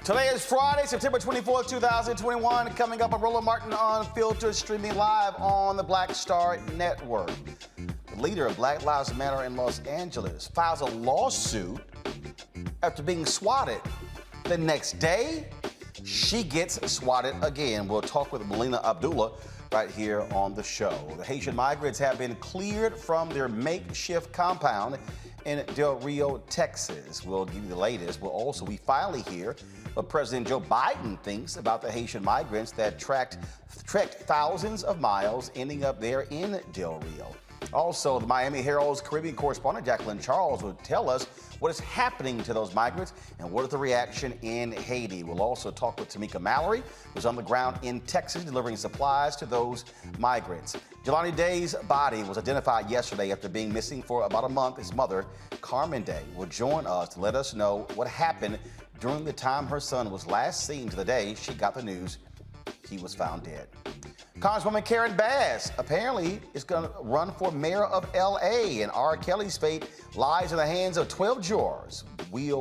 Today is Friday, September 24th, 2021. Coming up on Roland Unfiltered, streaming live on the Black Star Network. The leader of Black Lives Matter in Los Angeles files a lawsuit after being swatted. The next day, she gets swatted again. We'll talk with Melina Abdullah right here on the show. The Haitian migrants have been cleared from their makeshift compound in Del Rio, Texas. We'll give you the latest. We finally hear what President Joe Biden thinks about the Haitian migrants that trekked thousands of miles, ending up there in Del Rio. Also, the Miami Herald's Caribbean correspondent Jacqueline Charles will tell us what is happening to those migrants and what is the reaction in Haiti. We'll also talk with Tamika Mallory, who's on the ground in Texas delivering supplies to those migrants. Jelani Day's body was identified yesterday after being missing for about a month. His mother, Carmen Day, will join us to let us know what happened during the time her son was last seen to the day she got the news he was found dead. Congresswoman Karen Bass apparently is going to run for mayor of L.A. and R. Kelly's fate lies in the hands of 12 jurors. We're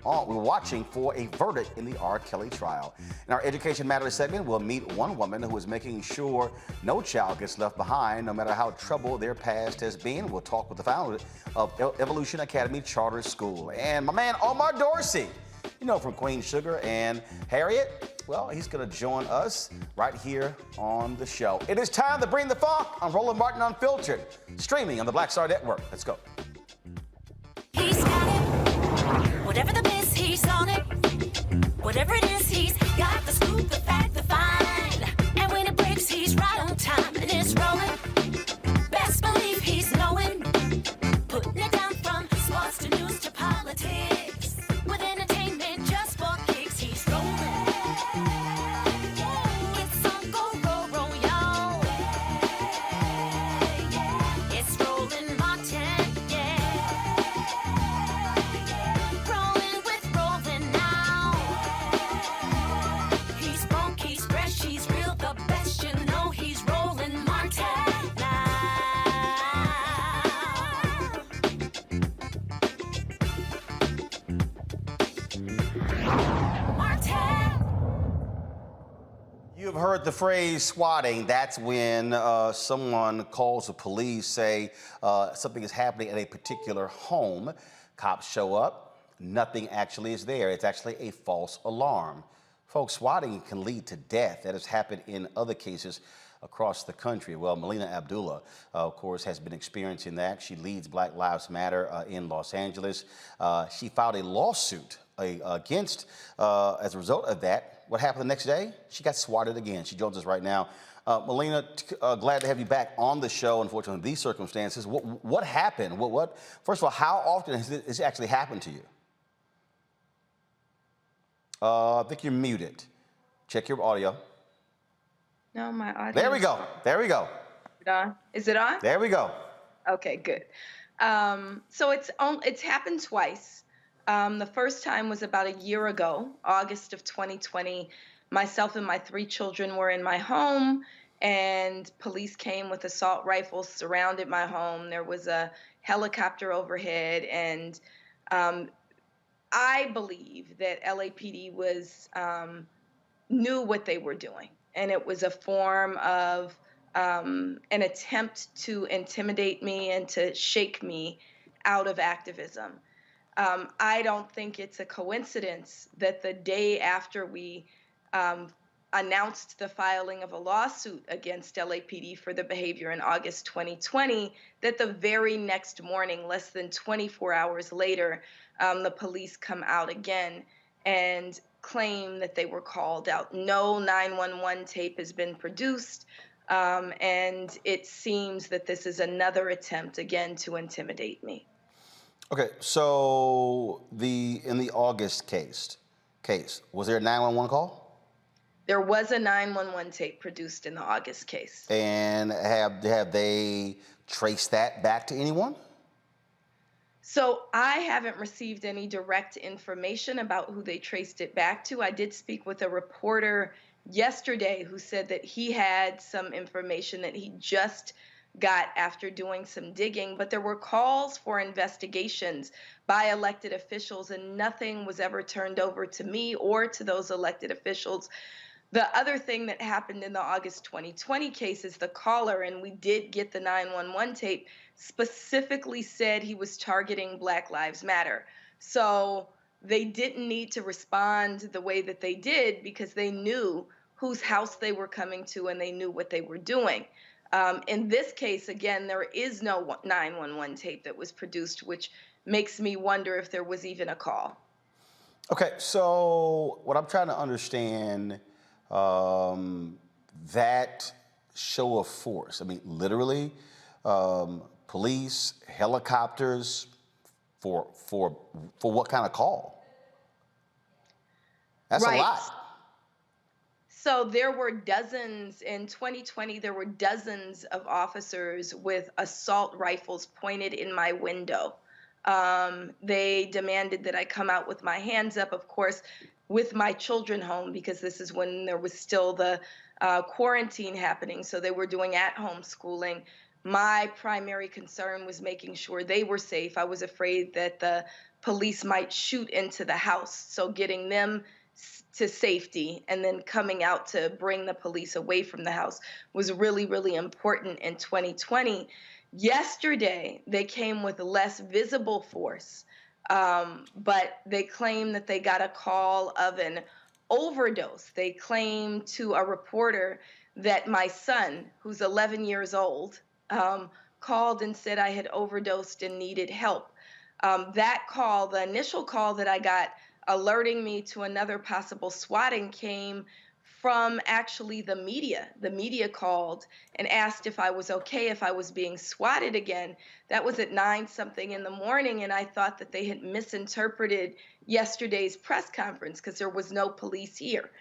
watching for a verdict in the R. Kelly trial. In our Education Matters segment, we'll meet one woman who is making sure no child gets left behind, no matter how troubled their past has been. We'll talk with the founder of Evolution Academy Charter School. And my man, Omar Dorsey, you know, from Queen Sugar and Harriet. Well, he's going to join us right here on the show. It is time to bring the funk on Roland Martin Unfiltered, streaming on the Black Star Network. Let's go. He's got it. Whatever the miss, he's on it. Whatever it is, he's got the scoop, the fact, the find. And when it breaks, he's right on time and it's rolling. Best believe he's knowing. Putting it down from sports to news to politics. With entertainment just for kicks, he's rolling. It's on go, y'all. It's Roland Martin, yeah. Rolling with Roland now. He's funk, he's fresh, he's real, the best, you know he's Roland Martin now. You've heard the phrase swatting. That's when someone calls the police, say something is happening at a particular home. Cops show up, nothing actually is there. It's actually a false alarm. Folks, swatting can lead to death. That has happened in other cases across the country. Well, Melina Abdullah, of course, has been experiencing that. She leads Black Lives Matter in Los Angeles. She filed a lawsuit against, as a result of that. What happened the next day? She got swatted again. She joins us right now. Melina, glad to have you back on the show. Unfortunately, in these circumstances, what happened? First of all, how often has this actually happened to you? I think you're muted. Check your audio. No, my audio. There we go. There we go. Is it on? Is it on? There we go. Okay, good. So it's happened twice. The first time was about a year ago, August of 2020. Myself and my 3 children were in my home, and police came with assault rifles, surrounded my home. There was a helicopter overhead, and I believe that LAPD knew what they were doing, and it was a form of an attempt to intimidate me and to shake me out of activism. I don't think it's a coincidence that the day after we announced the filing of a lawsuit against LAPD for the behavior in August 2020, that the very next morning, less than 24 hours later, the police come out again and claim that they were called out. No 911 tape has been produced, and it seems that this is another attempt again to intimidate me. Okay, so in the August case, was there a 911 call? There was a 911 tape produced in the August case. And have they traced that back to anyone? So I haven't received any direct information about who they traced it back to. I did speak with a reporter yesterday who said that he had some information that he just got after doing some digging, but there were calls for investigations by elected officials, and nothing was ever turned over to me or to those elected officials. The other thing that happened in the August 2020 case is the caller, and we did get the 911 tape, specifically said he was targeting Black Lives Matter. So they didn't need to respond the way that they did because they knew whose house they were coming to and they knew what they were doing. In this case, again, there is no 911 tape that was produced, which makes me wonder if there was even a call. Okay, so what I'm trying to understand, that show of force, I mean, literally, police, helicopters, for what kind of call? That's a lot. So there were dozens, in 2020, there were dozens of officers with assault rifles pointed in my window. They demanded that I come out with my hands up, of course, with my children home, because this is when there was still the quarantine happening. So they were doing at-home schooling. My primary concern was making sure they were safe. I was afraid that the police might shoot into the house. So getting them to safety and then coming out to bring the police away from the house was really, really important in 2020. Yesterday, they came with less visible force, but they claim that they got a call of an overdose. They claim to a reporter that my son, who's 11 years old, called and said I had overdosed and needed help. That call, the initial call that I got alerting me to another possible swatting, came from actually the media. The media called and asked if I was okay, if I was being swatted again. That was at 9-something in the morning, and I thought that they had misinterpreted yesterday's press conference because there was no police here.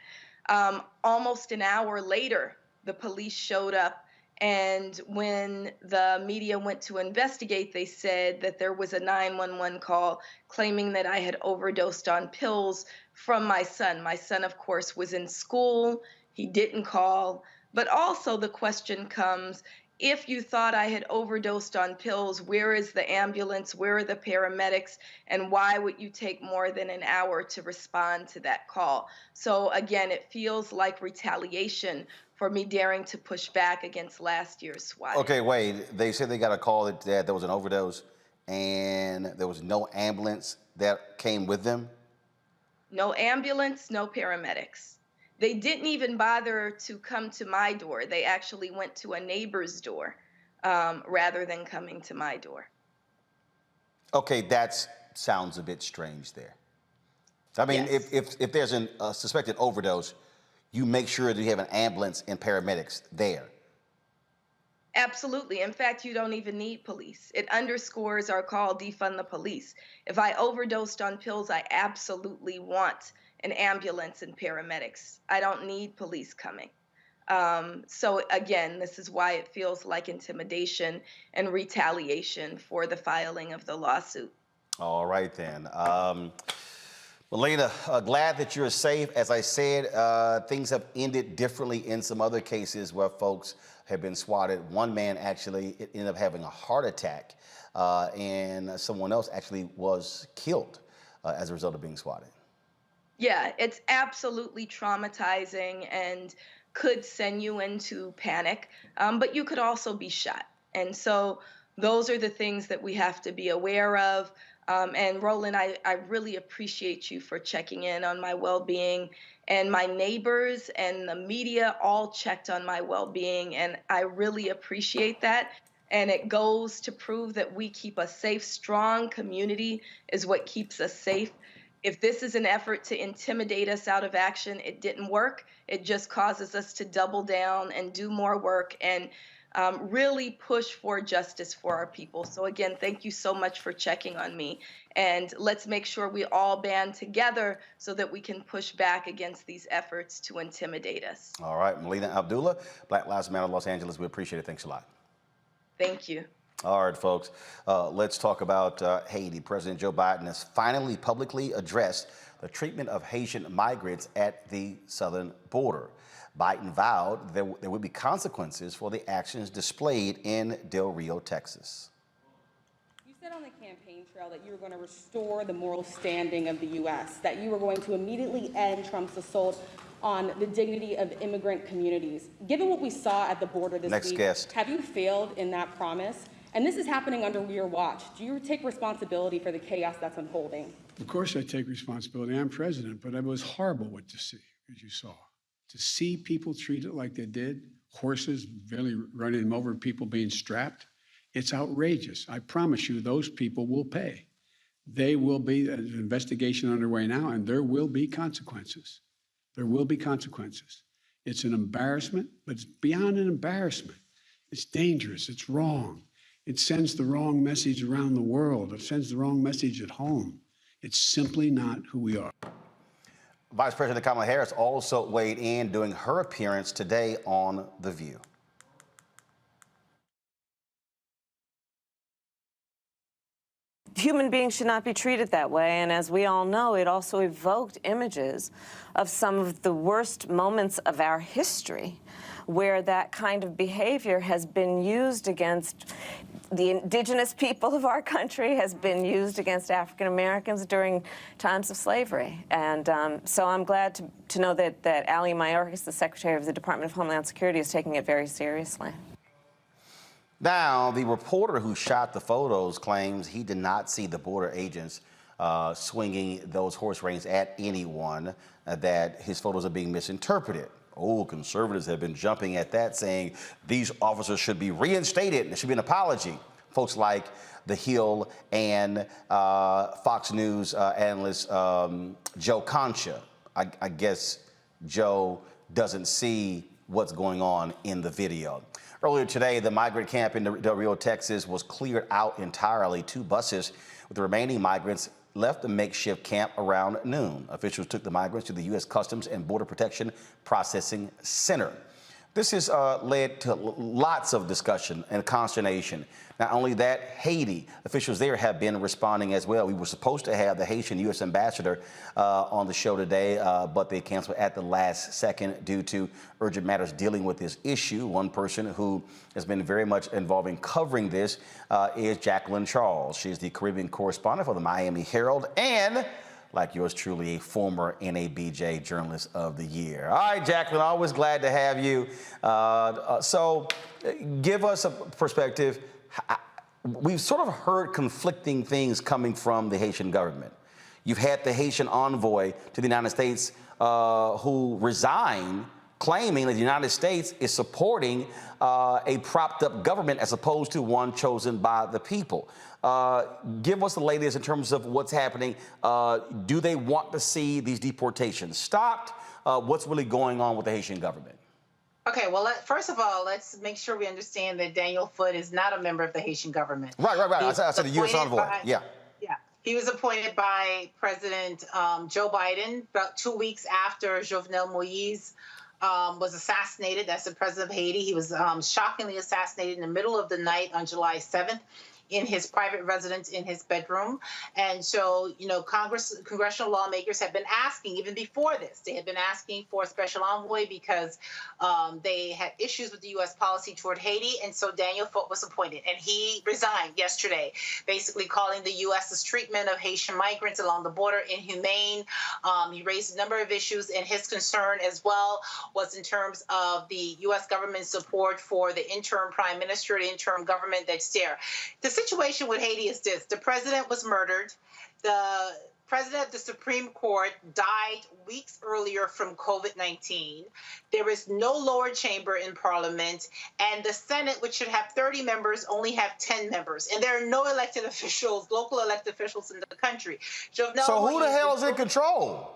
Almost an hour later, the police showed up, and when the media went to investigate, they said that there was a 911 call claiming that I had overdosed on pills from my son. My son, of course, was in school. He didn't call. But also the question comes, if you thought I had overdosed on pills, where is the ambulance? Where are the paramedics? And why would you take more than an hour to respond to that call? So again, it feels like retaliation for me daring to push back against last year's SWAT. Okay, wait, they said they got a call that there was an overdose and there was no ambulance that came with them? No ambulance, no paramedics. They didn't even bother to come to my door. They actually went to a neighbor's door rather than coming to my door. Okay, that sounds a bit strange there. I mean, Yes. if there's a suspected overdose, you make sure that you have an ambulance and paramedics there. Absolutely. In fact, you don't even need police. It underscores our call, defund the police. If I overdosed on pills, I absolutely want an ambulance and paramedics. I don't need police coming. So again, this is why it feels like intimidation and retaliation for the filing of the lawsuit. All right then. Melina, glad that you're safe. As I said, things have ended differently in some other cases where folks have been swatted. One man actually ended up having a heart attack, and someone else actually was killed as a result of being swatted. Yeah, it's absolutely traumatizing and could send you into panic, but you could also be shot. And so those are the things that we have to be aware of. And Roland, I really appreciate you for checking in on my well-being, and my neighbors and the media all checked on my well-being, and I really appreciate that. And it goes to prove that we keep a safe, strong community is what keeps us safe. If this is an effort to intimidate us out of action, it didn't work. It just causes us to double down and do more work and really push for justice for our people. So again, thank you so much for checking on me. And let's make sure we all band together so that we can push back against these efforts to intimidate us. All right, Melina Abdullah, Black Lives Matter Los Angeles. We appreciate it. Thanks a lot. Thank you. All right, folks, let's talk about Haiti. President Joe Biden has finally publicly addressed the treatment of Haitian migrants at the southern border. Biden vowed there would be consequences for the actions displayed in Del Rio, Texas. You said on the campaign trail that you were going to restore the moral standing of the U.S., that you were going to immediately end Trump's assault on the dignity of immigrant communities. Given what we saw at the border this week, have you failed in that promise? And this is happening under your watch. Do you take responsibility for the chaos that's unfolding? Of course I take responsibility. I'm president, but it was horrible what to see, as you saw. To see people treated like they did, horses barely running them over, people being strapped, it's outrageous. I promise you those people will pay. They will be, there's an investigation underway now, and there will be consequences. There will be consequences. It's an embarrassment, but it's beyond an embarrassment. It's dangerous, it's wrong. It sends the wrong message around the world. It sends the wrong message at home. It's simply not who we are. Vice President Kamala Harris also weighed in during her appearance today on The View. Human beings should not be treated that way, and as we all know, it also evoked images of some of the worst moments of our history where that kind of behavior has been used against the indigenous people of our country, has been used against African Americans during times of slavery. And so I'm glad to know that Ali Mayorkas, the Secretary of the Department of Homeland Security, is taking it very seriously. Now, the reporter who shot the photos claims he did not see the border agents swinging those horse reins at anyone, that his photos are being misinterpreted. Oh, conservatives have been jumping at that, saying these officers should be reinstated. There should be an apology. Folks like The Hill and Fox News analyst Joe Concha. I guess Joe doesn't see what's going on in the video. Earlier today, the migrant camp in Del Rio, Texas was cleared out entirely. 2 buses with the remaining migrants left the makeshift camp around noon. Officials took the migrants to the U.S. Customs and Border Protection Processing Center. This has led to lots of discussion and consternation. Not only that, Haiti, officials there have been responding as well. We were supposed to have the Haitian U.S. ambassador on the show today, but they canceled at the last second due to urgent matters dealing with this issue. One person who has been very much involved in covering this is Jacqueline Charles. She's the Caribbean correspondent for the Miami Herald and, like yours truly, a former NABJ Journalist of the Year. All right, Jacqueline, always glad to have you. So give us a perspective. We've sort of heard conflicting things coming from the Haitian government. You've had the Haitian envoy to the United States who resigned, claiming that the United States is supporting a propped up government as opposed to one chosen by the people. Give us the latest in terms of what's happening. Do they want to see these deportations stopped? What's really going on with the Haitian government? Okay, well, first of all, let's make sure we understand that Daniel Foote is not a member of the Haitian government. Right. I said the U.S. envoy. Yeah. He was appointed by President Joe Biden about 2 weeks after Jovenel Moïse was assassinated. That's the president of Haiti. He was shockingly assassinated in the middle of the night on July 7th. In his private residence in his bedroom. And so, you know, congressional lawmakers have been asking, even before this, they had been asking for a special envoy because they had issues with the U.S. policy toward Haiti. And so Daniel Foote was appointed, and he resigned yesterday, basically calling the U.S.'s treatment of Haitian migrants along the border inhumane. He raised a number of issues, and his concern as well was in terms of the U.S. government's support for the interim prime minister, the interim government that's there. The situation with Haiti is this. The president was murdered. The president of the Supreme Court died weeks earlier from COVID-19. There is no lower chamber in Parliament, and the Senate, which should have 30 members, only have 10 members. And there are no elected officials, local elected officials in the country. So who the hell is in control?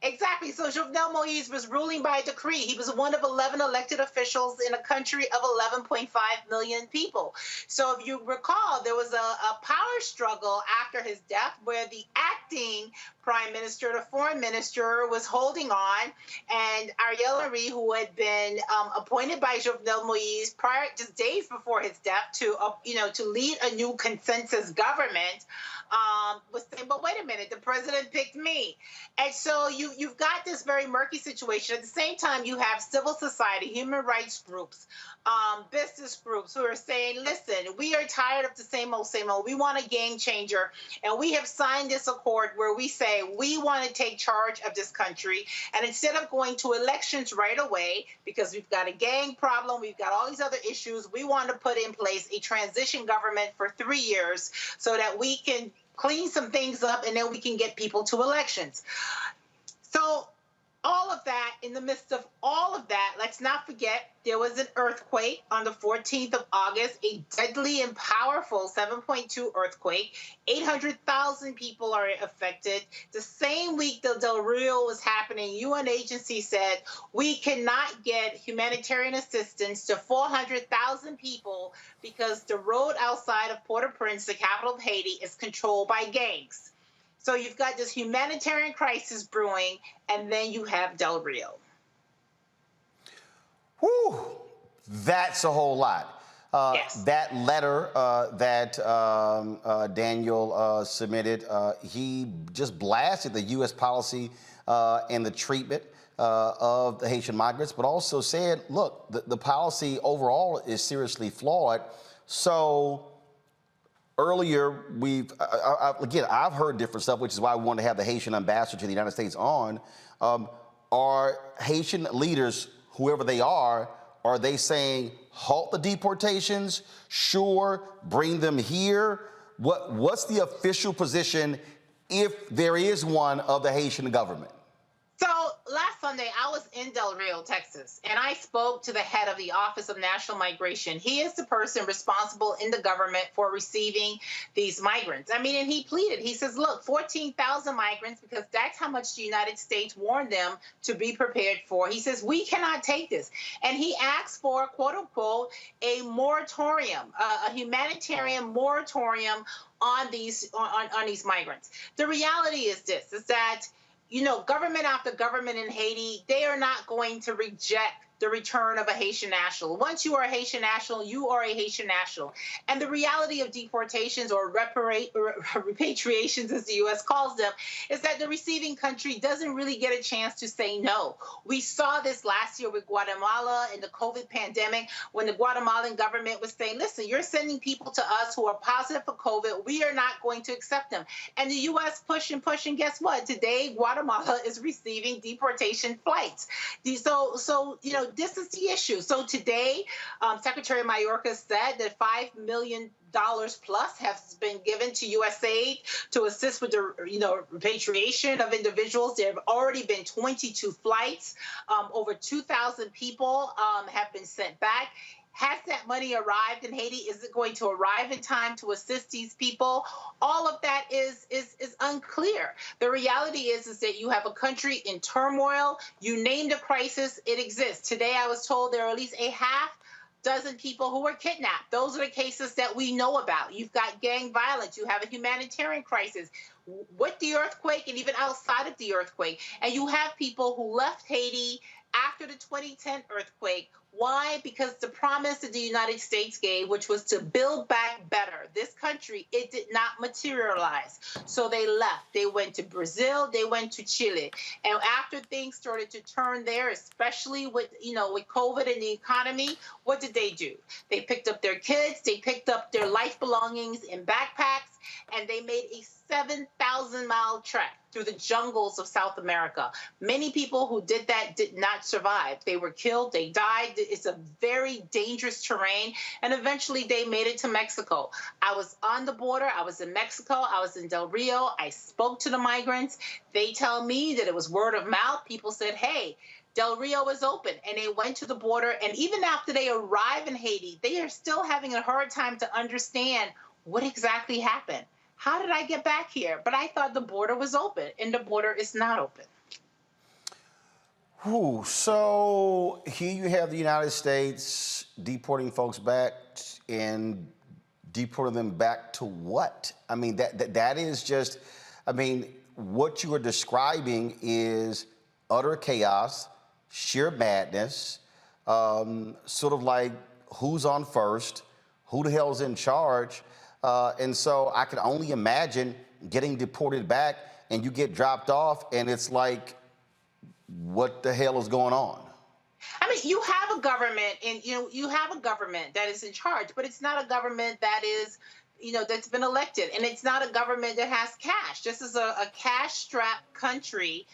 Exactly. So Jovenel Moise was ruling by decree. He was one of 11 elected officials in a country of 11.5 million people. So if you recall, there was a power struggle after his death where the acting prime minister, the foreign minister, was holding on, and Ariel Henry, who had been appointed by Jovenel Moise prior, just days before his death, to lead a new consensus government, was saying, "But wait a minute, the president picked me." And so you've got this very murky situation. At the same time, you have civil society, human rights groups, business groups who are saying, listen, we are tired of the same old, same old. We want a game changer. And we have signed this accord where we say we want to take charge of this country. And instead of going to elections right away, because we've got a gang problem, we've got all these other issues, we want to put in place a transition government for 3 years so that we can clean some things up and then we can get people to elections. So all of that, in the midst of all of that, let's not forget there was an earthquake on the 14th of August, a deadly and powerful 7.2 earthquake. 800,000 people are affected. The same week that Del Rio was happening, UN agency said we cannot get humanitarian assistance to 400,000 people because the road outside of Port-au-Prince, the capital of Haiti, is controlled by gangs. So you've got this humanitarian crisis brewing, and then you have Del Rio. Whew, that's a whole lot. Yes. That letter that Daniel submitted, he just blasted the U.S. policy and the treatment of the Haitian migrants, but also said, look, the policy overall is seriously flawed. So earlier, I've heard different stuff, which is why we want to have the Haitian ambassador to the United States on. Are Haitian leaders, whoever they are they saying halt the deportations? Sure, bring them here. What's the official position, if there is one, of the Haitian government? So last Sunday, I was in Del Rio, Texas, and I spoke to the head of the Office of National Migration. He is the person responsible in the government for receiving these migrants. I mean, and he pleaded. He says, look, 14,000 migrants, because that's how much the United States warned them to be prepared for. He says, we cannot take this. And he asked for, quote unquote, a moratorium, a humanitarian moratorium on these migrants. The reality is this, is that government after government in Haiti, they are not going to reject the return of a Haitian national. Once you are a Haitian national, you are a Haitian national. And the reality of deportations or repatriations, as the U.S. calls them, is that the receiving country doesn't really get a chance to say no. We saw this last year with Guatemala in the COVID pandemic, when the Guatemalan government was saying, listen, you're sending people to us who are positive for COVID. We are not going to accept them. And the U.S. pushed and pushed, and guess what? Today, Guatemala is receiving deportation flights. So this is the issue. So today, Secretary Mayorkas said that $5 million plus has been given to USAID to assist with the repatriation of individuals. There have already been 22 flights. Over 2,000 people have been sent back. Has that money arrived in Haiti? Is it going to arrive in time to assist these people? All of that is unclear. The reality is that you have a country in turmoil. You named a crisis, it exists. Today I was told there are at least a half dozen people who were kidnapped. Those are the cases that we know about. You've got gang violence. You have a humanitarian crisis with the earthquake and even outside of the earthquake. And you have people who left Haiti after the 2010 earthquake. Why? Because the promise that the United States gave, which was to build back better this country, it did not materialize. So they left. They went to Brazil. They went to Chile. And after things started to turn there, especially with COVID and the economy, what did they do? They picked up their kids. They picked up their life belongings in backpacks, and they made a 7,000-mile trek through the jungles of South America. Many people who did that did not survive. They were killed. They died. It's a very dangerous terrain. And eventually they made it to Mexico. I was on the border. I was in Mexico. I was in Del Rio. I spoke to the migrants. They tell me that it was word of mouth. People said, hey, Del Rio is open, and they went to the border. And even after they arrive in Haiti, they are still having a hard time to understand what exactly happened. How did I get back here? But I thought the border was open, and the border is not open. Whew, so here you have the United States deporting folks back and deporting them back to what? I mean, that is just, I mean, what you are describing is utter chaos, sheer madness, sort of like who's on first, who the hell's in charge. And so I can only imagine getting deported back and you get dropped off and it's like, what the hell is going on? I mean, you have a government, and you have a government that is in charge, but it's not a government that is, that's been elected, and it's not a government that has cash. This is a cash-strapped country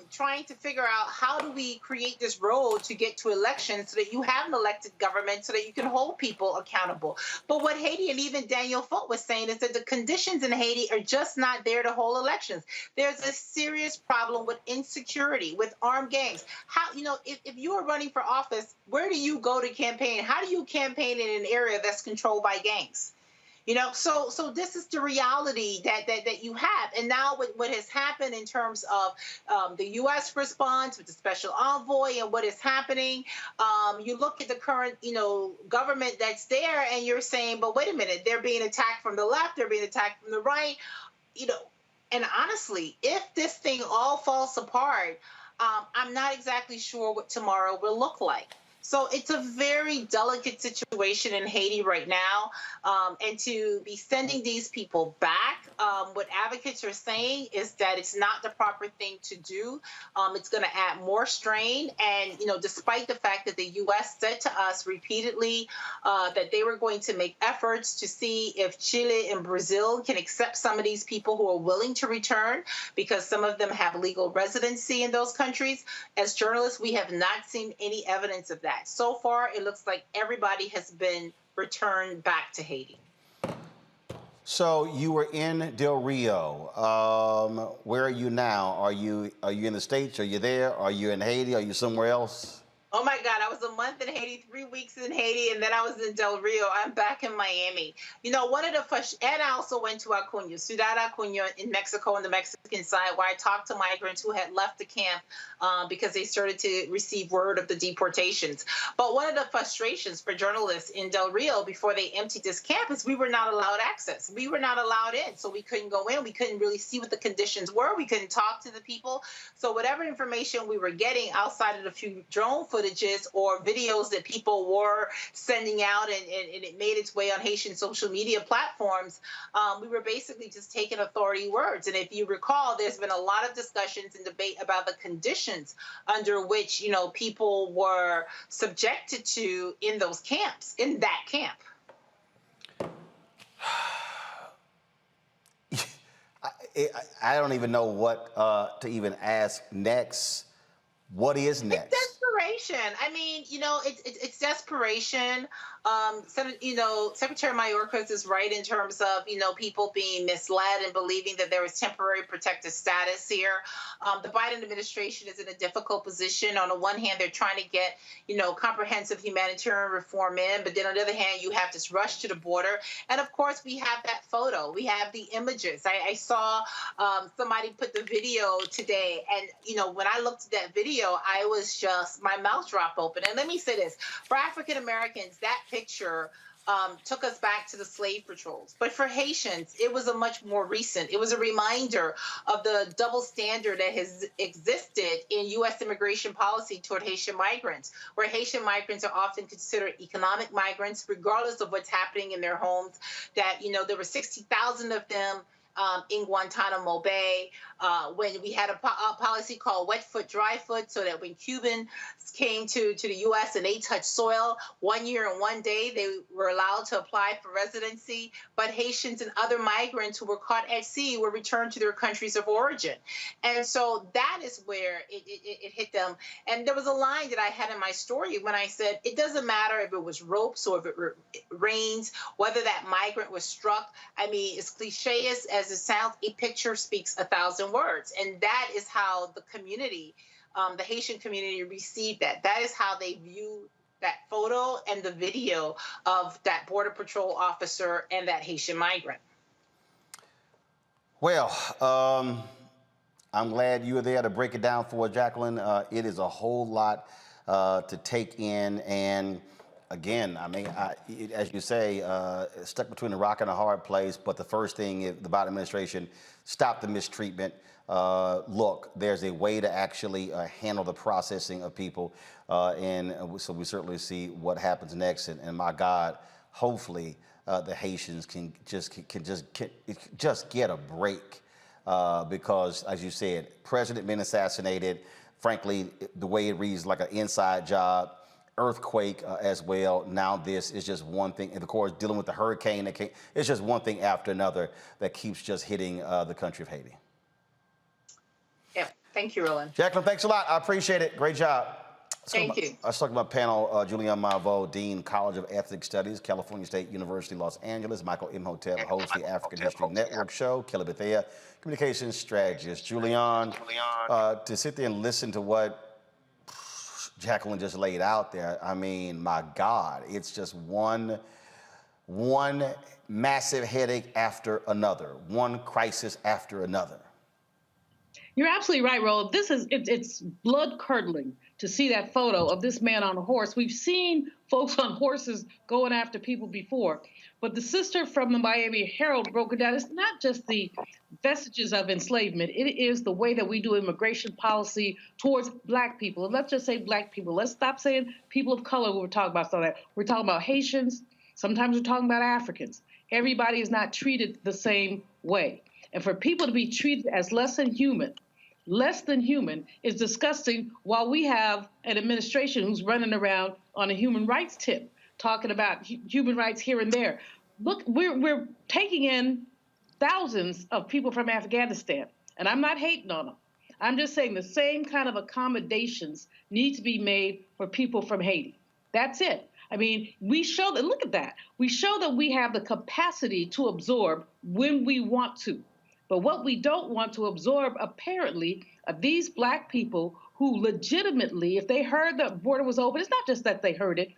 trying to figure out how do we create this road to get to elections so that you have an elected government so that you can hold people accountable. But what Haiti and even Daniel Foote was saying is that the conditions in Haiti are just not there to hold elections. There's a serious problem with insecurity, with armed gangs. How, if you are running for office, where do you go to campaign? How do you campaign in an area that's controlled by gangs? So this is the reality that you have. And now what has happened in terms of the U.S. response with the special envoy and what is happening, you look at the current, government that's there and you're saying, but wait a minute, they're being attacked from the left, they're being attacked from the right, and honestly, if this thing all falls apart, I'm not exactly sure what tomorrow will look like. So it's a very delicate situation in Haiti right now. And to be sending these people back, what advocates are saying is that it's not the proper thing to do. It's going to add more strain. And, despite the fact that the U.S. said to us repeatedly that they were going to make efforts to see if Chile and Brazil can accept some of these people who are willing to return, because some of them have legal residency in those countries. As journalists, we have not seen any evidence of that. So far, it looks like everybody has been returned back to Haiti. So you were in Del Rio. Where are you now? Are you in the States? Are you there? Are you in Haiti? Are you somewhere else? Oh my God, I was a month in Haiti, 3 weeks in Haiti, and then I was in Del Rio. I'm back in Miami. One of the first, and I also went to Acuña, Ciudad Acuña in Mexico, on the Mexican side, where I talked to migrants who had left the camp because they started to receive word of the deportations. But one of the frustrations for journalists in Del Rio before they emptied this camp is we were not allowed access. We were not allowed in, so we couldn't go in. We couldn't really see what the conditions were. We couldn't talk to the people. So whatever information we were getting outside of the few drone footages or videos that people were sending out and it made its way on Haitian social media platforms, we were basically just taking authority words. And if you recall, there's been a lot of discussions and debate about the conditions under which, people were subjected to in those camps, in that camp. I don't even know what to even ask next. What is next? It's desperation. I mean, it's desperation. Secretary Mayorkas is right in terms of, people being misled and believing that there was temporary protective status here. The Biden administration is in a difficult position. On the one hand, they're trying to get, comprehensive humanitarian reform in, but then on the other hand, you have this rush to the border. And of course, we have that photo. We have the images. I saw somebody put the video today, and, when I looked at that video, I was just, my mouth dropped open. And let me say this, for African Americans, that picture took us back to the slave patrols. But for Haitians, it was a much more recent. It was a reminder of the double standard that has existed in U.S. immigration policy toward Haitian migrants, where Haitian migrants are often considered economic migrants, regardless of what's happening in their homes, that, there were 60,000 of them in Guantanamo Bay, when we had a policy called wet foot, dry foot, so that when Cubans came to the U.S. and they touched soil, 1 year and 1 day, they were allowed to apply for residency. But Haitians and other migrants who were caught at sea were returned to their countries of origin. And so that is where it hit them. And there was a line that I had in my story when I said, it doesn't matter if it was ropes or if it rains, whether that migrant was struck. I mean, as cliche as it sounds, a picture speaks 1,000 words. And that is how the community, the Haitian community, received that. That is how they view that photo and the video of that Border Patrol officer and that Haitian migrant. Well, I'm glad you were there to break it down for us, Jacqueline. It is a whole lot to take in. And again, I mean, as you say, stuck between a rock and a hard place. But the first thing the Biden administration, stop the mistreatment. Look, there's a way to actually handle the processing of people. And so we certainly see what happens next. And my God, hopefully the Haitians can just get a break. Because, as you said, president been assassinated. Frankly, the way it reads like an inside job, earthquake as well. Now this is just one thing. And of course, dealing with the hurricane, it's just one thing after another that keeps just hitting the country of Haiti. Yeah, thank you, Roland. Jacqueline, thanks a lot. I appreciate it. Great job. Thank you. I was talking about panel, Julianne Marveau, Dean, College of Ethnic Studies, California State University, Los Angeles. Michael Imhotep, host the African History Network show. Kelly Bethea, communications strategist. Julianne, to sit there and listen to what Jacqueline just laid out there, I mean, my God, it's just one massive headache after another, one crisis after another. You're absolutely right, Roland. It's blood curdling to see that photo of this man on a horse. We've seen folks on horses going after people before, but the sister from the Miami Herald broke it down. It's not just the vestiges of enslavement. It is the way that we do immigration policy towards Black people. And let's just say Black people. Let's stop saying people of color when we're talking about some of that. We're talking about Haitians. Sometimes we're talking about Africans. Everybody is not treated the same way. And for people to be treated as less than human is disgusting, while we have an administration who's running around on a human rights tip, talking about human rights here and there. Look, we're taking in thousands of people from Afghanistan, and I'm not hating on them. I'm just saying the same kind of accommodations need to be made for people from Haiti. That's it. I mean, we show that, look at that. We show that we have the capacity to absorb when we want to. But what we don't want to absorb, apparently, are these Black people who legitimately, if they heard the border was open, it's not just that they heard it,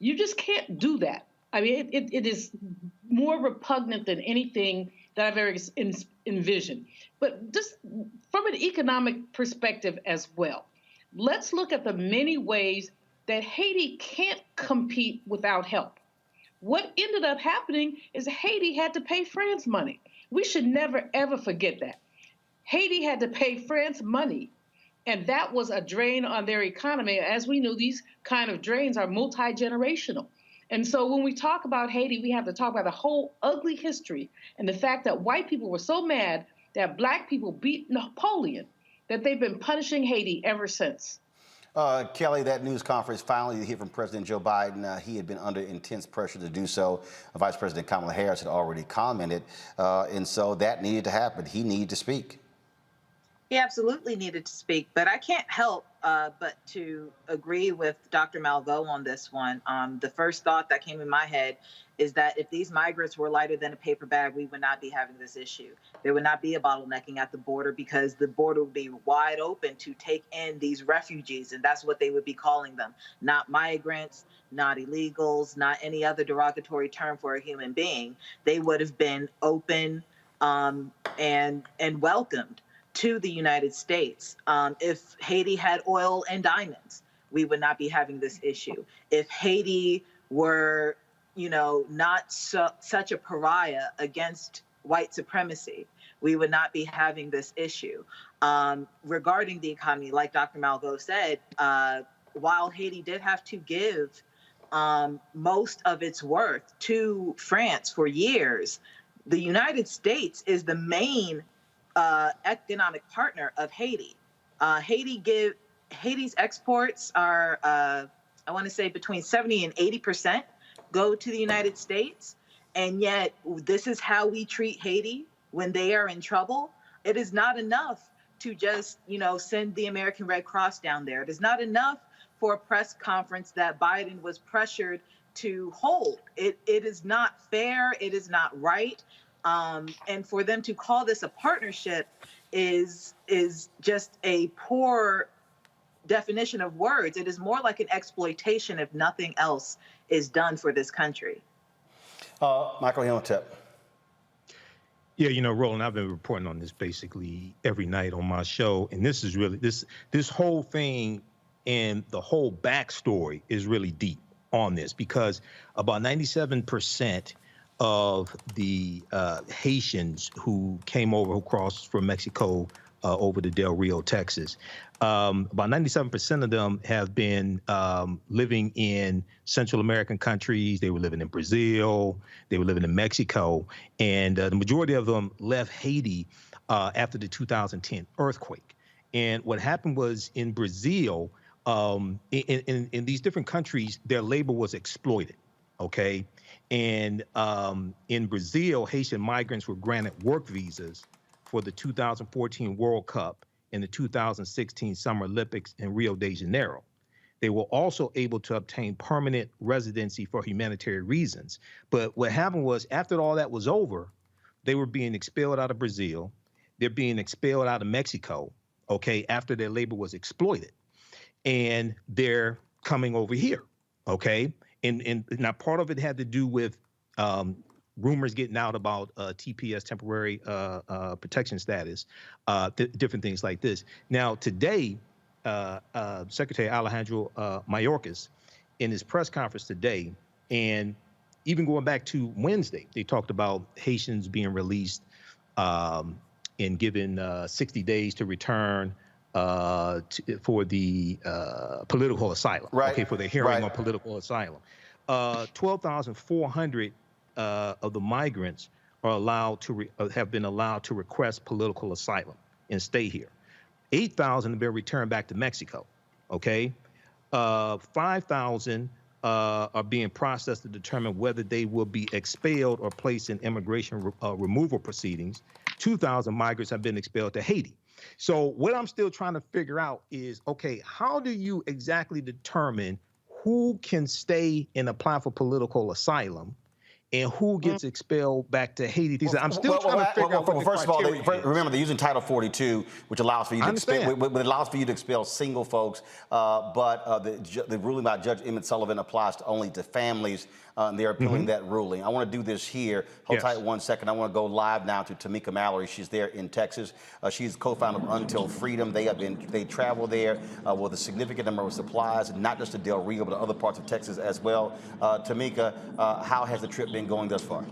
you just can't do that. I mean, it is more repugnant than anything that I've ever envisioned. But just from an economic perspective as well, let's look at the many ways that Haiti can't compete without help. What ended up happening is Haiti had to pay France money. We should never, ever forget that. Haiti had to pay France money, and that was a drain on their economy. As we know, these kind of drains are multi-generational. And so when we talk about Haiti, we have to talk about the whole ugly history and the fact that white people were so mad that Black people beat Napoleon that they've been punishing Haiti ever since. Kelly, that news conference, finally you hear from President Joe Biden. He had been under intense pressure to do so. Vice President Kamala Harris had already commented. And so that needed to happen. He needed to speak. He absolutely needed to speak, but I can't help but to agree with Dr. Marveau on this one. The first thought that came in my head is that if these migrants were lighter than a paper bag, we would not be having this issue. There would not be a bottlenecking at the border because the border would be wide open to take in these refugees, and that's what they would be calling them. Not migrants, not illegals, not any other derogatory term for a human being. They would have been open and welcomed to the United States. If Haiti had oil and diamonds, we would not be having this issue. If Haiti were, not such a pariah against white supremacy, we would not be having this issue. Regarding the economy, like Dr. Marveau said, while Haiti did have to give most of its worth to France for years, the United States is the main economic partner of Haiti. Haiti's exports are, I want to say, between 70 and 80% go to the United States. And yet this is how we treat Haiti when they are in trouble. It is not enough to just, send the American Red Cross down there. It is not enough for a press conference that Biden was pressured to hold. It is not fair. It is not right. And for them to call this a partnership is just a poor definition of words. It is more like an exploitation if nothing else is done for this country. Michael Imhotep. Yeah, you know, Roland, I've been reporting on this basically every night on my show, and this is really this whole thing and the whole backstory is really deep on this, because about 97% of the Haitians who came over, who crossed from Mexico over to Del Rio, Texas, about 97% of them have been living in Central American countries. They were living in Brazil, they were living in Mexico, and the majority of them left Haiti after the 2010 earthquake. And what happened was, in Brazil, in these different countries, their labor was exploited, okay? And in Brazil, Haitian migrants were granted work visas for the 2014 World Cup and the 2016 Summer Olympics in Rio de Janeiro. They were also able to obtain permanent residency for humanitarian reasons. But what happened was, after all that was over, they were being expelled out of Brazil. They're being expelled out of Mexico, okay, after their labor was exploited. And they're coming over here, okay? And now part of it had to do with rumors getting out about TPS, temporary protection status, different things like this. Now, today, Secretary Alejandro Mayorkas, in his press conference today, and even going back to Wednesday, they talked about Haitians being released and given 60 days to return for the political asylum, right, okay, for the hearing on political asylum. 12,400 of the migrants are allowed to have been allowed to request political asylum and stay here. 8,000 have been returned back to Mexico, okay? 5,000 are being processed to determine whether they will be expelled or placed in immigration removal proceedings. 2,000 migrants have been expelled to Haiti. So what I'm still trying to figure out is, okay, how do you exactly determine who can stay and apply for political asylum and who gets expelled back to Haiti? I'm still trying to figure out what the first of all, criteria is. remember, they're using Title 42, which allows for you to expel single folks, but the ruling by Judge Emmett Sullivan applies only to families, and they're appealing that ruling. I want to do this here. Hold tight 1 second. I want to go live now to Tamika Mallory. She's there in Texas. She's co-founder of Untitled Freedom. They travel there with a significant number of supplies, not just to Del Rio, but to other parts of Texas as well. Tamika, how has the trip been going thus far?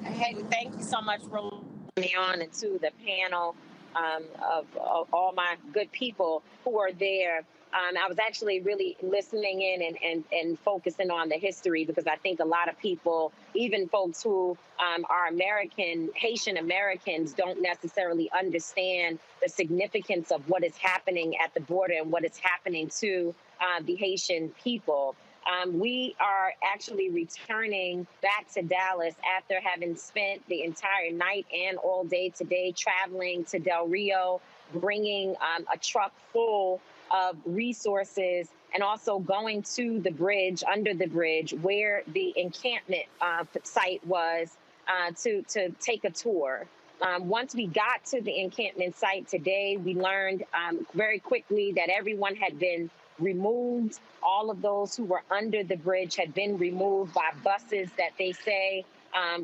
Hey, thank you so much for me on, and to the panel of all my good people who are there. I was actually really listening in and focusing on the history, because I think a lot of people, even folks who are Haitian Americans, don't necessarily understand the significance of what is happening at the border and what is happening to the Haitian people. We are actually returning back to Dallas after having spent the entire night and all day today traveling to Del Rio, bringing a truck full of resources, and also going to the bridge, under the bridge, where the encampment site was, to take a tour. Once we got to the encampment site today, we learned very quickly that everyone had been removed. All of those who were under the bridge had been removed by buses that they say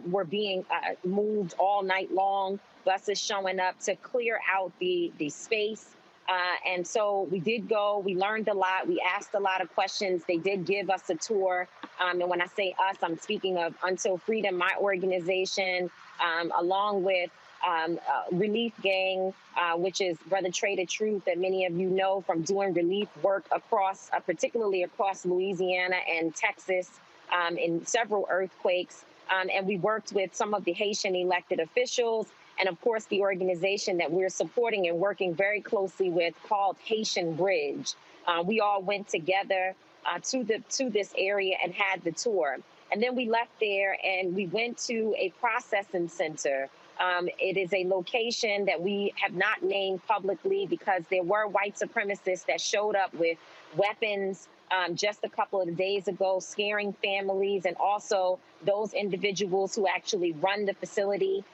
were being moved all night long, buses showing up to clear out the space. And so we did go, we learned a lot, we asked a lot of questions. They did give us a tour. And when I say us, I'm speaking of Until Freedom, my organization, along with Relief Gang, which is Brother Trader Truth, that many of you know from doing relief work across, particularly across Louisiana and Texas, in several earthquakes. And we worked with some of the Haitian elected officials, and of course the organization that we're supporting and working very closely with, called Haitian Bridge. We all went together to this area and had the tour. And then we left there and we went to a processing center. It is a location that we have not named publicly because there were white supremacists that showed up with weapons just a couple of days ago, scaring families, and also those individuals who actually run the facility.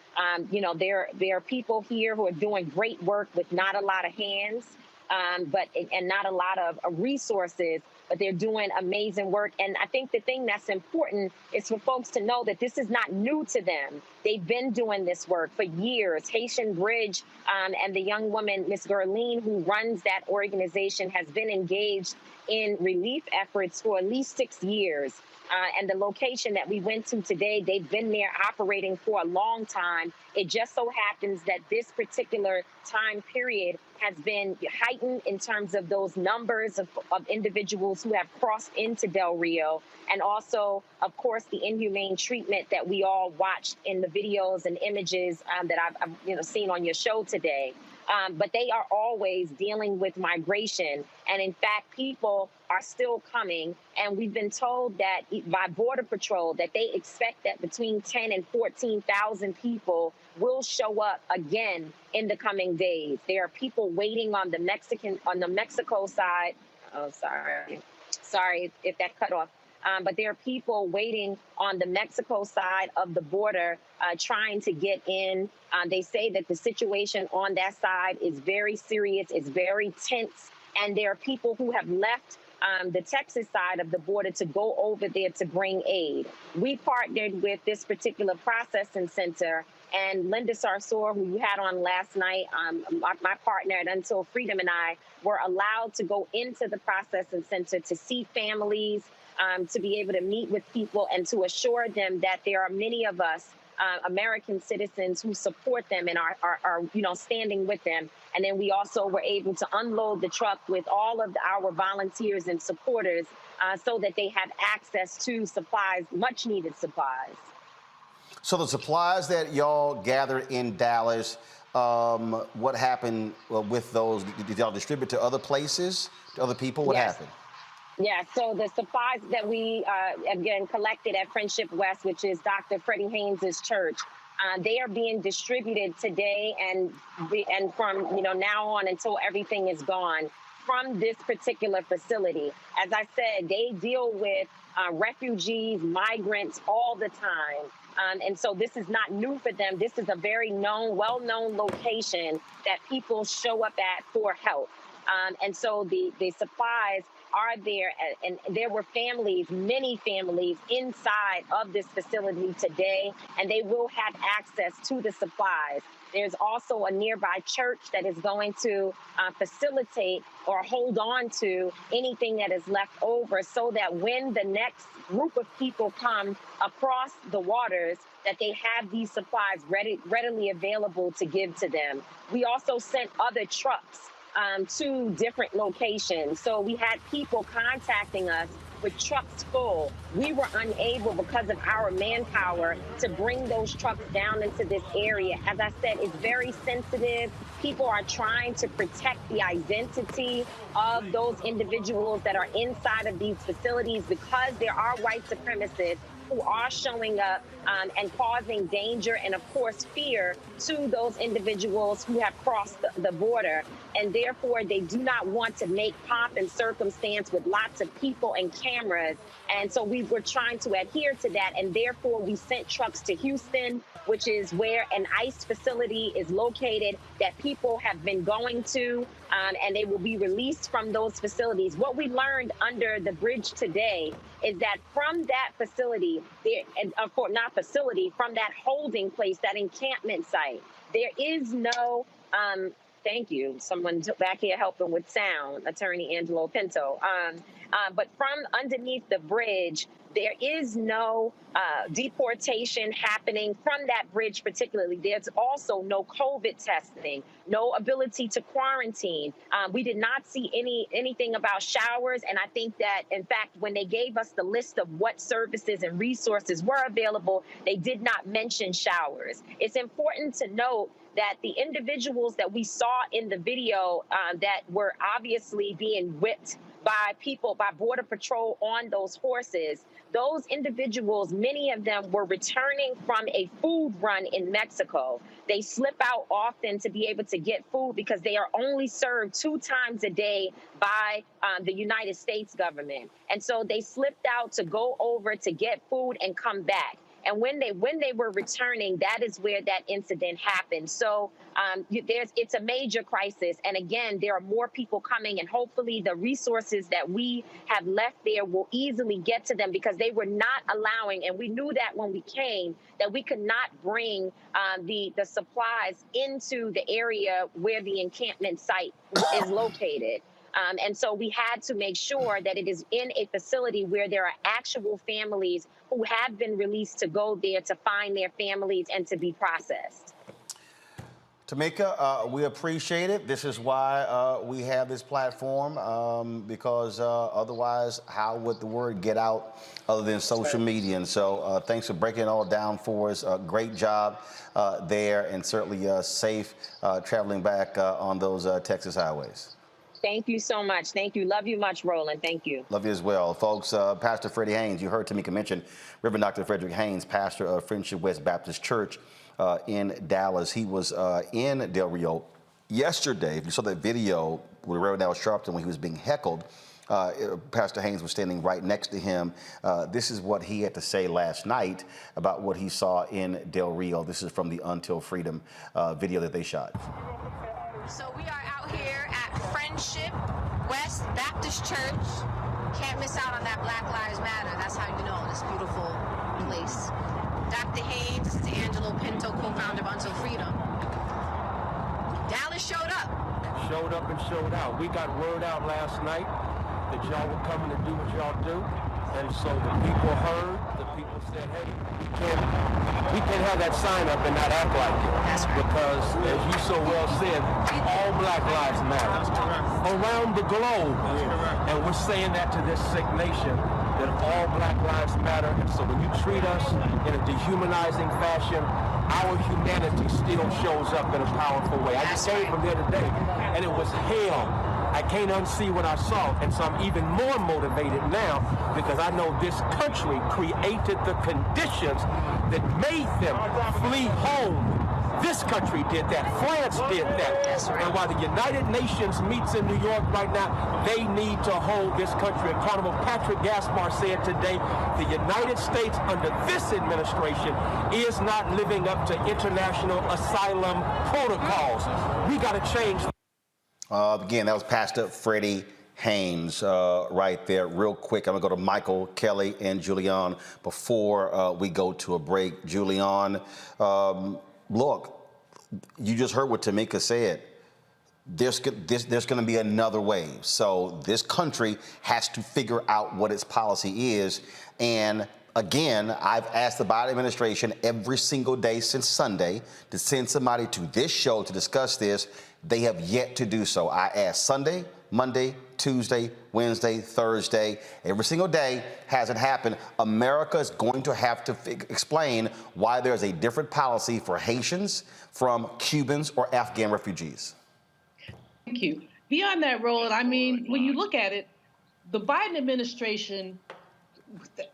There are people here who are doing great work with not a lot of hands. and not a lot of resources, but they're doing amazing work. And I think the thing that's important is for folks to know that this is not new to them. They've been doing this work for years. Haitian Bridge and the young woman, Miss Gerline, who runs that organization, has been engaged in relief efforts for at least 6 years. And the location that we went to today, they've been there operating for a long time. It just so happens that this particular time period has been heightened in terms of those numbers of individuals who have crossed into Del Rio, and also, of course, the inhumane treatment that we all watched in the videos and images that I've seen on your show today. But they are always dealing with migration. And in fact, people are still coming. And we've been told that by Border Patrol that they expect that between 10 and 14,000 people will show up again in the coming days. There are people waiting on the Mexico side. Oh, sorry if that cut off. But there are people waiting on the Mexico side of the border trying to get in. They say that the situation on that side is very serious, it's very tense, and there are people who have left the Texas side of the border to go over there to bring aid. We partnered with this particular processing center, and Linda Sarsour, who you had on last night, my partner at Until Freedom, and I were allowed to go into the processing center to see families, to be able to meet with people and to assure them that there are many of us American citizens who support them and are standing with them. And then we also were able to unload the truck with all of our volunteers and supporters so that they have access to supplies, much needed supplies. So the supplies that y'all gathered in Dallas, what happened with those? Did y'all distribute to other places, to other people? What happened? Yeah, so the supplies that we, again, collected at Friendship West, which is Dr. Freddie Haynes' church, they are being distributed today and from now on until everything is gone from this particular facility. As I said, they deal with refugees, migrants all the time. And so this is not new for them. This is a very well-known location that people show up at for help. And so the supplies are there, and there were families, many families inside of this facility today, and they will have access to the supplies. There's also a nearby church that is going to facilitate or hold on to anything that is left over so that when the next group of people come across the waters, that they have these supplies readily available to give to them. We also sent other trucks to different locations. So we had people contacting us with trucks full. We were unable, because of our manpower, to bring those trucks down into this area. As I said, it's very sensitive. People are trying to protect the identity of those individuals that are inside of these facilities because there are white supremacists who are showing up and causing danger and, of course, fear to those individuals who have crossed the border. And therefore, they do not want to make pomp and circumstance with lots of people and cameras. And so we were trying to adhere to that. And therefore, we sent trucks to Houston, which is where an ICE facility is located that people have been going to, and they will be released from those facilities. What we learned under the bridge today is that from that facility, from that holding place, that encampment site, there is no, thank you, someone back here helping with sound, Attorney Angelo Pinto. But from underneath the bridge, there is no deportation happening from that bridge particularly. There's also no COVID testing, no ability to quarantine. We did not see anything about showers. And I think that, in fact, when they gave us the list of what services and resources were available, they did not mention showers. It's important to note that the individuals that we saw in the video that were obviously being whipped by Border Patrol on those horses, those individuals, many of them were returning from a food run in Mexico. They slip out often to be able to get food because they are only served 2 times a day by the United States government. And so they slipped out to go over to get food and come back. And when they were returning, that is where that incident happened. So it's a major crisis. And again, there are more people coming, and hopefully the resources that we have left there will easily get to them, because they were not allowing, and we knew that when we came, that we could not bring the supplies into the area where the encampment site is located. And so we had to make sure that it is in a facility where there are actual families who have been released to go there to find their families and to be processed. Tamika, we appreciate it. This is why we have this platform, because otherwise, how would the word get out other than social media? And so thanks for breaking it all down for us. Great job there, and certainly safe traveling back on those Texas highways. Thank you so much. Thank you. Love you much, Roland. Thank you. Love you as well. Folks, Pastor Freddie Haynes, you heard Tamika mention Reverend Dr. Frederick Haynes, pastor of Friendship West Baptist Church in Dallas. He was in Del Rio yesterday. If you saw that video with Reverend Al Sharpton when he was being heckled, Pastor Haynes was standing right next to him. This is what he had to say last night about what he saw in Del Rio. This is from the Until Freedom video that they shot. So we are out here at Friendship West Baptist Church. Can't miss out on that Black Lives Matter. That's how you know this beautiful place. Dr. Haynes, this is Angelo Pinto, co-founder of Until Freedom. Dallas showed up. Showed up and showed out. We got word out last night that y'all were coming to do what y'all do. And so the people heard, the people said, hey, we can't have that sign up and not act like it. That's right. Because, as you so well said, all Black lives matter. Around the globe. And we're saying that to this sick nation, that all Black lives matter. And so when you treat us in a dehumanizing fashion, our humanity still shows up in a powerful way. I just came from there today, and it was hell. I can't unsee what I saw, and so I'm even more motivated now because I know this country created the conditions that made them flee home. This country did that. France did that. That's right. And while the United Nations meets in New York right now, they need to hold this country accountable. Patrick Gaspar said today, the United States under this administration is not living up to international asylum protocols. We got to change. Again, that was Pastor Freddie Haynes right there. Real quick, I'm going to go to Michael, Kelly, and Julian before we go to a break. Julian, look, you just heard what Tamika said. There's going to be another wave. So this country has to figure out what its policy is. And again, I've asked the Biden administration every single day since Sunday to send somebody to this show to discuss this. They have yet to do so. I asked Sunday, Monday, Tuesday, Wednesday, Thursday. Every single day hasn't happened. America is going to have to explain why there's a different policy for Haitians from Cubans or Afghan refugees. Thank you. Beyond that, Roland, I mean, when you look at it, the Biden administration,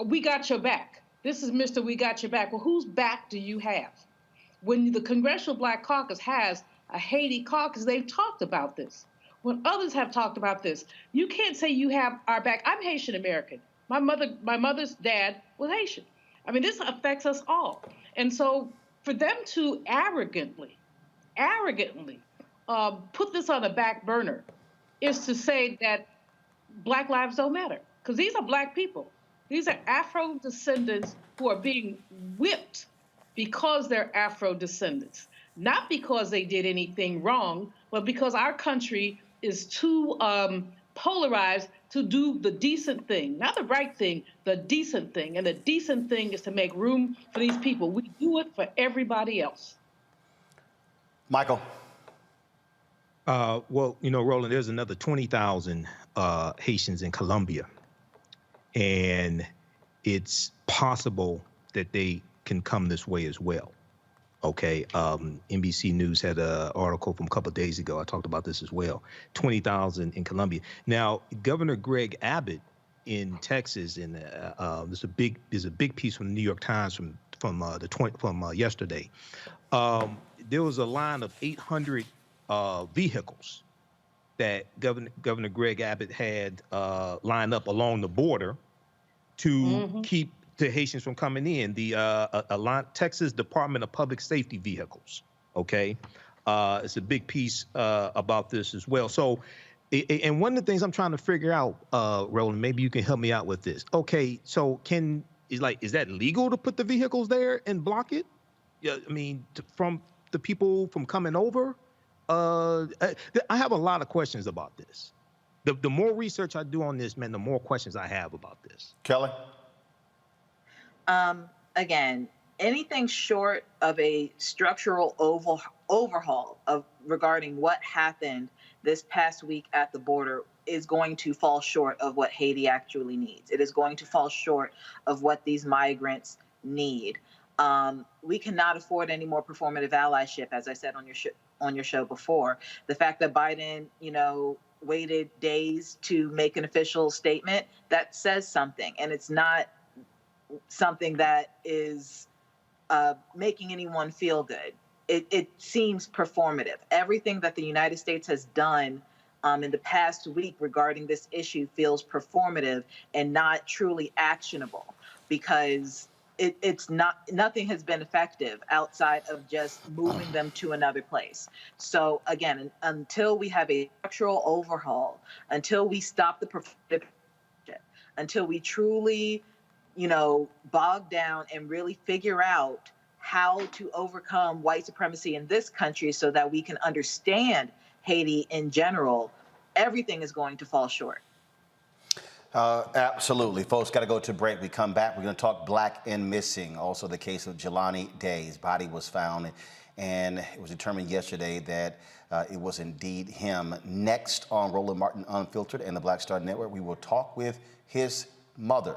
we got your back. This is Mr. We got your back. Well, whose back do you have? When the Congressional Black Caucus has a Haiti caucus, they've talked about this. When others have talked about this, you can't say you have our back. I'm Haitian American. My mother's dad was Haitian. I mean, this affects us all. And so for them to arrogantly put this on the back burner is to say that Black lives don't matter. Because these are Black people. These are Afro descendants who are being whipped because they're Afro descendants. Not because they did anything wrong, but because our country is too polarized to do the decent thing. Not the right thing, the decent thing. And the decent thing is to make room for these people. We do it for everybody else. Michael. Well, you know, Roland, there's another 20,000 Haitians in Colombia. And it's possible that they can come this way as well. Okay, NBC News had an article from a couple of days ago. I talked about this as well. 20,000 in Colombia. Now, Governor Greg Abbott in Texas, and there's a big piece from the New York Times from yesterday. There was a line of 800 vehicles that Governor Greg Abbott had lined up along the border to keep to Haitians from coming in. The Texas Department of Public Safety vehicles, okay? It's a big piece about this as well. So, and one of the things I'm trying to figure out, Roland, maybe you can help me out with this. Okay, so is that legal to put the vehicles there and block it? Yeah, I mean, from the people from coming over? I have a lot of questions about this. The more research I do on this, man, the more questions I have about this. Kelly? Again, anything short of a structural overhaul regarding what happened this past week at the border is going to fall short of what Haiti actually needs. It is going to fall short of what these migrants need. We cannot afford any more performative allyship, as I said on your show before. The fact that Biden, waited days to make an official statement, that says something, and it's not something that is making anyone feel good. It seems performative. Everything that the United States has done in the past week regarding this issue feels performative and not truly actionable, because nothing has been effective outside of just moving them to another place. So again, until we have a structural overhaul, until we stop the performative, until we truly, bog down and really figure out how to overcome white supremacy in this country so that we can understand Haiti in general, everything is going to fall short. Absolutely. Folks, got to go to break. We come back. We're going to talk black and missing. Also, the case of Jelani Day. His body was found, and it was determined yesterday that it was indeed him. Next on Roland Martin Unfiltered and the Black Star Network, we will talk with his mother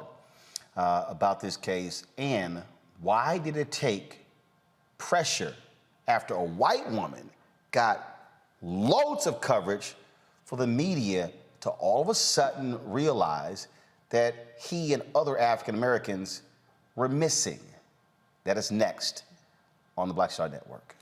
about this case and why did it take pressure after a white woman got loads of coverage for the media to all of a sudden realize that he and other African Americans were missing. That is next on the Black Star Network.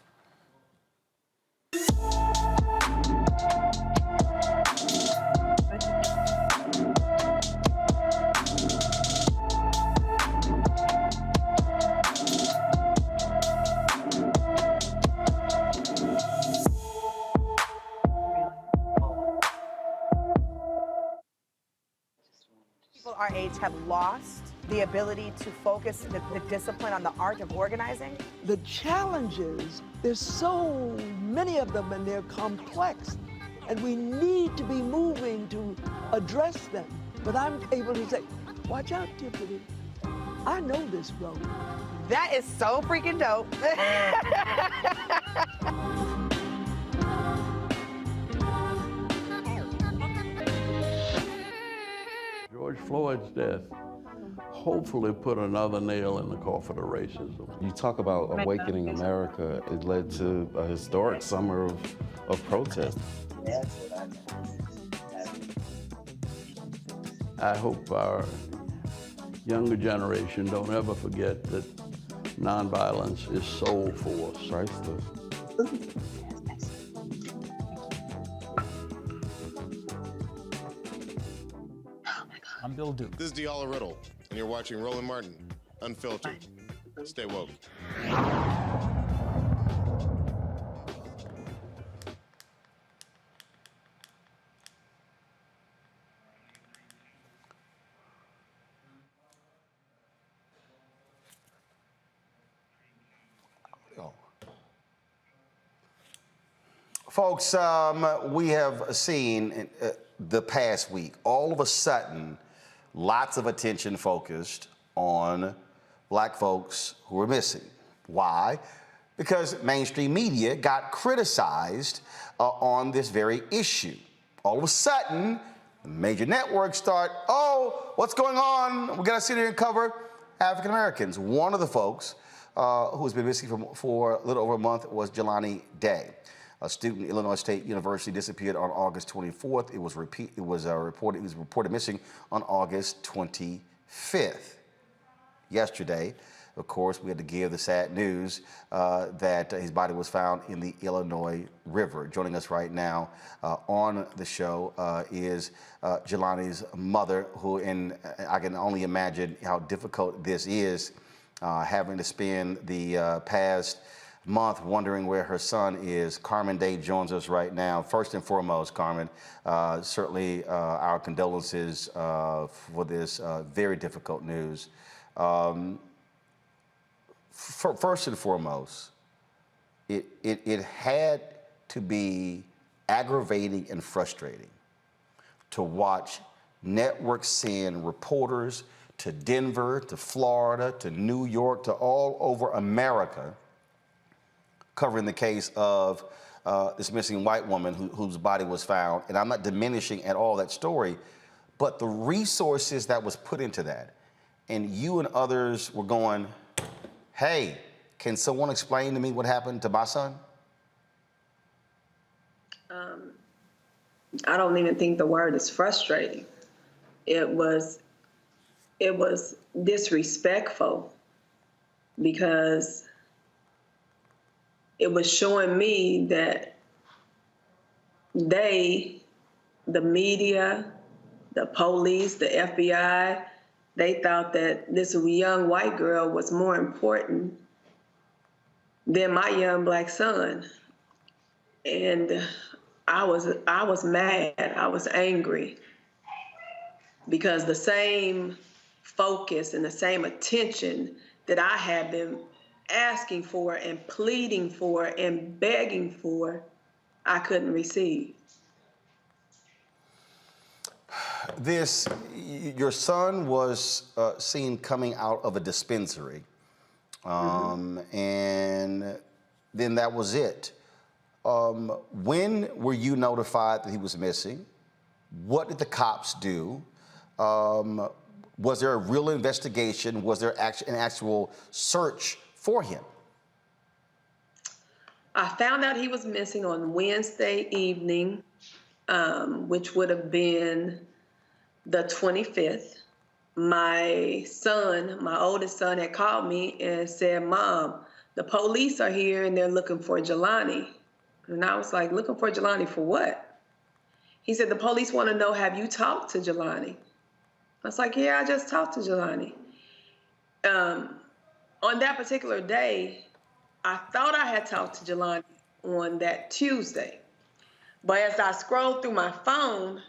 Our age have lost the ability to focus the discipline on the art of organizing. The challenges, there's so many of them and they're complex, and we need to be moving to address them. But I'm able to say, watch out, Tiffany, I know this road. That is so freaking dope. George Floyd's death hopefully put another nail in the coffin of racism. You talk about awakening America. It led to a historic summer of protest. I hope our younger generation don't ever forget that nonviolence is soul force. Priceless. I'm Bill Duke. This is Diala Riddle, and you're watching Roland Martin, Unfiltered. Stay woke. Folks, we have seen the past week, all of a sudden, lots of attention focused on black folks who were missing. Why? Because mainstream media got criticized on this very issue. All of a sudden, major networks start, oh, what's going on? We gotta sit here and cover African Americans. One of the folks who's been missing for a little over a month was Jelani Day. A student at Illinois State University disappeared on August 24th. It was reported missing on August 25th. Yesterday, of course, we had to give the sad news that his body was found in the Illinois River. Joining us right now on the show is Jelani's mother, and I can only imagine how difficult this is, having to spend the past month wondering where her son is. Carmen Day joins us right now. First and foremost, Carmen, certainly our condolences for this very difficult news. First and foremost, it had to be aggravating and frustrating to watch networks send reporters to Denver, to Florida, to New York, to all over America, covering the case of this missing white woman whose body was found. And I'm not diminishing at all that story, but the resources that was put into that. And you and others were going, hey, can someone explain to me what happened to my son? I don't even think the word is frustrating. It was disrespectful, because it was showing me that the media, the police, the FBI, they thought that this young white girl was more important than my young black son. And I was mad, I was angry, because the same focus and the same attention that I had been asking for and pleading for and begging for, I couldn't receive. Your son was seen coming out of a dispensary, and then that was it. When were you notified that he was missing? What did the cops do? Was there a real investigation? Was there an actual search for him? I found out he was missing on Wednesday evening, which would have been the 25th. My son, my oldest son, had called me and said, "Mom, the police are here and they're looking for Jelani." And I was like, "Looking for Jelani for what?" He said, "The police want to know, have you talked to Jelani?" I was like, "Yeah, I just talked to Jelani." On that particular day, I thought I had talked to Jelani on that Tuesday. But as I scrolled through my phone,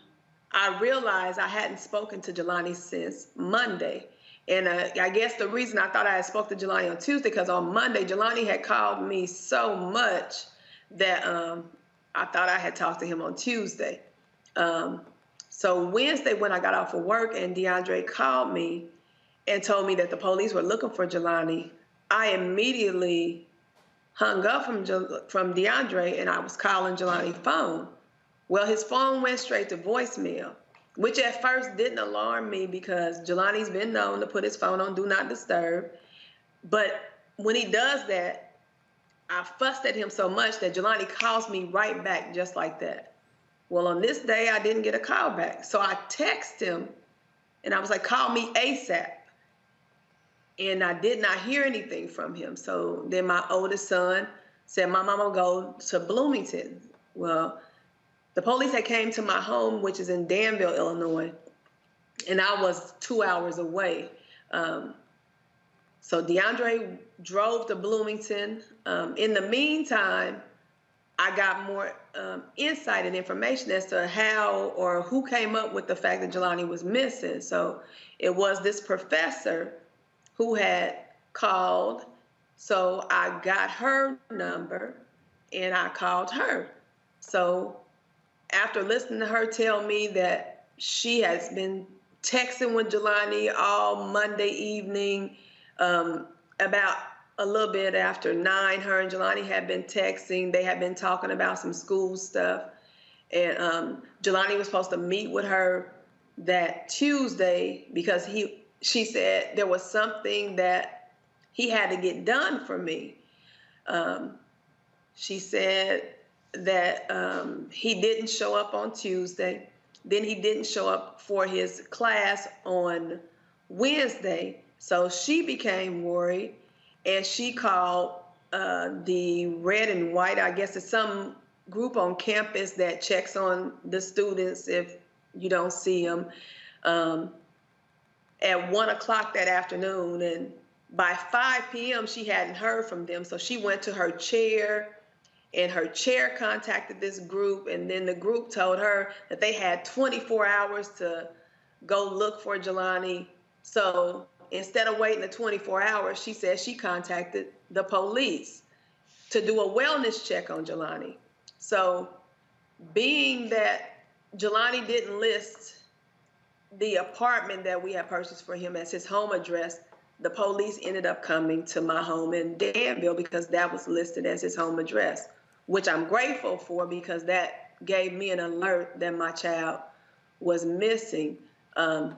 I realized I hadn't spoken to Jelani since Monday. And I guess the reason I thought I had spoken to Jelani on Tuesday, because on Monday, Jelani had called me so much that I thought I had talked to him on Tuesday. So Wednesday, when I got off of work and DeAndre called me and told me that the police were looking for Jelani, I immediately hung up from DeAndre and I was calling Jelani's phone. Well, his phone went straight to voicemail, which at first didn't alarm me because Jelani's been known to put his phone on Do Not Disturb. But when he does that, I fussed at him so much that Jelani calls me right back just like that. Well, on this day, I didn't get a call back. So I texted him and I was like, "Call me ASAP." And I did not hear anything from him. So then my oldest son said, "My mama go to Bloomington." Well, the police had came to my home, which is in Danville, Illinois, and I was 2 hours away. So DeAndre drove to Bloomington. In the meantime, I got more insight and information as to how or who came up with the fact that Jelani was missing. So it was this professor who had called. So I got her number and I called her. So after listening to her tell me that she has been texting with Jelani all Monday evening, about a little bit after 9, her and Jelani had been texting. They had been talking about some school stuff. And Jelani was supposed to meet with her that Tuesday because she said there was something that he had to get done for me. She said that he didn't show up on Tuesday. Then he didn't show up for his class on Wednesday. So she became worried and she called the red and white, I guess it's some group on campus that checks on the students if you don't see them, at 1 o'clock that afternoon. And by 5 p.m., she hadn't heard from them. So she went to her chair, and her chair contacted this group. And then the group told her that they had 24 hours to go look for Jelani. So instead of waiting the 24 hours, she said she contacted the police to do a wellness check on Jelani. So being that Jelani didn't list the apartment that we had purchased for him as his home address, the police ended up coming to my home in Danville because that was listed as his home address, which I'm grateful for because that gave me an alert that my child was missing. The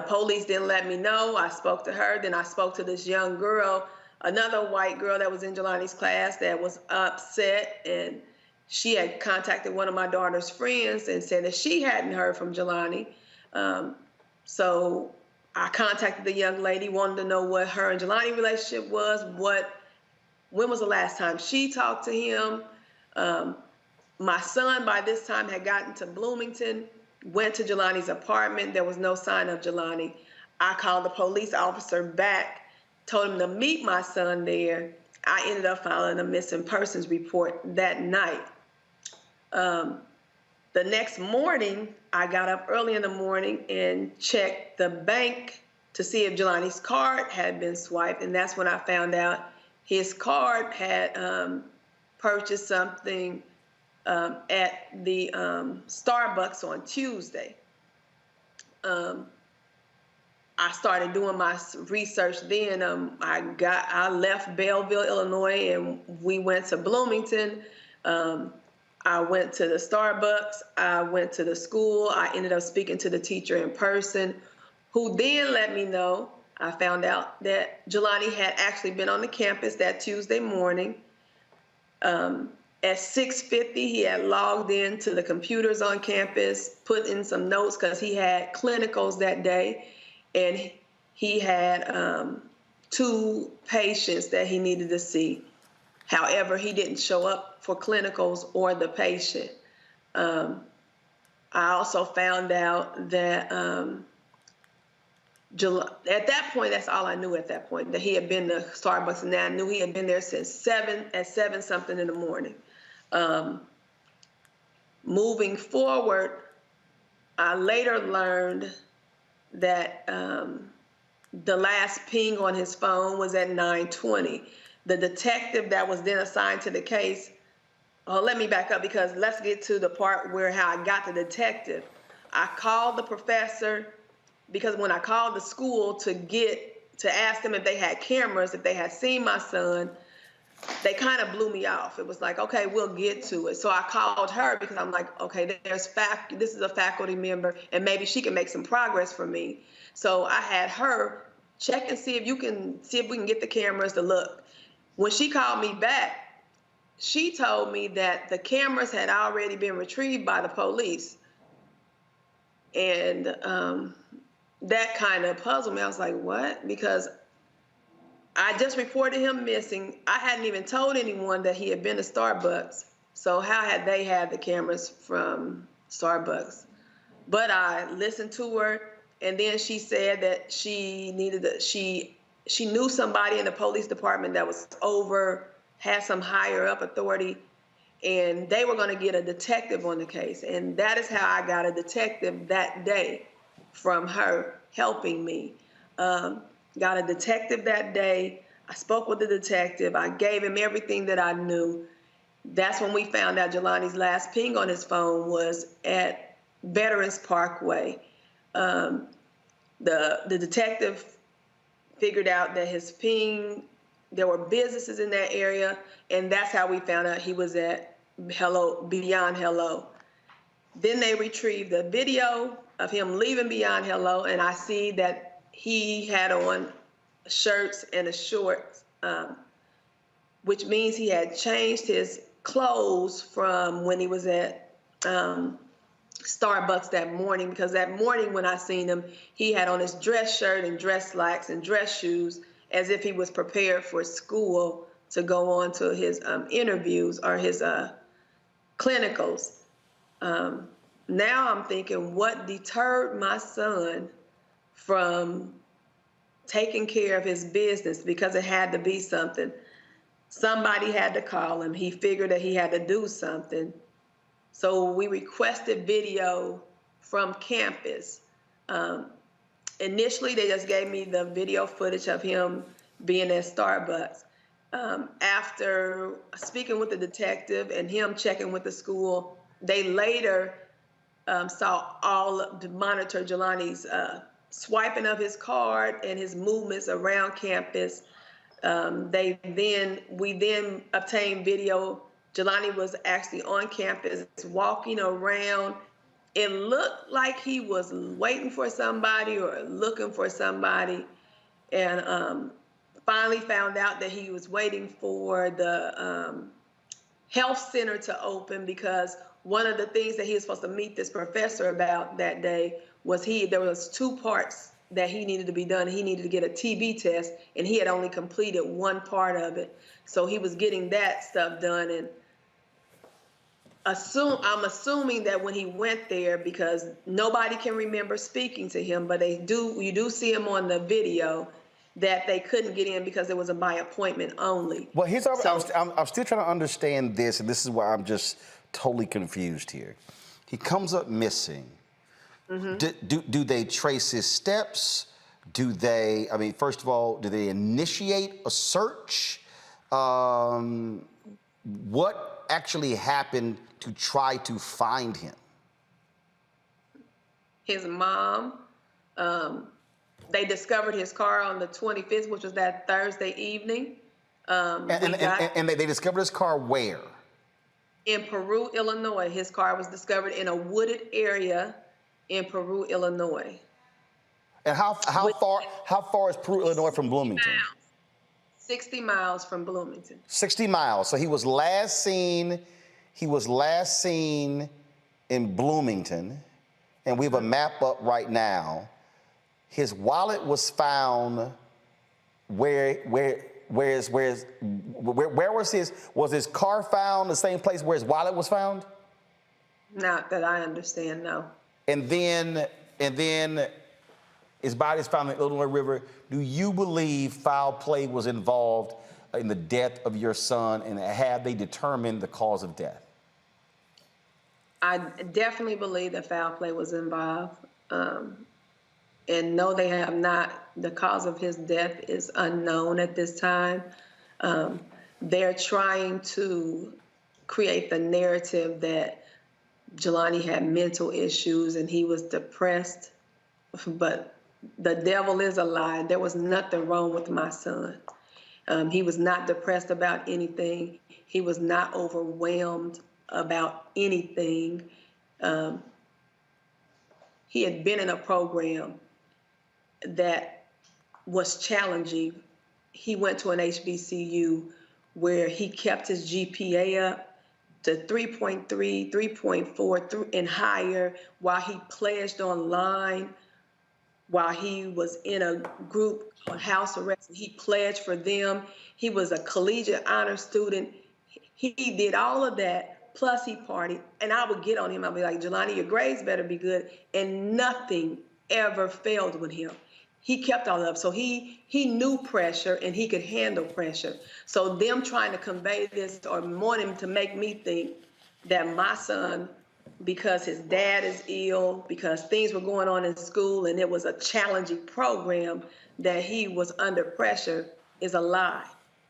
police didn't let me know. I spoke to her. Then I spoke to this young girl, another white girl that was in Jelani's class that was upset, and she had contacted one of my daughter's friends and said that she hadn't heard from Jelani. So I contacted the young lady, wanted to know what her and Jelani relationship was, when was the last time she talked to him. My son by this time had gotten to Bloomington, went to Jelani's apartment. There was no sign of Jelani. I called the police officer back, told him to meet my son there. I ended up filing a missing persons report that night. The next morning, I got up early in the morning and checked the bank to see if Jelani's card had been swiped, and that's when I found out his card had purchased something at the Starbucks on Tuesday. I started doing my research then. I left Belleville, Illinois, and we went to Bloomington. I went to the Starbucks. I went to the school. I ended up speaking to the teacher in person, who then let me know. I found out that Jelani had actually been on the campus that Tuesday morning. At 6:50, he had logged in to the computers on campus, put in some notes because he had clinicals that day, and he had 2 patients that he needed to see. However, he didn't show up for clinicals or the patient. I also found out that at that point, that's all I knew at that point, that he had been to Starbucks, and I knew he had been there since 7 something in the morning. Moving forward, I later learned that the last ping on his phone was at 9:20. The detective that was then assigned to the case, let me back up because let's get to the part where how I got the detective. I called the professor because when I called the school to ask them if they had cameras, if they had seen my son, they kind of blew me off. It was like, okay, we'll get to it. So I called her because I'm like, okay, this is a faculty member and maybe she can make some progress for me. So I had her check and see if we can get the cameras to look. When she called me back, she told me that the cameras had already been retrieved by the police. And that kind of puzzled me. I was like, what? Because I just reported him missing. I hadn't even told anyone that he had been to Starbucks. So how had they had the cameras from Starbucks? But I listened to her, and then she said that she knew somebody in the police department that was had some higher up authority, and they were going to get a detective on the case. And that is how I got a detective that day from her helping me. Got a detective that day. I spoke with the detective. I gave him everything that I knew. That's when we found out Jelani's last ping on his phone was at Veterans Parkway. The detective figured out that his ping, there were businesses in that area, and that's how we found out he was at Beyond Hello. Then they retrieved the video of him leaving Beyond Hello, and I see that he had on shirts and a shorts, which means he had changed his clothes from when he was at Starbucks that morning, because that morning when I seen him, he had on his dress shirt and dress slacks and dress shoes as if he was prepared for school to go on to his interviews or his clinicals. Now I'm thinking, what deterred my son from taking care of his business? Because it had to be something. Somebody had to call him. He figured that he had to do something. So we requested video from campus. Initially, they just gave me the video footage of him being at Starbucks. After speaking with the detective and him checking with the school, they later monitor Jelani's swiping of his card and his movements around campus. We then obtained video. Jelani was actually on campus walking around. It looked like he was waiting for somebody or looking for somebody, and finally found out that he was waiting for the health center to open, because one of the things that he was supposed to meet this professor about that day was there was 2 parts that he needed to be done. He needed to get a TB test, and he had only completed one part of it. So he was getting that stuff done, and I'm assuming that when he went there, because nobody can remember speaking to him, but you do see him on the video, that they couldn't get in because it was by appointment only. Well, I'm still trying to understand this, and this is why I'm just totally confused here. He comes up missing. Mm-hmm. Do they trace his steps? First of all, do they initiate a search? What actually happened to try to find him? His mom, they discovered his car on the 25th, which was that Thursday evening. And they discovered his car where? In Peru, Illinois. His car was discovered in a wooded area in Peru, Illinois. And how far is Peru, Illinois from Bloomington? 60 miles from Bloomington. 60 miles. So he was last seen in Bloomington, and we have a map up right now. His wallet was found where was his car found the same place where his wallet was found? Not that I understand, no. And then his body is found in the Illinois River. Do you believe foul play was involved in the death of your son, and have they determined the cause of death? I definitely believe that foul play was involved. And no, they have not. The cause of his death is unknown at this time. They're trying to create the narrative that Jelani had mental issues and he was depressed, but the devil is a lie. There was nothing wrong with my son. He was not depressed about anything. He was not overwhelmed about anything. He had been in a program that was challenging. He went to an HBCU where he kept his GPA up to 3.3, 3.4 and higher, while he pledged online, while he was in a group on house arrest. He pledged for them. He was a collegiate honor student. He did all of that, plus he partied. And I would get on him. I'd be like, Jelani, your grades better be good. And nothing ever failed with him. He kept all up. So he knew pressure and he could handle pressure. So them trying to convey this or want him to make me think that my son, because his dad is ill, because things were going on in school and it was a challenging program, that he was under pressure, is a lie.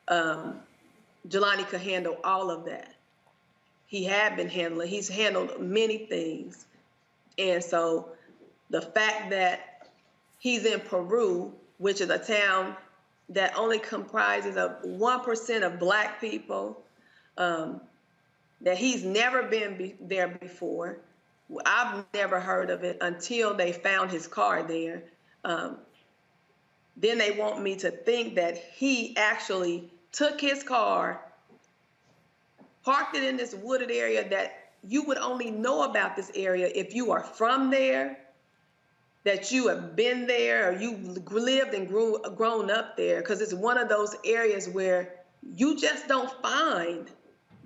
Jelani could handle all of that. He had been handling, he's handled many things. And so the fact that he's in Peru, which is a town that only comprises of 1% of Black people, that he's never been there before. I've never heard of it until they found his car there. Then they want me to think that he actually took his car, parked it in this wooded area that you would only know about this area if you are from there, that you have been there, or you lived and grown up there, because it's one of those areas where you just don't find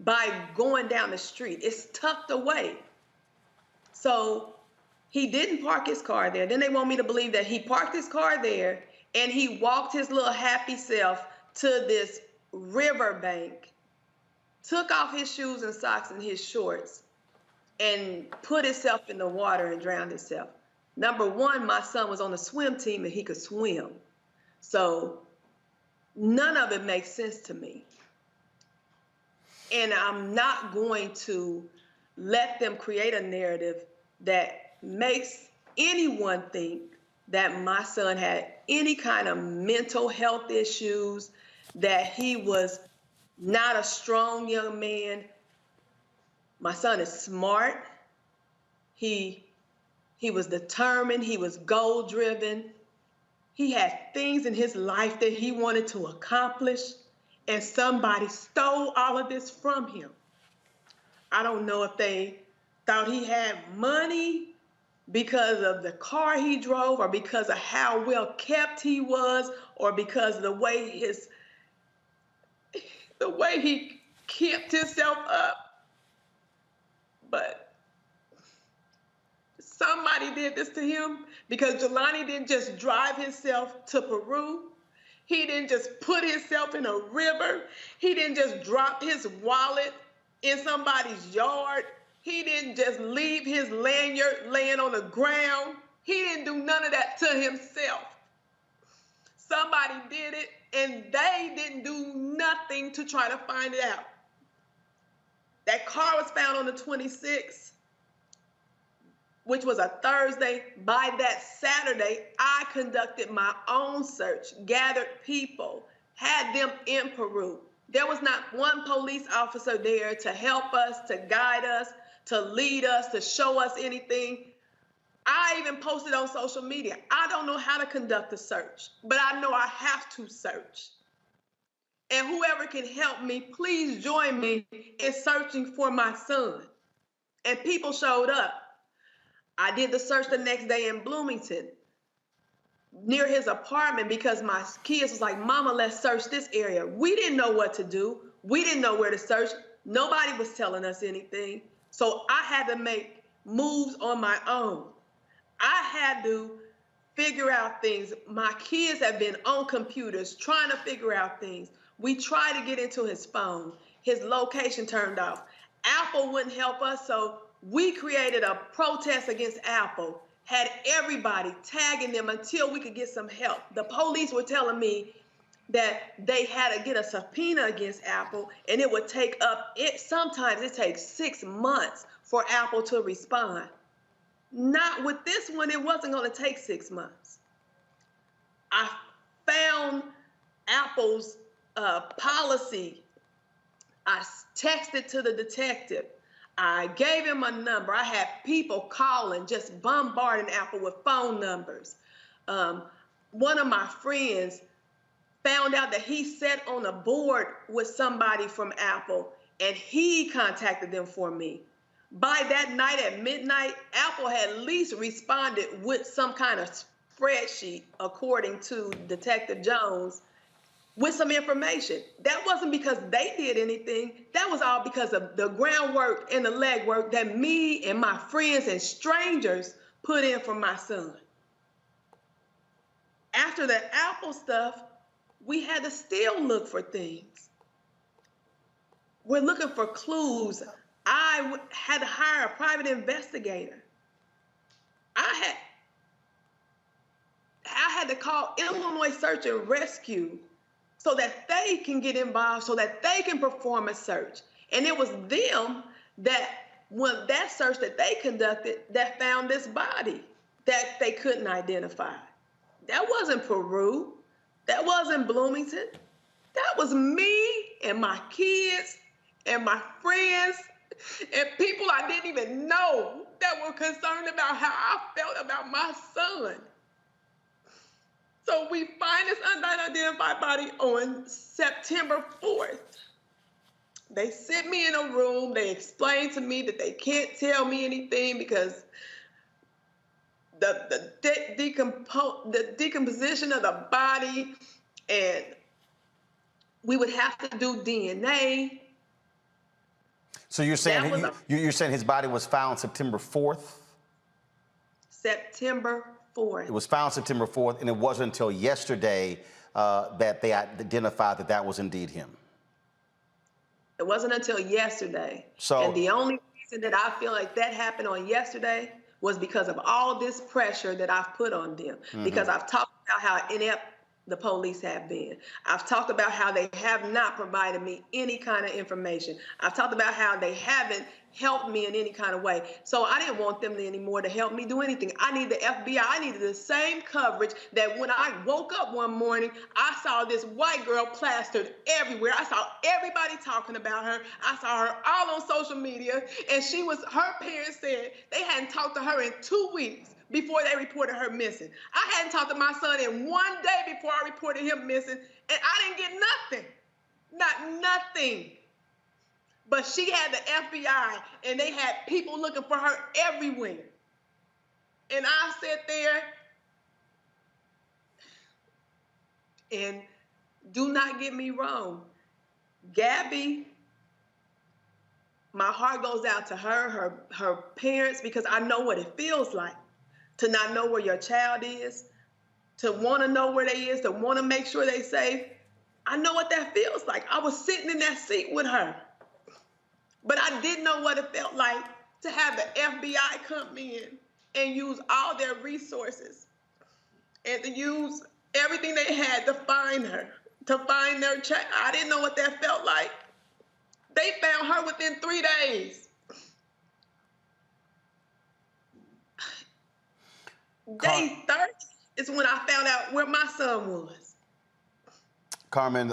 by going down the street. It's tucked away. So he didn't park his car there. Then they want me to believe that he parked his car there and he walked his little happy self to this riverbank, took off his shoes and socks and his shorts, and put himself in the water and drowned himself. Number one, my son was on the swim team and he could swim. So none of it makes sense to me. And I'm not going to let them create a narrative that makes anyone think that my son had any kind of mental health issues, that he was not a strong young man. My son is smart. He was determined. He was goal-driven. He had things in his life that he wanted to accomplish, and somebody stole all of this from him. I don't know if they thought he had money because of the car he drove, or because of how well kept he was, or because of the way he kept himself up. But somebody did this to him, because Jelani didn't just drive himself to Peru. He didn't just put himself in a river. He didn't just drop his wallet in somebody's yard. He didn't just leave his lanyard laying on the ground. He didn't do none of that to himself. Somebody did it, and they didn't do nothing to try to find it out. That car was found on the 26th, which was a Thursday. By that Saturday, I conducted my own search, gathered people, had them in Peru. There was not one police officer there to help us, to guide us, to lead us, to show us anything. I even posted on social media. I don't know how to conduct a search, but I know I have to search. And whoever can help me, please join me in searching for my son. And people showed up. I did the search the next day in Bloomington, near his apartment, because my kids was like, Mama, let's search this area. We didn't know what to do. We didn't know where to search. Nobody was telling us anything. So I had to make moves on my own. I had to figure out things. My kids have been on computers trying to figure out things. We tried to get into his phone. His location turned off. Apple wouldn't help us, so we created a protest against Apple, had everybody tagging them until we could get some help. The police were telling me that they had to get a subpoena against Apple, and it would take sometimes it takes 6 months for Apple to respond. Not with this one, it wasn't going to take 6 months. I found Apple's policy. I texted to the detective. I gave him a number. I had people calling, just bombarding Apple with phone numbers. One of my friends found out that he sat on a board with somebody from Apple, and he contacted them for me. By that night at midnight, Apple had at least responded with some kind of spreadsheet, according to Detective Jones, with some information. That wasn't because they did anything. That was all because of the groundwork and the legwork that me and my friends and strangers put in for my son. After the Apple stuff, we had to still look for things. We're looking for clues. I had to hire a private investigator. I had to call Illinois Search and Rescue so that they can get involved, so that they can perform a search. And it was them that, when that search that they conducted, that found this body that they couldn't identify. That wasn't Peru. That wasn't Bloomington. That was me and my kids and my friends and people I didn't even know that were concerned about how I felt about my son. So we find this unidentified body on September 4th. They sit me in a room. They explain to me that they can't tell me anything because the decomposition of the body, and we would have to do DNA. So you're saying you're saying his body was found September 4th? September 4th. It was found September 4th, and it wasn't until yesterday that they identified that that was indeed him. It wasn't until yesterday. So, and the only reason that I feel like that happened on yesterday was because of all this pressure that I've put on them. Because I've talked about how inept the police have been. I've talked about how they have not provided me any kind of information. I've talked about how they haven't helped me in any kind of way. So I didn't want them anymore to help me do anything. I need the FBI. I needed the same coverage that when I woke up one morning, I saw this white girl plastered everywhere. I saw everybody talking about her. I saw her all on social media, and her parents said they hadn't talked to her in 2 weeks before they reported her missing. I hadn't talked to my son in 1 day before I reported him missing, and I didn't get nothing. Not nothing. But she had the FBI, and they had people looking for her everywhere. And I sat there, and do not get me wrong, Gabby, my heart goes out to her parents, because I know what it feels like to not know where your child is, to want to know where they is, to want to make sure they safe. I know what that feels like. I was sitting in that seat with her. But I didn't know what it felt like to have the FBI come in and use all their resources and to use everything they had to find her, to find their child. I didn't know what that felt like. They found her within 3 days. Day 30 is when I found out where my son was. Carmen,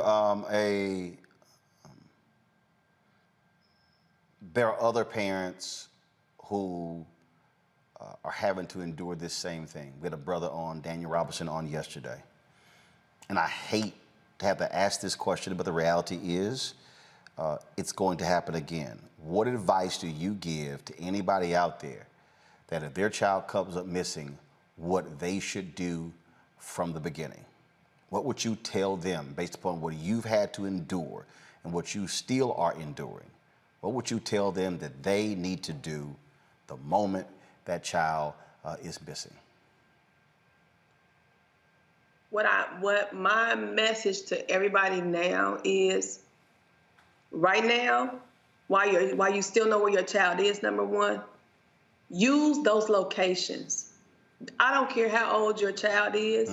there are other parents who are having to endure this same thing. We had a brother on, Daniel Robinson, on yesterday. And I hate to have to ask this question, but the reality is it's going to happen again. What advice do you give to anybody out there that if their child comes up missing, what they should do from the beginning? What would you tell them based upon what you've had to endure and what you still are enduring? What would you tell them that they need to do the moment that child is missing? What my message to everybody now is, right now, while you still know where your child is, number one, use those locations. I don't care how old your child is.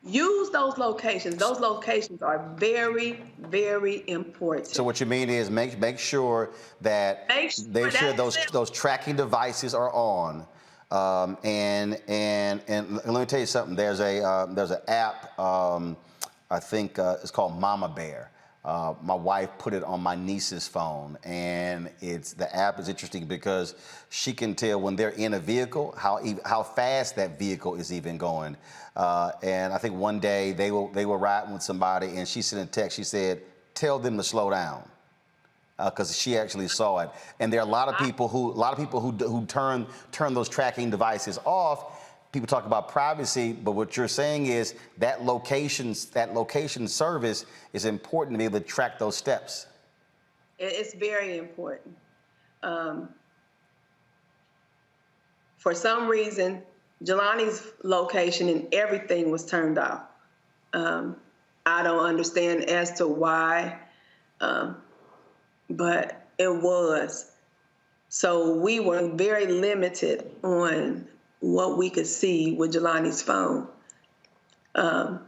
Use those locations. Those locations are very, very important. So what you mean is make sure that those tracking devices are on. And let me tell you something. There's an app. I think it's called Mama Bear. My wife put it on my niece's phone, and the app is interesting because she can tell when they're in a vehicle how fast that vehicle is even going. And I think one day they were riding with somebody, and she sent a text. She said, "Tell them to slow down," because she actually saw it. And there are a lot of people who turn those tracking devices off. People talk about privacy, but what you're saying is that location service is important to be able to track those steps. It's very important. For some reason, Jelani's location and everything was turned off. I don't understand as to why, but it was. So we were very limited on what we could see with Jelani's phone. The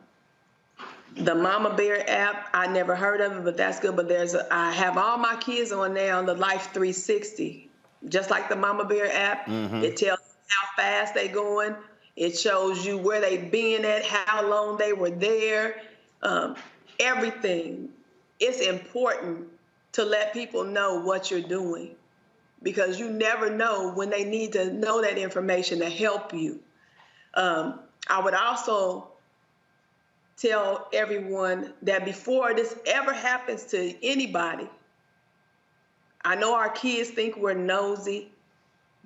Mama Bear app, I never heard of it, but that's good. But I have all my kids on now the Life 360, just like the Mama Bear app. It tells how fast they going. It shows you where they been at, how long they were there, everything. It's important to let people know what you're doing, because you never know when they need to know that information to help you. I would also tell everyone that before this ever happens to anybody, I know our kids think we're nosy,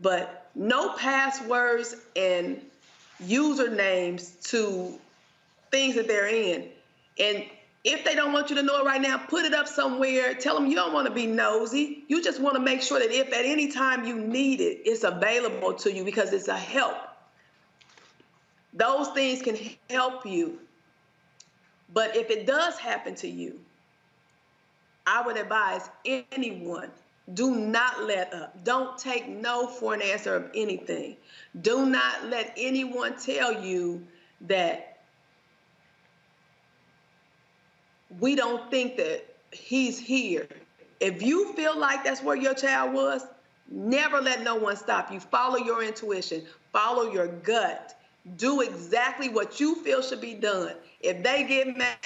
but no passwords and usernames to things that they're in. And if they don't want you to know it right now, put it up somewhere. Tell them you don't want to be nosy. You just want to make sure that if at any time you need it, it's available to you because it's a help. Those things can help you. But if it does happen to you, I would advise anyone, do not let up. Don't take no for an answer of anything. Do not let anyone tell you that we don't think that he's here. If you feel like that's where your child was, never let no one stop you. Follow your intuition. Follow your gut. Do exactly what you feel should be done. If they get mad,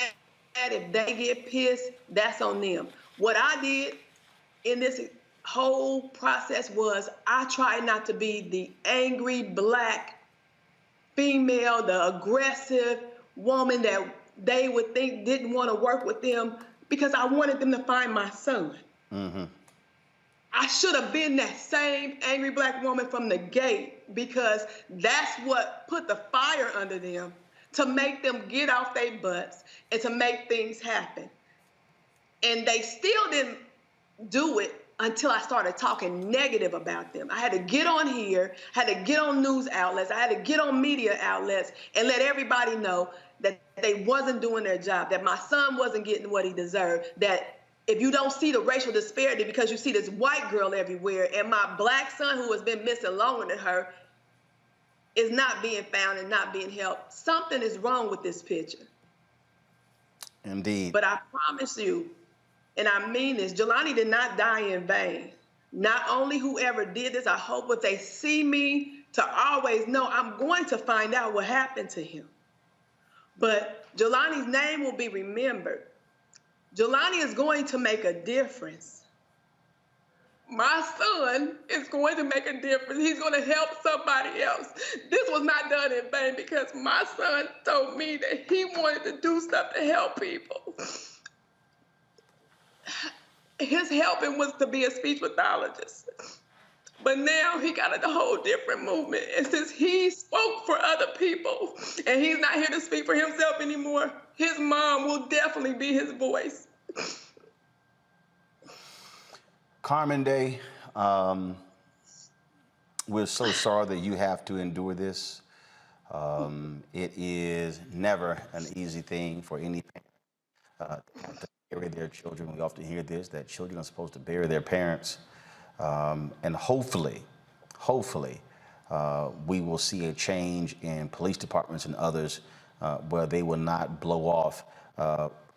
if they get pissed, that's on them. What I did in this whole process was I tried not to be the angry Black female, the aggressive woman that they would think didn't want to work with them, because I wanted them to find my son. Mm-hmm. I should have been that same angry Black woman from the gate, because that's what put the fire under them to make them get off their butts and to make things happen. And they still didn't do it until I started talking negative about them. I had to get on here, had to get on news outlets, I had to get on media outlets and let everybody know that they wasn't doing their job, that my son wasn't getting what he deserved, that if you don't see the racial disparity because you see this white girl everywhere and my Black son who has been missing longer than her is not being found and not being helped, something is wrong with this picture. Indeed. But I promise you, and I mean this, Jelani did not die in vain. Not only whoever did this, I hope if they see me to always know I'm going to find out what happened to him. But Jelani's name will be remembered. Jelani is going to make a difference. My son is going to make a difference. He's going to help somebody else. This was not done in vain because my son told me that he wanted to do stuff to help people. His helping was to be a speech pathologist. But now he got a whole different movement. And since he spoke for other people and he's not here to speak for himself anymore, his mom will definitely be his voice. Carmen Day, we're so sorry that you have to endure this. It is never an easy thing for any parent to have to bury their children. We often hear this, that children are supposed to bury their parents. And hopefully, we will see a change in police departments and others where they will not blow off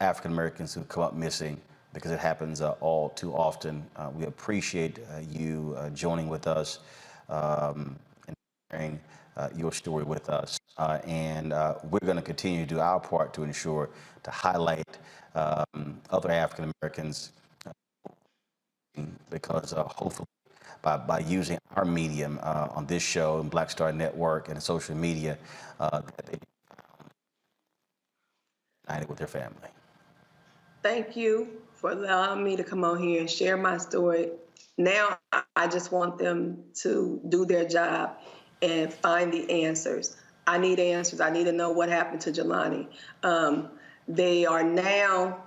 African Americans who come up missing, because it happens all too often. We appreciate you joining with us and sharing your story with us. And we're going to continue to do our part to ensure to highlight other African Americans, because hopefully by using our medium on this show and Black Star Network and social media, that they be united with their family. Thank you for allowing me to come on here and share my story. Now I just want them to do their job and find the answers. I need answers. I need to know what happened to Jelani. They are now,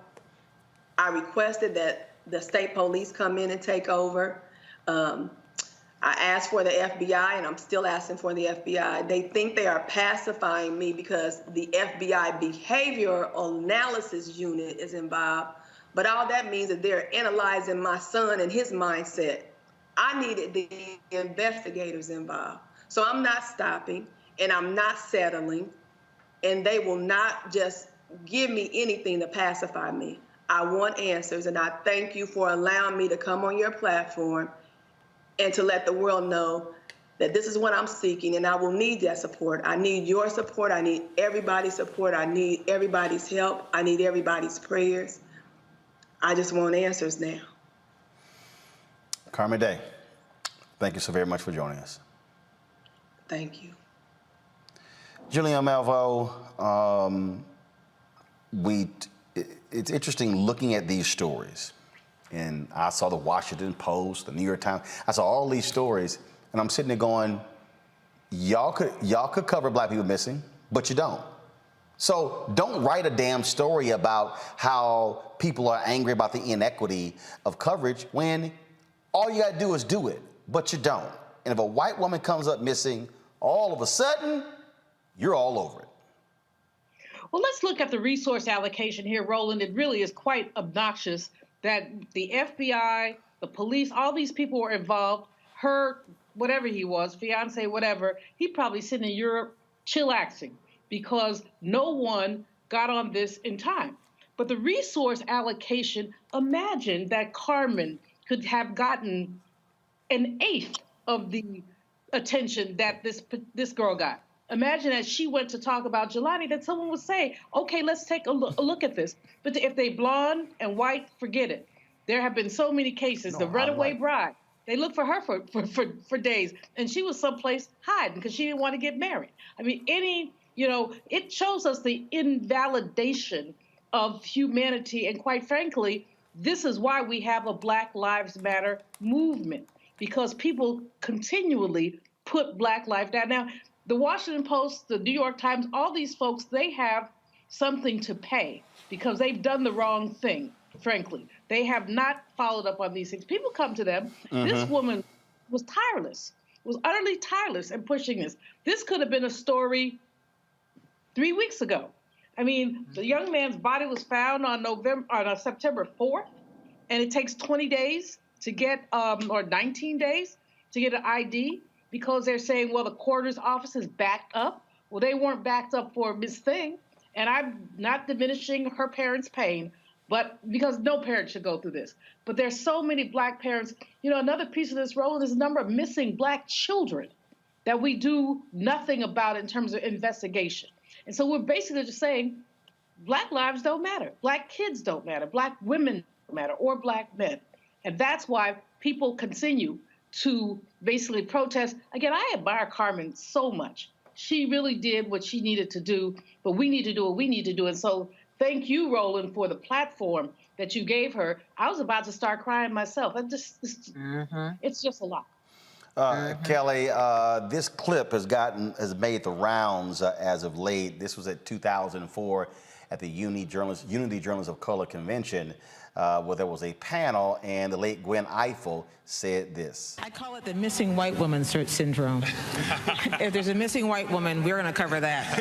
I requested that the state police come in and take over. I asked for the FBI, and I'm still asking for the FBI. They think they are pacifying me because the FBI behavioral analysis unit is involved, but all that means is they're analyzing my son and his mindset. I needed the investigators involved. So I'm not stopping, and I'm not settling, and they will not just give me anything to pacify me. I want answers, and I thank you for allowing me to come on your platform and to let the world know that this is what I'm seeking, and I will need that support. I need your support. I need everybody's support. I need everybody's help. I need everybody's prayers. I just want answers now. Carmen Day, thank you so very much for joining us. Thank you. Julian Malveaux, it's interesting looking at these stories and I saw the Washington Post, the New York Times. I saw all these stories, and I'm sitting there going, y'all could cover black people missing, but you don't. So don't write a damn story about how people are angry about the inequity of coverage when all you gotta do is do it, but you don't. And if a white woman comes up missing, all of a sudden, you're all over it. Well, let's look at the resource allocation here, Roland. It really is quite obnoxious that the FBI, the police, all these people were involved. Her, whatever he was, fiance, whatever, he probably sitting in Europe chillaxing because no one got on this in time. But the resource allocation, imagine that Carmen could have gotten an eighth of the attention that this girl got. Imagine that she went to talk about Jelani, that someone would say, okay, let's take a look at this. But if they blonde and white, forget it. There have been so many cases. The runaway bride, they looked for her for days, and she was someplace hiding because she didn't want to get married. I mean, it shows us the invalidation of humanity, and quite frankly, this is why we have a Black Lives Matter movement, because people continually put Black life down. Now, the Washington Post, the New York Times, all these folks, they have something to pay because they've done the wrong thing, frankly. They have not followed up on these things. People come to them. This woman was tireless, was utterly tireless in pushing this. This could have been a story 3 weeks ago. I mean, the young man's body was found on September 4th, and it takes 20 days to get, or 19 days to get an ID, because they're saying, well, the coroner's office is backed up. Well, they weren't backed up for Miss Thing. And I'm not diminishing her parents' pain, but because no parent should go through this. But there's so many Black parents. Another piece of this role is the number of missing Black children that we do nothing about in terms of investigation. And so we're basically just saying Black lives don't matter. Black kids don't matter. Black women don't matter, or Black men. And that's why people continue to basically protest. Again, I admire Carmen so much. She really did what she needed to do, but we need to do what we need to do. And so thank you, Roland, for the platform that you gave her. I was about to start crying myself. It's just a lot. Kelly, this clip has made the rounds as of late. This was at 2004 at the Unity Journalists of Color Convention, where there was a panel, and the late Gwen Ifill said this. I call it the missing white woman syndrome. If there's a missing white woman, we're going to cover that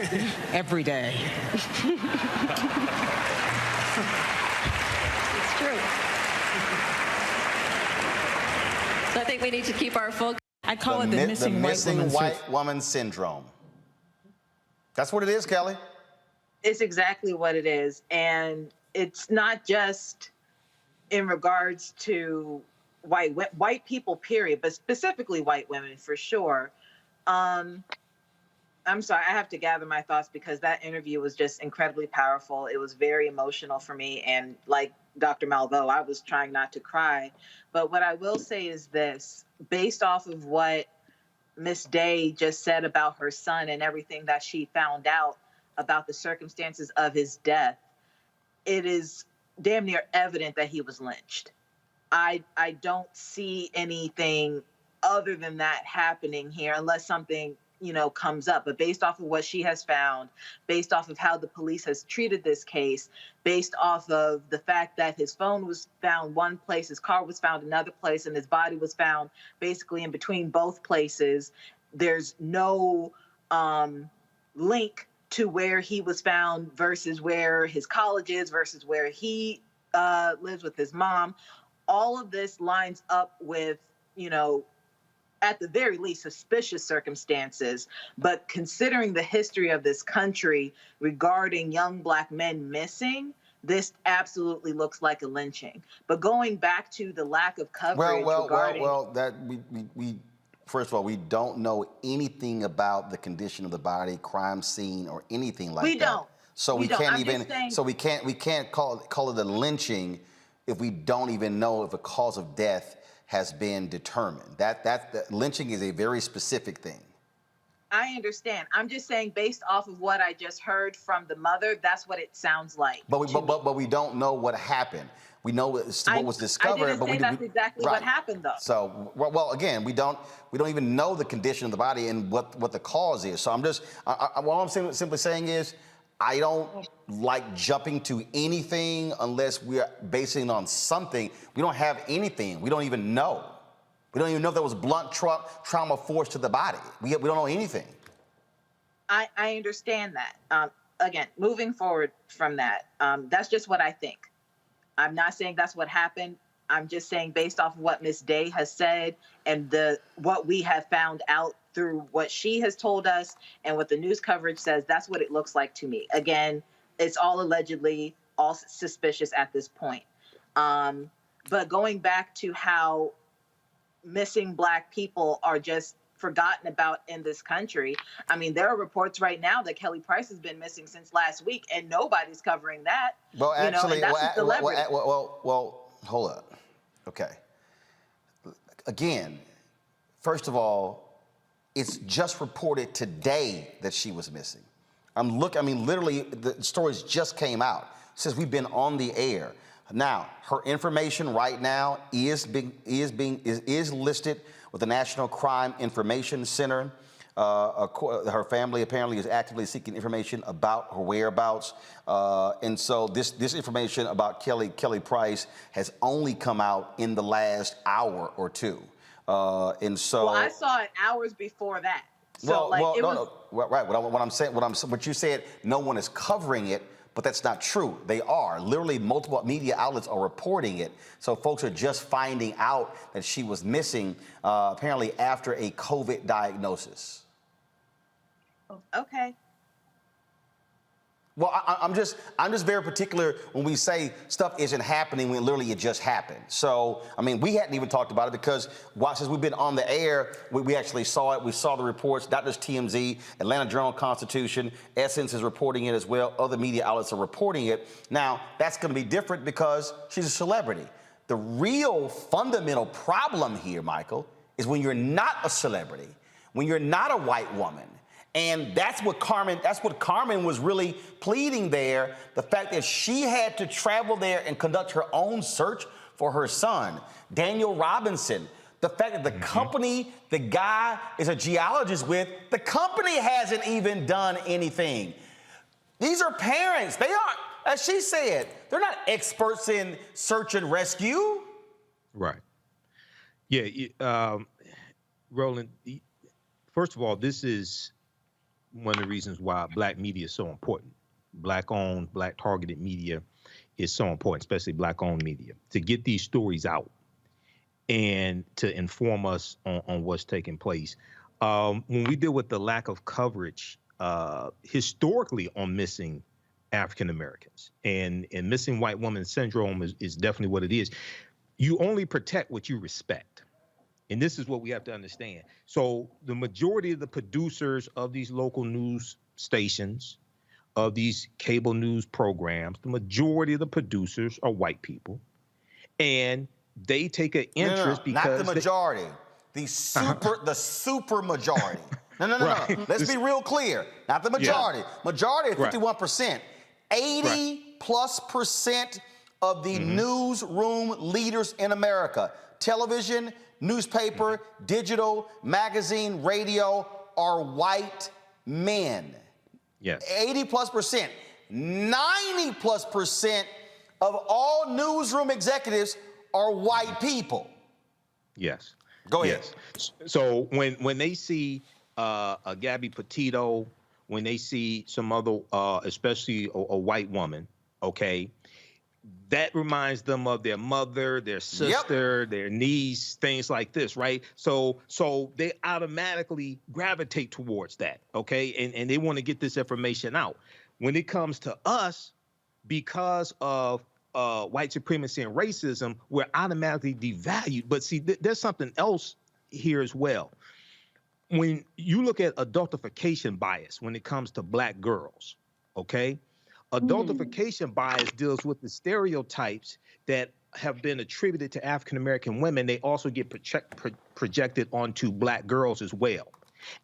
every day. It's true. So I think we need to keep our focus. I call it the missing white woman syndrome. That's what it is, Kelly. It's exactly what it is. And it's not just in regards to white people, period, but specifically white women for sure. I'm sorry, I have to gather my thoughts because that interview was just incredibly powerful. It was very emotional for me. And like Dr. Malveaux, I was trying not to cry. But what I will say is this, based off of what Miss Day just said about her son and everything that she found out about the circumstances of his death, it is damn near evident that he was lynched. I don't see anything other than that happening here unless something, comes up. But based off of what she has found, based off of how the police has treated this case, based off of the fact that his phone was found one place, his car was found another place, and his body was found basically in between both places, there's no link to where he was found versus where his college is versus where he lives with his mom. All of this lines up with, at the very least, suspicious circumstances. But considering the history of this country regarding young Black men missing, this absolutely looks like a lynching. But going back to the lack of coverage regarding... First of all, we don't know anything about the condition of the body, crime scene, or anything like that. We don't. So we can't call it a lynching if we don't even know if a cause of death has been determined. That lynching is a very specific thing. I understand. I'm just saying, based off of what I just heard from the mother, that's what it sounds like. But we don't know what happened. We know what was discovered. I didn't say that's exactly what happened, though. So, well, again, we don't even know the condition of the body and what the cause is. So I'm just, what I'm simply saying is, I don't like jumping to anything unless we're basing it on something. We don't have anything. We don't even know. We don't even know if there was blunt trauma force to the body. We don't know anything. I understand that. Again, moving forward from that, that's just what I think. I'm not saying that's what happened. I'm just saying, based off of what Ms. Day has said and what we have found out through what she has told us and what the news coverage says, that's what it looks like to me. Again, it's all allegedly, all suspicious at this point. But going back to how missing Black people are just forgotten about in this country. I mean, there are reports right now that Kelly Price has been missing since last week, and nobody's covering that. Well, actually, well, hold up. Okay. Again, first of all, it's just reported today that she was missing. I mean, literally, the stories just came out. It says we've been on the air. Now, her information right now is listed with the National Crime Information Center. Her family apparently is actively seeking information about her whereabouts. And so this information about Kelly Price has only come out in the last hour or two. And so, well, I saw it hours before that. So right. What you said, no one is covering it. But that's not true. They are. Literally, multiple media outlets are reporting it. So folks are just finding out that she was missing, apparently after a COVID diagnosis. Okay. Well, I'm just very particular when we say stuff isn't happening when literally it just happened. So, I mean, we hadn't even talked about it because since we've been on the air, we actually saw it. We saw the reports, not just TMZ, Atlanta Journal-Constitution, Essence is reporting it as well. Other media outlets are reporting it. Now, that's going to be different because she's a celebrity. The real fundamental problem here, Michael, is when you're not a celebrity, when you're not a white woman. And that's what Carmen was really pleading there, the fact that she had to travel there and conduct her own search for her son. Daniel Robinson, the fact that the company the guy is a geologist with, the company hasn't even done anything. These are parents. They aren't, as she said, they're not experts in search and rescue. Right. Yeah, Roland, first of all, this is one of the reasons why Black media is so important. Black-owned, Black-targeted media is so important, especially Black-owned media, to get these stories out and to inform us on what's taking place. When we deal with the lack of coverage historically on missing African Americans and missing white woman syndrome is definitely what it is. You only protect what you respect. And this is what we have to understand. So the majority of the producers of these local news stations, of these cable news programs, the majority of the producers are white people. And they take an interest because— not the majority, the super majority. No. Right. Let's be real clear. Not the majority. Yeah. Majority is 51%. 80+% of the newsroom leaders in America, television, newspaper, digital, magazine, radio, are white men. Yes. 80+%. 90+% of all newsroom executives are white people. Yes. Go ahead. Yes. So when they see a Gabby Petito, when they see some other, especially a white woman, okay, that reminds them of their mother, their sister, their niece, things like this, right? So they automatically gravitate towards that, okay? And they want to get this information out. When it comes to us, because of white supremacy and racism, we're automatically devalued. But see, there's something else here as well. When you look at adultification bias when it comes to Black girls, okay? Adultification bias deals with the stereotypes that have been attributed to African-American women. They also get projected onto Black girls as well,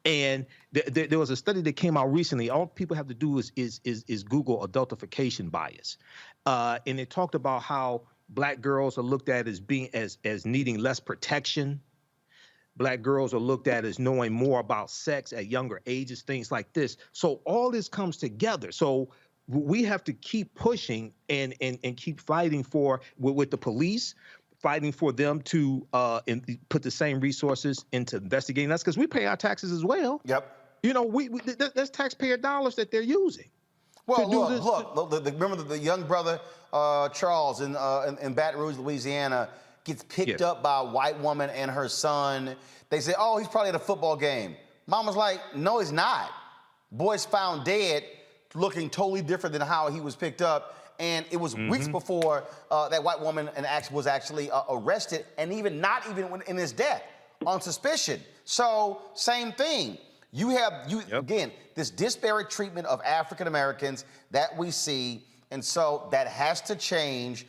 And there was a study that came out recently. All people have to do is Google adultification bias, and it talked about how Black girls are looked at as being as needing less protection. Black girls are looked at as knowing more about sex at younger ages, things like this. So all this comes together. So we have to keep pushing and keep fighting for with the police, fighting for them to put the same resources into investigating us, because we pay our taxes as well. Yep. You know, that's taxpayer dollars that they're using. Well, look, remember the young brother, Charles, in Baton Rouge, Louisiana, gets picked up by a white woman and her son. They say, oh, he's probably at a football game. Mama's like, no, he's not. Boy's found dead, looking totally different than how he was picked up. And it was weeks before that white woman was actually arrested, and not even in his death, on suspicion. So, same thing. You have, again, this disparate treatment of African Americans that we see, and so that has to change.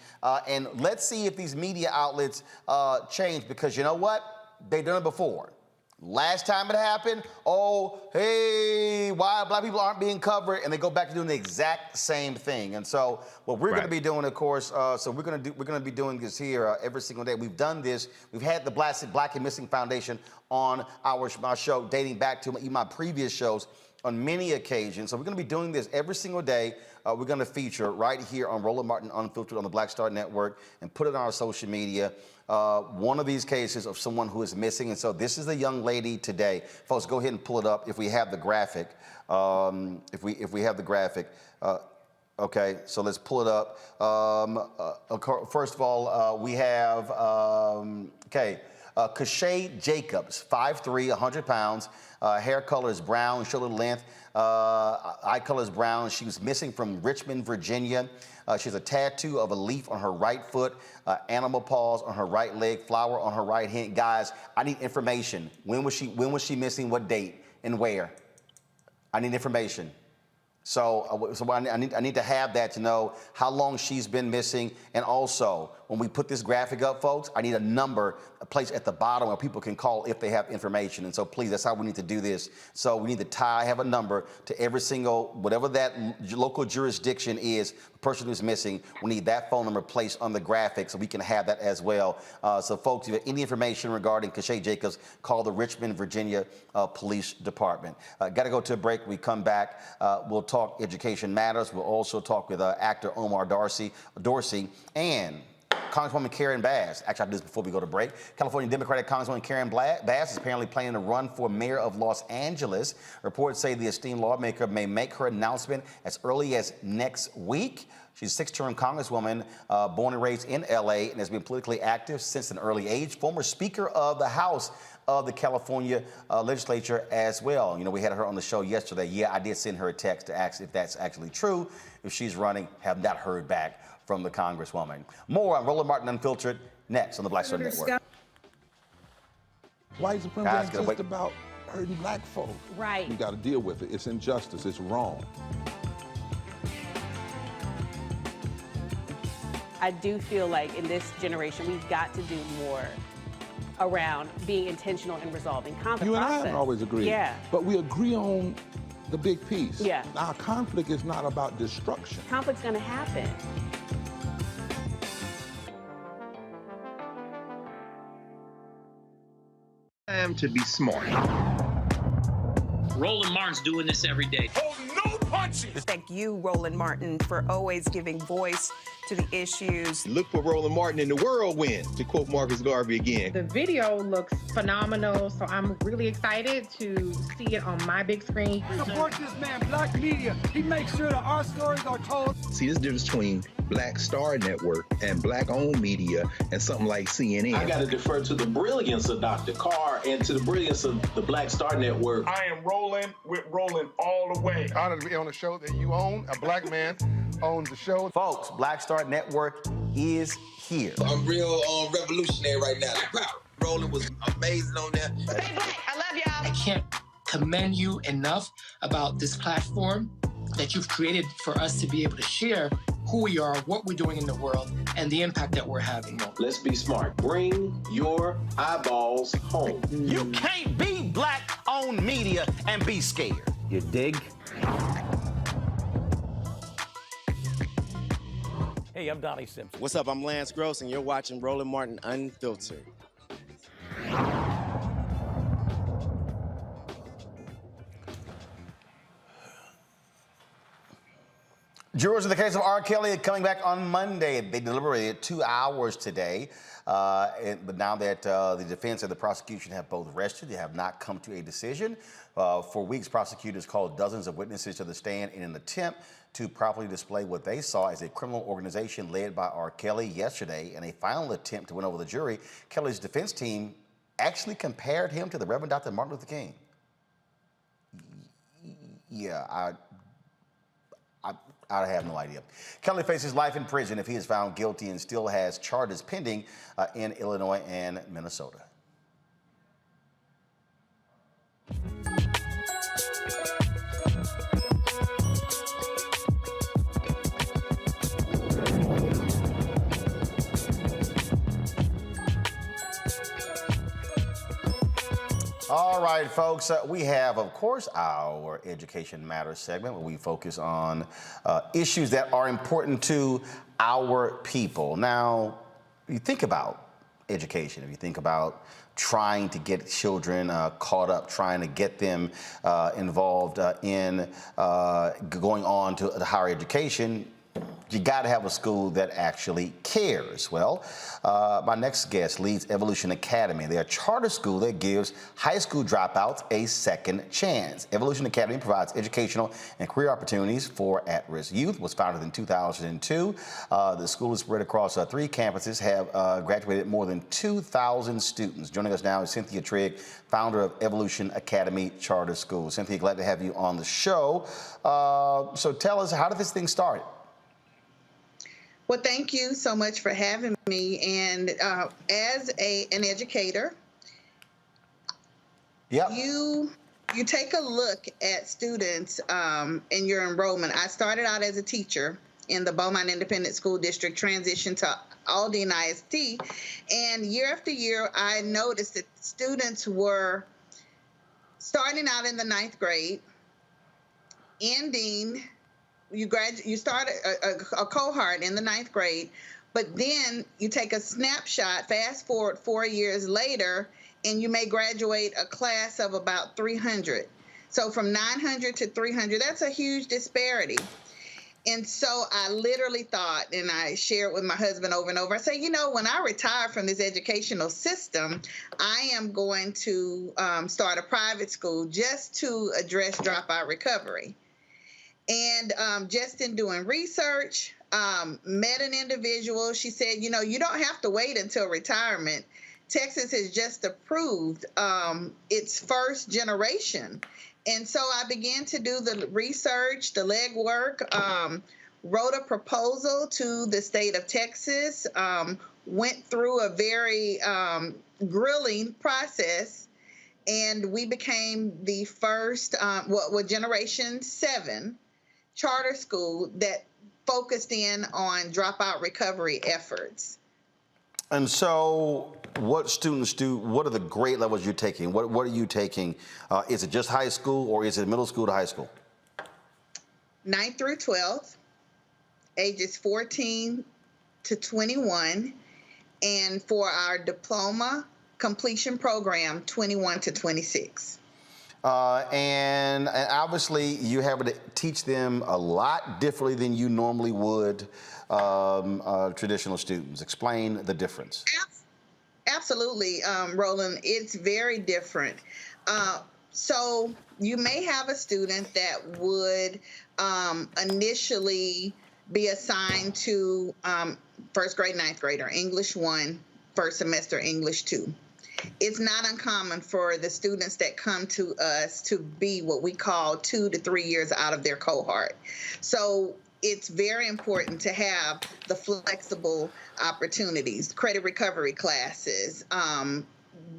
And let's see if these media outlets change, because you know what? They've done it before. Last time it happened, oh, hey, why Black people aren't being covered, and they go back to doing the exact same thing. And so what we're going to be doing, of course, so we're going to be doing this here every single day. We've done this. We've had the Black and Missing Foundation on our show dating back to my previous shows on many occasions. So we're going to be doing this every single day. We're going to feature right here on Roland Martin Unfiltered on the Black Star Network and put it on our social media. One of these cases of someone who is missing. And so this is the young lady today. Folks, go ahead and pull it up if we have the graphic. If we have the graphic. Okay, so let's pull it up. First of all, we have, Kashay Jacobs, 5'3", 100 pounds. Hair color is brown, shoulder length. Eye color is brown. She was missing from Richmond, Virginia. She has a tattoo of a leaf on her right foot, animal paws on her right leg, flower on her right hand. Guys, I need information. When was she missing? What date and where? I need information. So I need to have that to know how long she's been missing. And also, when we put this graphic up, folks, I need a number, a place at the bottom where people can call if they have information. And so please, that's how we need to do this. So we need to have a number to every single, whatever that local jurisdiction is, the person who's missing, we need that phone number placed on the graphic so we can have that as well. So folks, if you have any information regarding Kashay Jacobs, call the Richmond, Virginia Police Department. Got to go to a break. We come back. We'll talk Education Matters. We'll also talk with actor Omar Dorsey, and Congresswoman Karen Bass. Actually, I'll do this before we go to break. California Democratic Congresswoman Karen Bass is apparently planning to run for mayor of Los Angeles. Reports say the esteemed lawmaker may make her announcement as early as next week. She's a six-term congresswoman, born and raised in L.A., and has been politically active since an early age. Former Speaker of the House of the California legislature as well. You know, we had her on the show yesterday. Yeah, I did send her a text to ask if that's actually true, if she's running. Have not heard back from the Congresswoman. More on Roland Martin Unfiltered next on the Black Star Network. White supremacy ain't just about hurting black folk. Right. We got to deal with it. It's injustice. It's wrong. I do feel like in this generation, we've got to do more around being intentional in resolving conflict. You and I haven't always agreed. Yeah. But we agree on the big piece. Yeah. Our conflict is not about destruction. Conflict's going to happen. Time to be smart. Roland Martin's doing this every day. Oh, no punches! Thank you, Roland Martin, for always giving voice to the issues. Look for Roland Martin in the whirlwind, to quote Marcus Garvey again. The video looks phenomenal, so I'm really excited to see it on my big screen. Support this man, Black Media. He makes sure that our stories are told. See, there's a difference between Black Star Network and Black-owned media and something like CNN. I got to defer to the brilliance of Dr. Carr and to the brilliance of the Black Star Network. I am rolling with Roland all the way. Honored to be on a show that you own. A black man owns the show. Folks, Black Star Network is here. I'm real revolutionary right now. Roland was amazing on there. Stay black. I love y'all. I can't commend you enough about this platform that you've created for us to be able to share who we are, what we're doing in the world, and the impact that we're having. Let's be smart. Bring your eyeballs home. You can't be black on own media and be scared. You dig? Hey, I'm Donnie Simpson. What's up? I'm Lance Gross, and you're watching Roland Martin Unfiltered. Jurors in the case of R. Kelly are coming back on Monday. They deliberated 2 hours today. But now that the defense and the prosecution have both rested, they have not come to a decision. For weeks, prosecutors called dozens of witnesses to the stand in an attempt to properly display what they saw as a criminal organization led by R. Kelly. Yesterday, in a final attempt to win over the jury, Kelly's defense team actually compared him to the Reverend Dr. Martin Luther King. Yeah, I have no idea. Kelly faces life in prison if he is found guilty and still has charges pending in Illinois and Minnesota. All right, folks, we have, of course, our Education Matters segment where we focus on issues that are important to our people. Now, you think about education, if you think about trying to get children caught up, trying to get them involved in going on to higher education, you got to have a school that actually cares. Well, my next guest leads Evolution Academy. They're a charter school that gives high school dropouts a second chance. Evolution Academy provides educational and career opportunities for at-risk youth. It was founded in 2002. The school is spread across 3 campuses, have graduated more than 2,000 students. Joining us now is Cynthia Trigg, founder of Evolution Academy Charter School. Cynthia, glad to have you on the show. So tell us, how did this thing start? Well, thank you so much for having me. And as an educator, you take a look at students in your enrollment. I started out as a teacher in the Beaumont Independent School District, transitioned to Aldine ISD, and year after year, I noticed that students were starting out in the 9th grade, ending. You start a cohort in the 9th grade, but then you take a snapshot, fast forward 4 years later, and you may graduate a class of about 300. So from 900 to 300, that's a huge disparity. And so I literally thought, and I share it with my husband over and over, I say, you know, when I retire from this educational system, I am going to start a private school just to address dropout recovery. And just in doing research, met an individual. She said, you know, you don't have to wait until retirement. Texas has just approved its first generation. And so I began to do the research, the legwork, wrote a proposal to the state of Texas, went through a very grilling process, and we became the first, Generation 7 charter school that focused in on dropout recovery efforts. And so what students do, what are the grade levels you're taking? What are you taking? Is it just high school, or is it middle school to high school? 9th through 12th, ages 14 to 21. And for our diploma completion program, 21 to 26. And obviously you have to teach them a lot differently than you normally would traditional students. Explain the difference. Absolutely, Roland. It's very different. So you may have a student that would initially be assigned to 1st grade, 9th grade, or English 1, first semester English 2. It's not uncommon for the students that come to us to be what we call 2 to 3 years out of their cohort. So it's very important to have the flexible opportunities, credit recovery classes,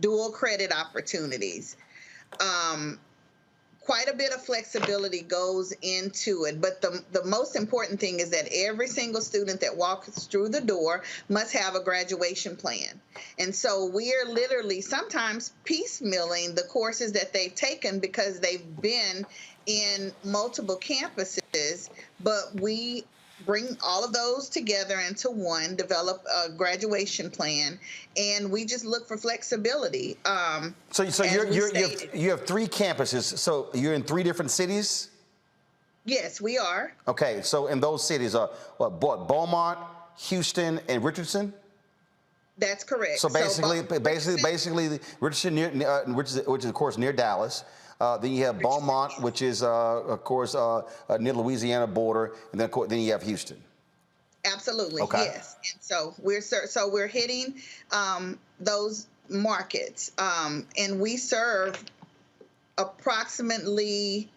dual credit opportunities, quite a bit of flexibility goes into it, but the most important thing is that every single student that walks through the door must have a graduation plan. And so we are literally sometimes piecemealing the courses that they've taken because they've been in multiple campuses, but we bring all of those together into one, develop a graduation plan, and we just look for flexibility. So you have 3 campuses. So you're in 3 different cities? Yes, we are. Okay, so in those cities are Beaumont, Houston, and Richardson? That's correct. So basically Richardson, which is of course near Dallas. Then you have Beaumont, which is, of course, near Louisiana border, and then you have Houston. Absolutely, okay. Yes. And so we're hitting those markets, and we serve approximately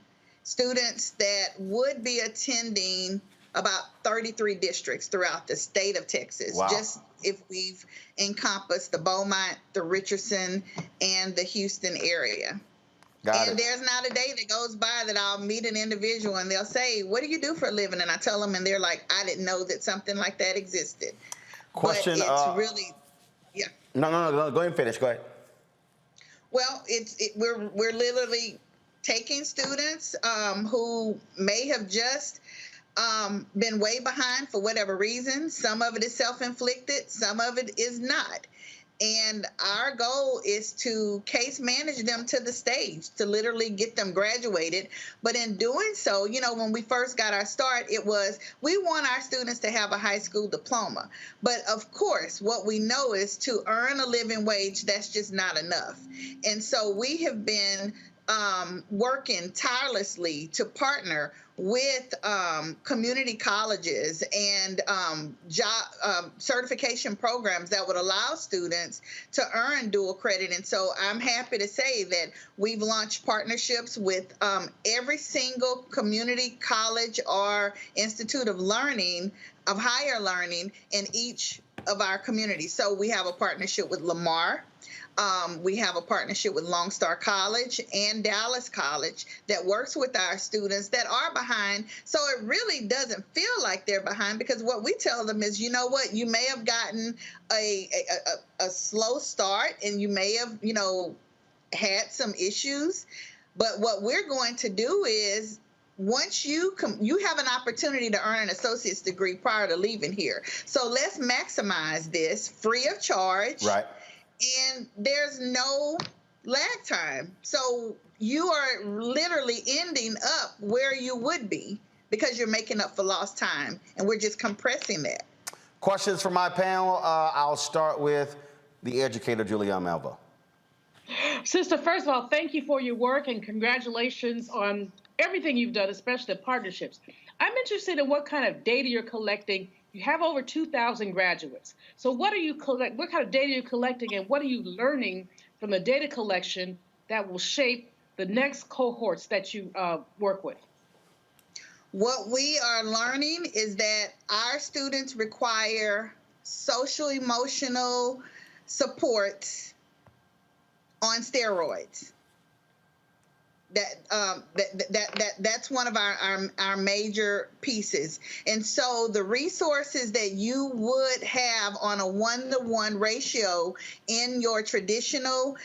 students that would be attending about 33 districts throughout the state of Texas. Wow. Just if we've encompassed the Beaumont, the Richardson, and the Houston area. And there's not a day that goes by that I'll meet an individual and they'll say, "What do you do for a living?" And I tell them, and they're like, "I didn't know that something like that existed." Question. But it's really, yeah. No. Go ahead and finish. Go ahead. Well, we're literally taking students who may have just been way behind for whatever reason. Some of it is self-inflicted. Some of it is not. And our goal is to case manage them to the stage, to literally get them graduated. But in doing so, when we first got our start, it was, we want our students to have a high school diploma. But of course, what we know is to earn a living wage, that's just not enough. And so we have been working tirelessly to partner with community colleges and job certification programs that would allow students to earn dual credit. And so I'm happy to say that we've launched partnerships with every single community college or institute of learning, of higher learning in each of our communities. So we have a partnership with Lamar. We have a partnership with Lone Star College and Dallas College that works with our students that are behind. So it really doesn't feel like they're behind, because what we tell them is, you know what, you may have gotten a slow start and you may have, had some issues. But what we're going to do is, once you have an opportunity to earn an associate's degree prior to leaving here. So let's maximize this free of charge. Right. And there's no lag time. So you are literally ending up where you would be because you're making up for lost time. And we're just compressing that. Questions from my panel. I'll start with the educator, Julia Malvo. Sister, first of all, thank you for your work and congratulations on everything you've done, especially the partnerships. I'm interested in what kind of data you're collecting. You have over 2,000 graduates. So what kind of data are you collecting, and what are you learning from the data collection that will shape the next cohorts that you work with? What we are learning is that our students require social emotional support on steroids. That's one of our major pieces. And so the resources that you would have on a 1-to-1 ratio in your traditional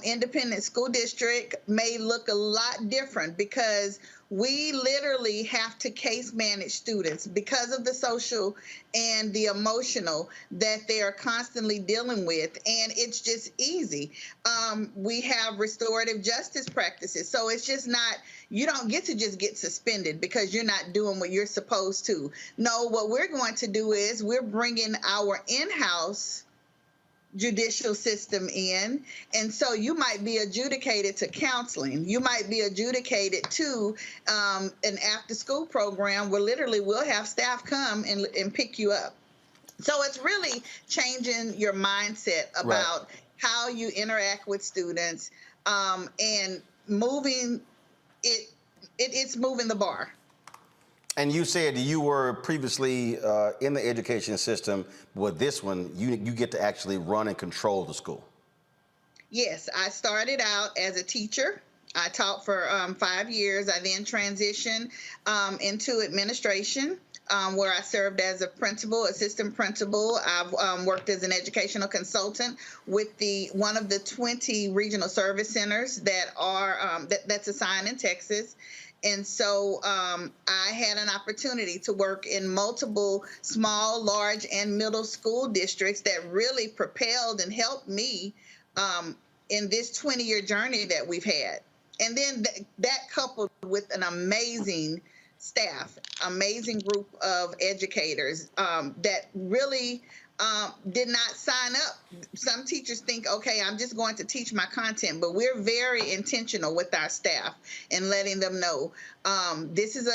independent school district may look a lot different, because we literally have to case manage students because of the social and the emotional that they are constantly dealing with. And it's just easy. We have restorative justice practices. So it's just not, you don't get to just get suspended because you're not doing what you're supposed to. No, what we're going to do is we're bringing our in-house judicial system in. And so you might be adjudicated to counseling. You might be adjudicated to an after-school program where literally we'll have staff come and pick you up. So it's really changing your mindset about how you interact with students and moving it. It's moving the bar. And you said you were previously in the education system. With this one, you get to actually run and control the school. Yes, I started out as a teacher I taught for 5 years. I then transitioned into administration, where I served as a principal, assistant principal. I've worked as an educational consultant with one of the 20 regional service centers that are that's assigned in Texas. And so I had an opportunity to work in multiple small, large, and middle school districts that really propelled and helped me in this 20-year journey that we've had. And then that coupled with an amazing staff, amazing group of educators that really did not sign up. Some teachers think, okay, I'm just going to teach my content, but we're very intentional with our staff and letting them know this is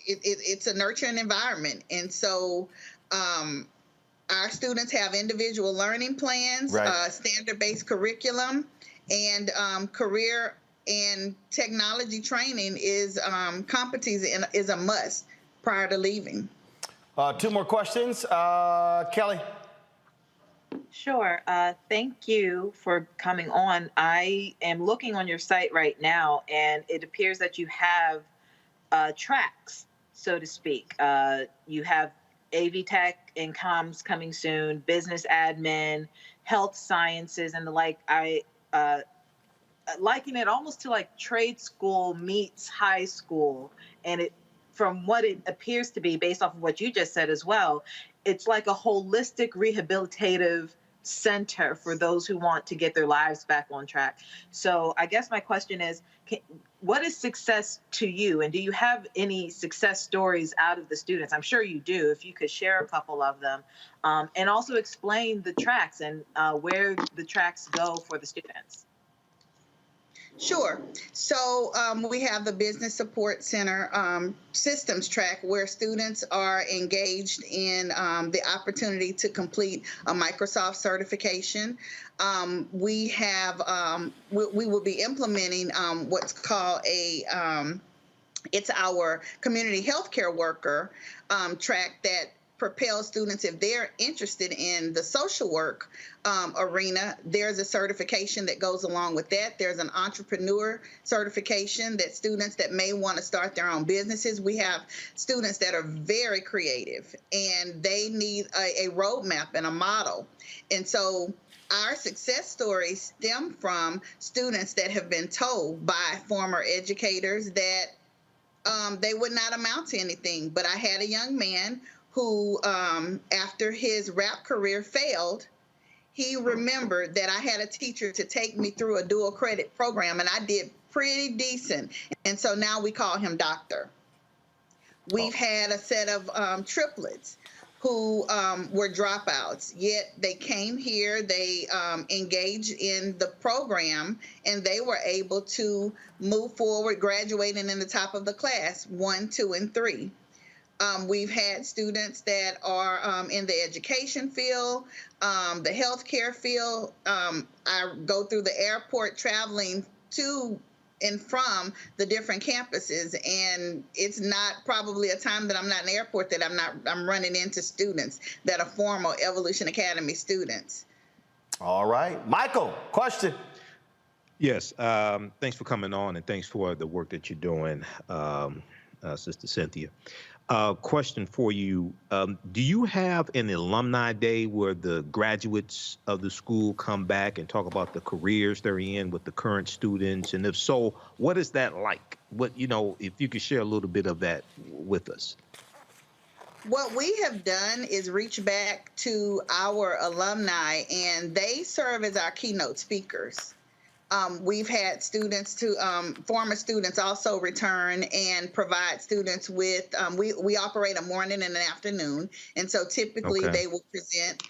it's a nurturing environment. And so our students have individual learning plans, right. Standard-based curriculum, and career and technology training is competencies is a must prior to leaving. 2 more questions. Kelly. Sure. Thank you for coming on. I am looking on your site right now, and it appears that you have tracks, so to speak. You have AV Tech and Comms coming soon, business admin, health sciences, and the like. I liken it almost to like trade school meets high school. And it, from what it appears to be, based off of what you just said as well, it's like a holistic rehabilitative center for those who want to get their lives back on track. So I guess my question is, what is success to you? And do you have any success stories out of the students? I'm sure you do. If you could share a couple of them, and also explain the tracks and where the tracks go for the students. Sure. So we have the Business Support Center systems track where students are engaged in the opportunity to complete a Microsoft certification. We have, we will be implementing what's called it's our community healthcare worker track that propels students, if they're interested in the social work arena, there's a certification that goes along with that. There's an entrepreneur certification that students that may want to start their own businesses. We have students that are very creative and they need a roadmap and a model. And so our success stories stem from students that have been told by former educators that they would not amount to anything. But I had a young man who, after his rap career failed, he remembered that I had a teacher to take me through a dual credit program, and I did pretty decent. And so now we call him Doctor. We've had a set of triplets who were dropouts, yet they came here, they engaged in the program, and they were able to move forward, graduating in the top of the class, 1, 2, and 3. We've had students that are in the education field, the healthcare field. I go through the airport traveling to and from the different campuses, and it's not probably a time that I'm not in the airport that I'm running into students that are former Evolution Academy students. All right. Michael, question. Yes. Thanks for coming on, and thanks for the work that you're doing, Sister Cynthia. Question for you. Do you have an alumni day where the graduates of the school come back and talk about the careers they're in with the current students? And if so, what is that like? What, you know, if you could share a little bit of that with us. What we have done is reach back to our alumni, and they serve as our keynote speakers. We've had students former students also return and provide students with, we operate a morning and an afternoon. And so typically they will present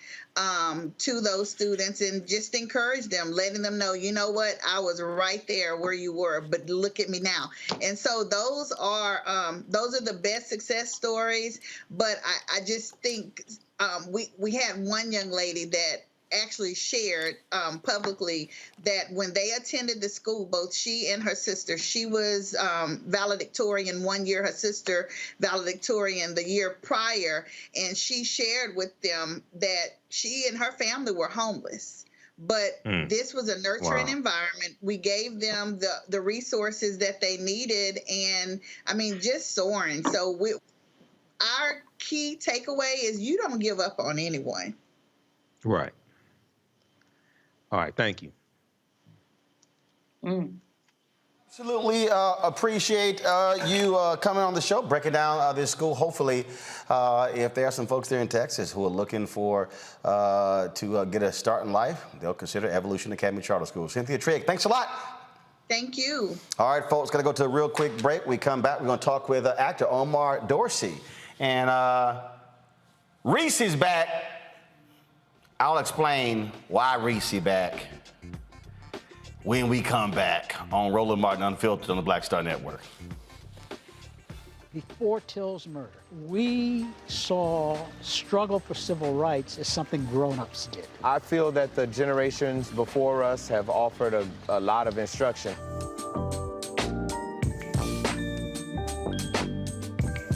to those students and just encourage them, letting them know, you know what, I was right there where you were, but look at me now. And so those are the best success stories. But I just think we had one young lady that actually shared publicly that when they attended the school, both she and her sister, she was valedictorian one year, her sister valedictorian the year prior, and she shared with them that she and her family were homeless. But this was a nurturing environment. We gave them the resources that they needed, and I mean, just soaring. So our key takeaway is you don't give up on anyone. Right. All right. Thank you. Absolutely appreciate you coming on the show, breaking down this school. Hopefully, if there are some folks there in Texas who are looking for to get a start in life, they'll consider Evolution Academy Charter School. Cynthia Trigg, thanks a lot. Thank you. All right, folks, going to go to a real quick break. We come back, we're going to talk with actor Omar Dorsey. And Reese is back. I'll explain why Reese is back when we come back on Roland Martin Unfiltered on the Black Star Network. Before Till's murder, we saw struggle for civil rights as something grown-ups did. I feel that the generations before us have offered a lot of instruction.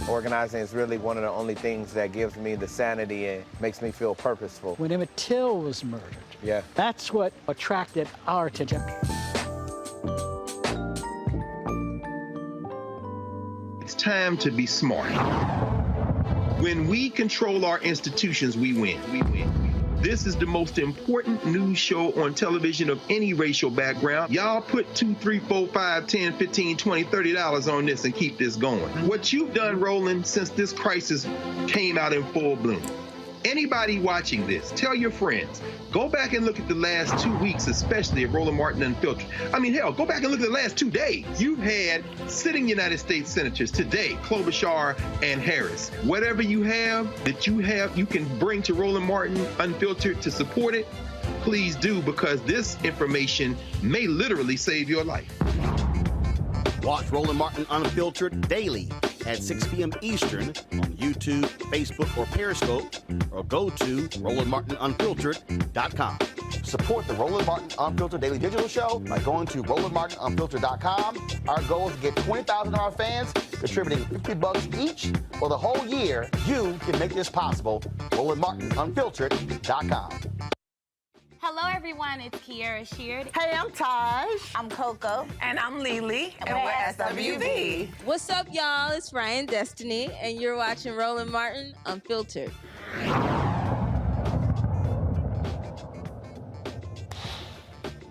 Organizing is really one of the only things that gives me the sanity and makes me feel purposeful. When Emmett Till was murdered, yeah, that's what attracted our attention. It's time to be smart. When we control our institutions, we win. We win. This is the most important news show on television of any racial background. Y'all put $2, $3, $4, $5, $10, $15, $20, $30 on this and keep this going. What you've done, Roland, since this crisis came out in full bloom. Anybody watching this, tell your friends, go back and look at the last 2 weeks, especially of Roland Martin Unfiltered. I mean, hell, go back and look at the last 2 days. You've had sitting United States senators today, Klobuchar and Harris. Whatever you have that you can bring to Roland Martin Unfiltered to support it, please do, because this information may literally save your life. Watch Roland Martin Unfiltered daily at 6 p.m. Eastern on YouTube, Facebook, or Periscope, or go to RolandMartinUnfiltered.com. Support the Roland Martin Unfiltered Daily Digital Show by going to RolandMartinUnfiltered.com. Our goal is to get 20,000 of our fans contributing $50 each for the whole year. You can make this possible. RolandMartinUnfiltered.com. Hello, everyone. It's Kiara Sheard. Hey, I'm Taj. I'm Coco. And I'm Lily. And we're SWV. What's up, y'all? It's Ryan Destiny, and you're watching Roland Martin Unfiltered.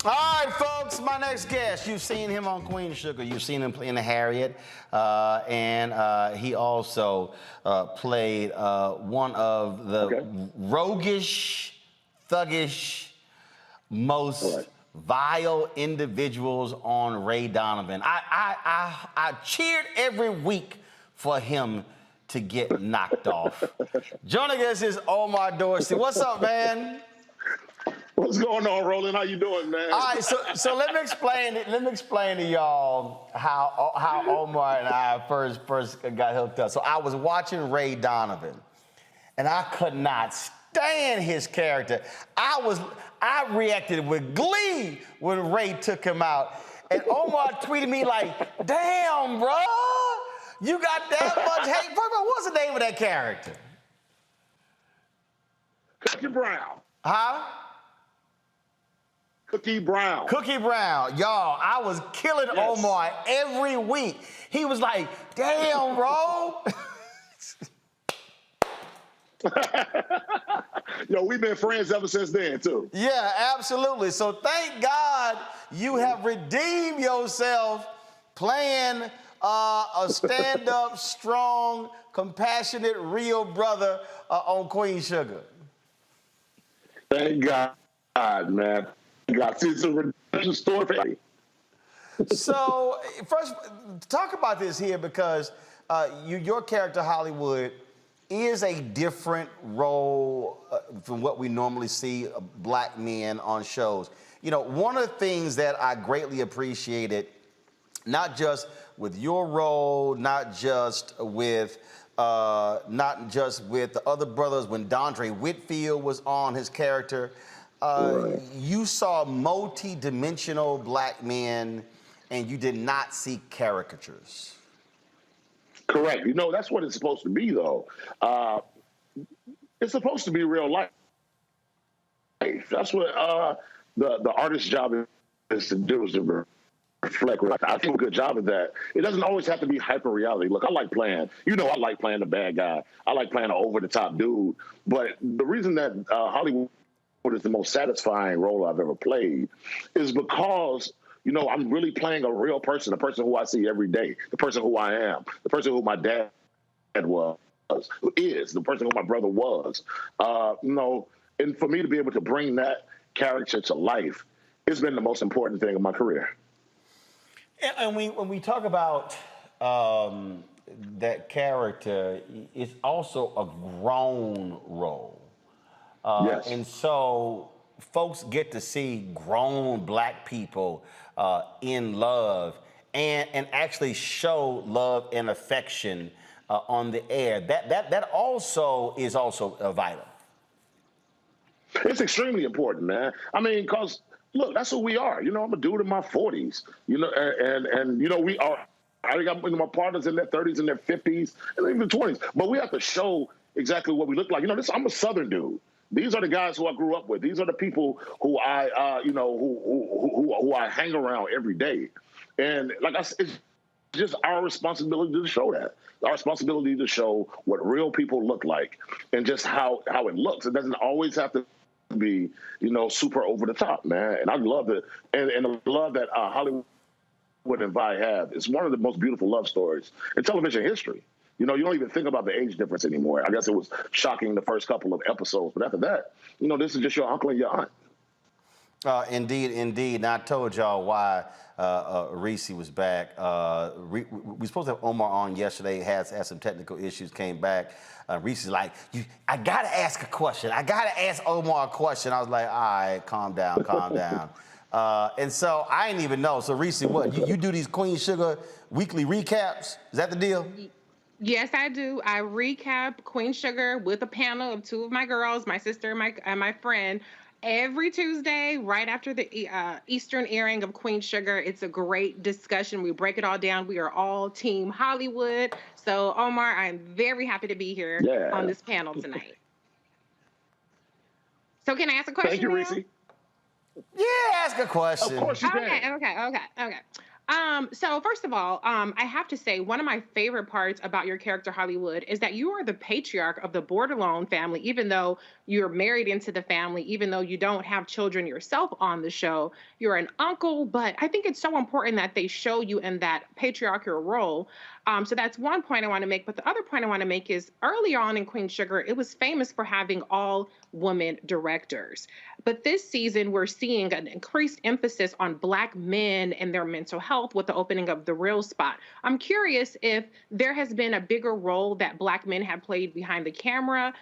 All right, folks, my next guest. You've seen him on Queen Sugar. You've seen him playing Harriet. And he also played one of the roguish, thuggish, most vile individuals on Ray Donovan. I cheered every week for him to get knocked off. Joining us is Omar Dorsey. What's up, man? What's going on, Roland? How you doing, man? All right, so let me explain to y'all how Omar and I first got hooked up. So I was watching Ray Donovan, and I could not stand his character. I reacted with glee when Ray took him out. And Omar tweeted me like, damn, bro, you got that much hate. First of all, what's the name of that character? Cookie Brown. Huh? Cookie Brown. Cookie Brown. Y'all, I was killing Omar every week. He was like, damn, bro. Yo, we've been friends ever since then, too. Yeah, absolutely. So thank God you have redeemed yourself playing a stand-up, strong, compassionate, real brother on Queen Sugar. Thank God, man. Thank God. See, it's a redemption story for me. So first, talk about this here because your character, Hollywood, is a different role from what we normally see black men on shows. You know, one of the things that I greatly appreciated, not just with your role, not just with the other brothers, when Dondre Whitfield was on his character, you saw multi-dimensional black men and you did not see caricatures. Correct. You know, that's what it's supposed to be, though. It's supposed to be real life. That's what the artist's job is to do is to reflect. I think a good job of that. It doesn't always have to be hyper reality. Look, I like playing the bad guy. I like playing an over the top dude. But the reason that Hollywood is the most satisfying role I've ever played is because, you know, I'm really playing a real person, a person who I see every day, the person who I am, the person who my dad was, who is, the person who my brother was. You know, and for me to be able to bring that character to life, it's been the most important thing of my career. And when we talk about that character, it's also a grown role. Yes. And so folks get to see grown Black people in love and actually show love and affection on the air. That also is vital. It's extremely important, man. I mean, because look, that's who we are. You know, I'm a dude in my 40s. You know, and you know, we are. I got my partners in their 30s and their 50s and even 20s. But we have to show exactly what we look like. You know, I'm a Southern dude. These are the guys who I grew up with. These are the people who I, you know, who I hang around every day. And like I said, it's just our responsibility to show that. Our responsibility to show what real people look like and just how it looks. It doesn't always have to be, you know, super over the top, man. And I love it. And the love that Hollywood and Vi have is one of the most beautiful love stories in television history. You know, you don't even think about the age difference anymore. I guess it was shocking the first couple of episodes, but after that, you know, this is just your uncle and your aunt. Indeed. And I told y'all why Reese was back. We were supposed to have Omar on yesterday, had some technical issues, came back. Reese is like, I got to ask a question. I got to ask Omar a question. I was like, all right, calm down. And so I didn't even know. So Reese, what, you do these Queen Sugar weekly recaps? Is that the deal? Yes, I do. I recap Queen Sugar with a panel of two of my girls, my sister and my friend, every Tuesday, right after the Eastern airing of Queen Sugar. It's a great discussion. We break it all down. We are all Team Hollywood. So, Omar, I'm very happy to be here on this panel tonight. So can I ask a question? Thank you, Reese. Yeah, ask a question. Of course you can. Okay. So first of all, I have to say one of my favorite parts about your character, Hollywood, is that you are the patriarch of the Bordelon family, even though you're married into the family, even though you don't have children yourself on the show. You're an uncle, but I think it's so important that they show you in that patriarchal role. So that's one point I want to make. But the other point I want to make is early on in Queen Sugar, it was famous for having all women directors. But this season, we're seeing an increased emphasis on Black men and their mental health with the opening of The Real Spot. I'm curious if there has been a bigger role that Black men have played behind the camera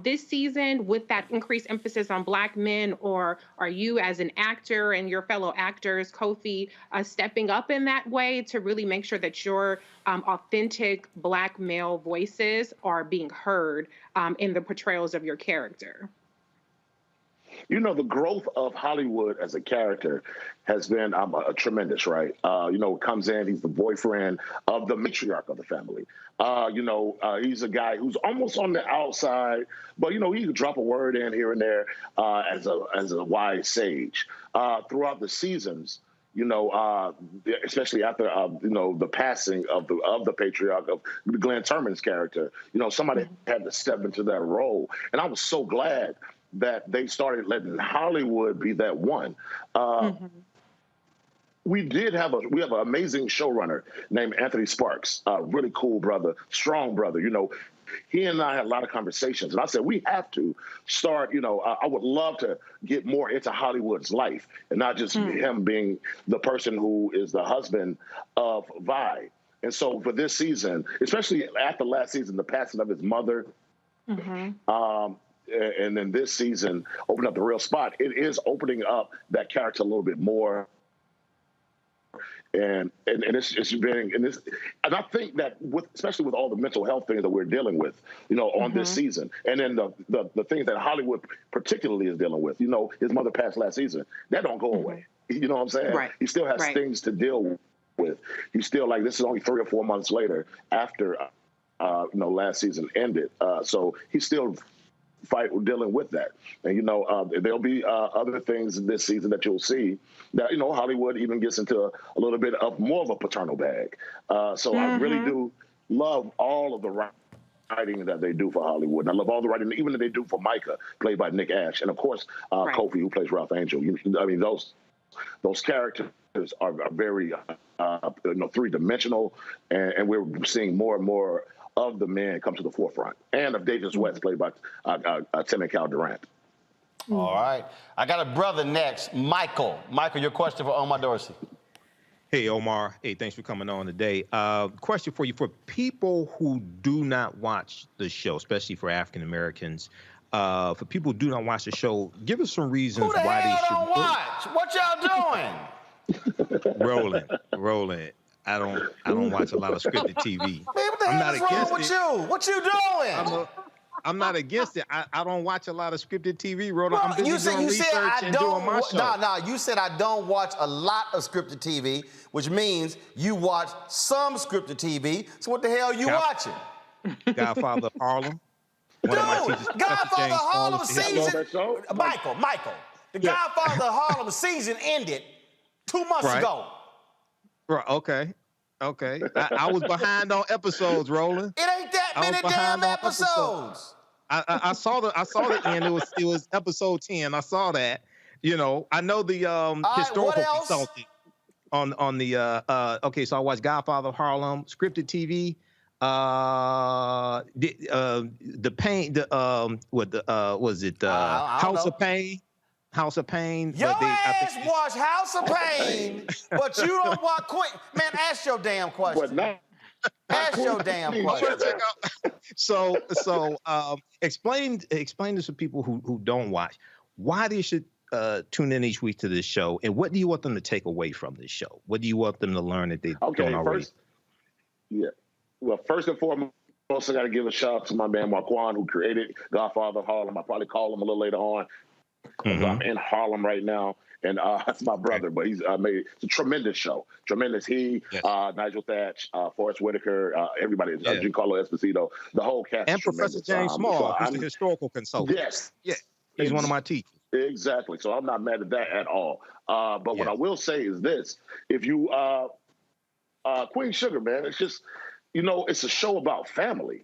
this season with that increased emphasis on Black men, or are you as an actor and your fellow actors, Kofi, stepping up in that way to really make sure that your authentic Black male voices are being heard in the portrayals of your character? You know, the growth of Hollywood as a character has been tremendous, right? You know, comes in, he's the boyfriend of the matriarch of the family. You know, he's a guy who's almost on the outside, but, you know, he can drop a word in here and there as a wise sage. Throughout the seasons, you know, especially after, you know, the passing of the patriarch of Glenn Turman's character, you know, somebody had to step into that role. And I was so glad that they started letting Hollywood be that one. We have an amazing showrunner named Anthony Sparks, really cool brother, strong brother. You know, he and I had a lot of conversations, and I said, we have to start, you know, I would love to get more into Hollywood's life and not just him being the person who is the husband of Vi. And so for this season, especially after last season, the passing of his mother, and then this season, open up The Real Spot, it is opening up that character a little bit more. And it's been, and I think that especially with all the mental health things that we're dealing with, you know, on this season, and then the things that Hollywood particularly is dealing with, you know, his mother passed last season, that don't go away. You know what I'm saying? Right. He still has things to deal with. He's still like, this is only 3 or 4 months later after, you know, last season ended. So he's still fight dealing with that. And, there'll be other things this season that you'll see that, Hollywood even gets into a little bit of more of a paternal bag. So I really do love all of the writing that they do for Hollywood. And I love all the writing, even that they do for Micah, played by Nick Ash. And, of course, Kofi, who plays Ralph Angel. Those characters are very three-dimensional, and we're seeing more and more of the men come to the forefront, and of Davis West, played by Tim and Cal Durant. All right. I got a brother next, Michael. Michael, your question for Omar Dorsey. Hey, Omar. Hey, thanks for coming on today. Question for you. For people who do not watch the show, especially for African Americans, for people who do not watch the show, give us some reasons why they should watch. What y'all doing? Roland. I don't watch a lot of scripted TV. Man, what the hell is wrong with you? What you doing? I'm not against it. I don't watch a lot of scripted TV, Roland. I'm busy doing research and doing my show. No, you said I don't watch a lot of scripted TV, which means you watch some scripted TV. So what the hell are you watching? Godfather of Harlem. Dude, Godfather of Harlem season. Michael, the Godfather of Harlem season ended 2 months ago. Right. Okay. I was behind on episodes, Roland. It ain't that many damn episodes. I saw the end. It was episode 10. I saw that. I know the historical consultant on the okay. So I watched Godfather of Harlem, scripted TV. The Pain. House of Pain. House of Pain. Your ass watch House of Pain, but you don't watch Queen. Man, ask your damn question. Ask your damn question. So explain to some people who don't watch why they should tune in each week to this show, and what do you want them to take away from this show? What do you want them to learn that they don't already? Well, first and foremost, I got to give a shout out to my man Marquand, who created Godfather of Harlem. I'll probably call him a little later on. I'm in Harlem right now, and that's my brother, but he's made a tremendous show. Tremendous. Nigel Thatch, Forrest Whitaker, everybody, Giancarlo Esposito, the whole cast. And Professor James Small, who's the historical consultant. Yes. Yeah, he's one of my teachers. Exactly. So I'm not mad at that at all. But what I will say is this. If you, Queen Sugar, man, it's just, it's a show about family.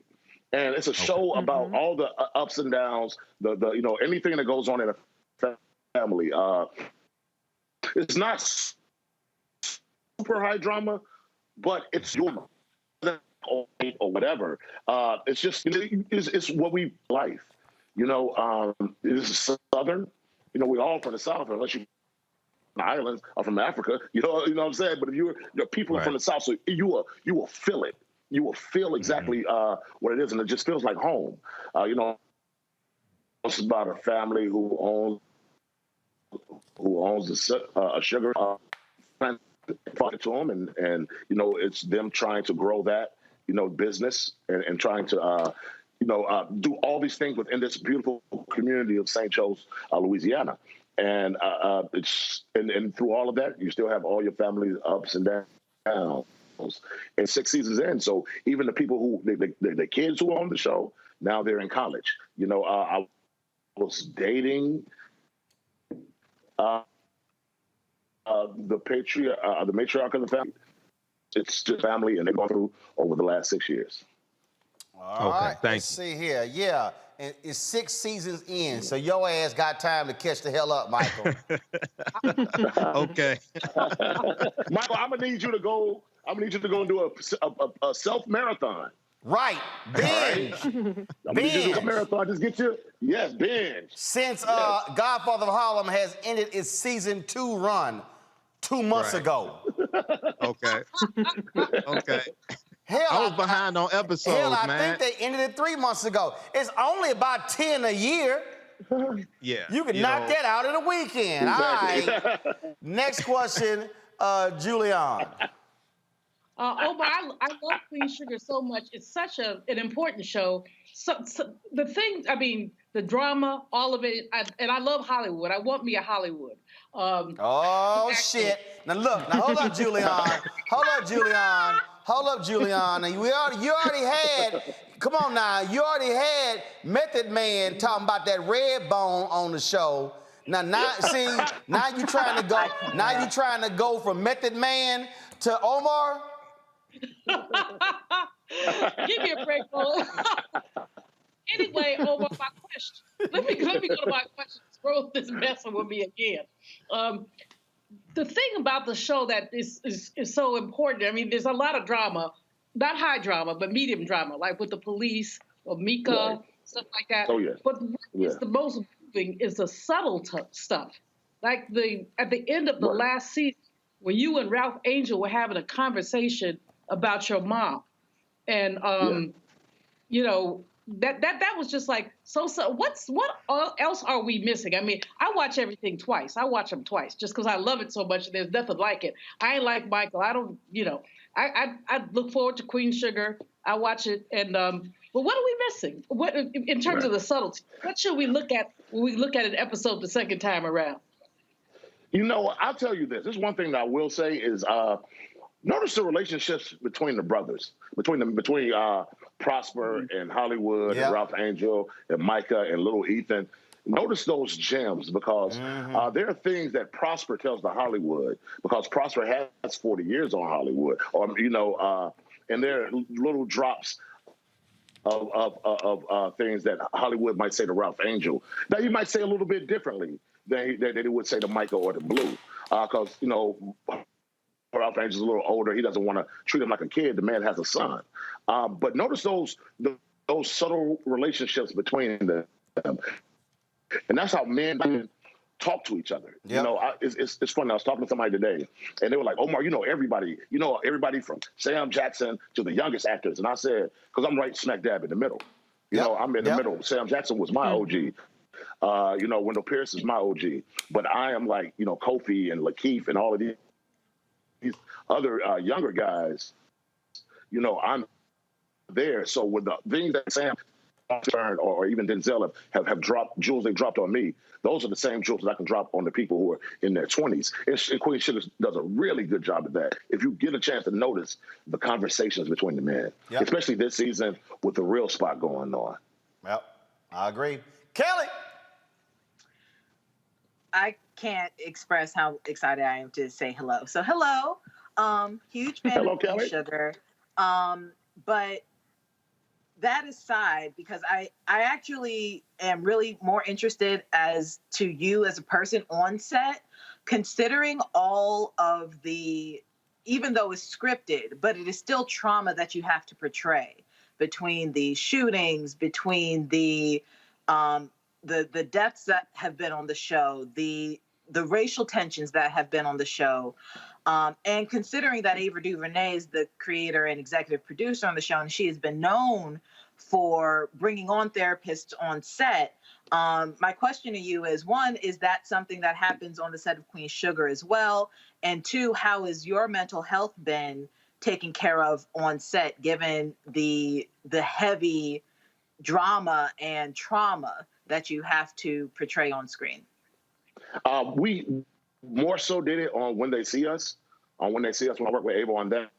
And it's a show about all the ups and downs, the anything that goes on in a family. It's not super high drama, but it's humor or whatever. It's just it's what we life. It's Southern. We're all from the South, unless you the islands are from Africa. You know what I'm saying. But if you're people from the South, so you will feel it. You will feel exactly what it is, and it just feels like home. It's about a family who owns a sugar plant to them, and it's them trying to grow that business and trying to do all these things within this beautiful community of St. Joe's, Louisiana, and and through all of that, you still have all your family's ups and downs. And 6 seasons in, so even the people who the kids who are on the show now they're in college. I was dating the matriarch of the family. It's just family, and they've gone through over the last 6 years. All right, let's see here. Yeah, and it's 6 seasons in, so your ass got time to catch the hell up, Michael. Okay. Michael, I'm gonna need you to go and do a self marathon. Right, binge. I'm gonna need you to do a marathon. Just get you, binge. Since Godfather of Harlem has ended its season 2 run 2 months ago. Okay. Hell, I was behind on episodes, I think they ended it 3 months ago. It's only about 10 a year. Yeah. You can knock that out in a weekend. Exactly. All right. Next question, Julian. Omar, I love Queen Sugar so much. It's such an important show. So the thing, the drama, all of it, and I love Hollywood. I want me a Hollywood. Shit. Now hold on, Julian. Hold up, Juliana. You already had, come on now, you already had Method Man talking about that red bone on the show. Now you trying to go from Method Man to Omar? Give me a break, Roland. Anyway, Omar, my question. Let me go to my question. Roland is messing with me again. The thing about the show that is so important, I mean, there's a lot of drama, not high drama, but medium drama, like with the police or Mika, right. Stuff like that. Oh, yeah. But what is the most moving is the subtle stuff. Like at the end of the last season, when you and Ralph Angel were having a conversation about your mom. And, you know, that was just like, so what else are we missing? I mean, I watch everything twice. I watch them twice just because I love it so much. And there's nothing like it. I ain't like Michael. I don't, you know, I look forward to Queen Sugar. I watch it. And, but what are we missing? What in terms of the subtlety? What should we look at when we look at an episode the second time around? You know, I'll tell you this. This one thing that I will say is, notice the relationships between the brothers, between Prosper and Hollywood and Ralph Angel and Micah and little Ethan. Notice those gems because there are things that Prosper tells to Hollywood because Prosper has 40 years on Hollywood, or you know, and there are little drops of things that Hollywood might say to Ralph Angel that you might say a little bit differently than they would say to Micah or to Blue, because you know. Ralph Angel's a little older. He doesn't want to treat him like a kid. The man has a son. But notice those subtle relationships between them. And that's how men talk to each other. Yep. You know, it's funny. I was talking to somebody today, and they were like, Omar, you know everybody from Sam Jackson to the youngest actors. And I said, because I'm right smack dab in the middle. You know, I'm in the middle. Sam Jackson was my OG. You know, Wendell Pierce is my OG. But I am like, you know, Kofi and Lakeith and all of these other younger guys, you know, I'm there. So with the things that Sam or even Denzel have dropped, jewels they dropped on me, those are the same jewels that I can drop on the people who are in their 20s. And Queen Sugar does a really good job of that. If you get a chance to notice the conversations between the men, especially this season with the real spot going on. Yep, I agree. Kelly! I can't express how excited I am to say hello. So hello, huge fan of Queen Sugar. But that aside, because I actually am really more interested as to you as a person on set, considering all of the, even though it's scripted, but it is still trauma that you have to portray between the shootings, between the deaths that have been on the show, the racial tensions that have been on the show, and considering that Ava DuVernay is the creator and executive producer on the show, and she has been known for bringing on therapists on set, my question to you is, one, is that something that happens on the set of Queen Sugar as well? And two, how has your mental health been taken care of on set, given the heavy drama and trauma that you have to portray on screen? We more so did it on When They See Us. When I worked with Ava on that,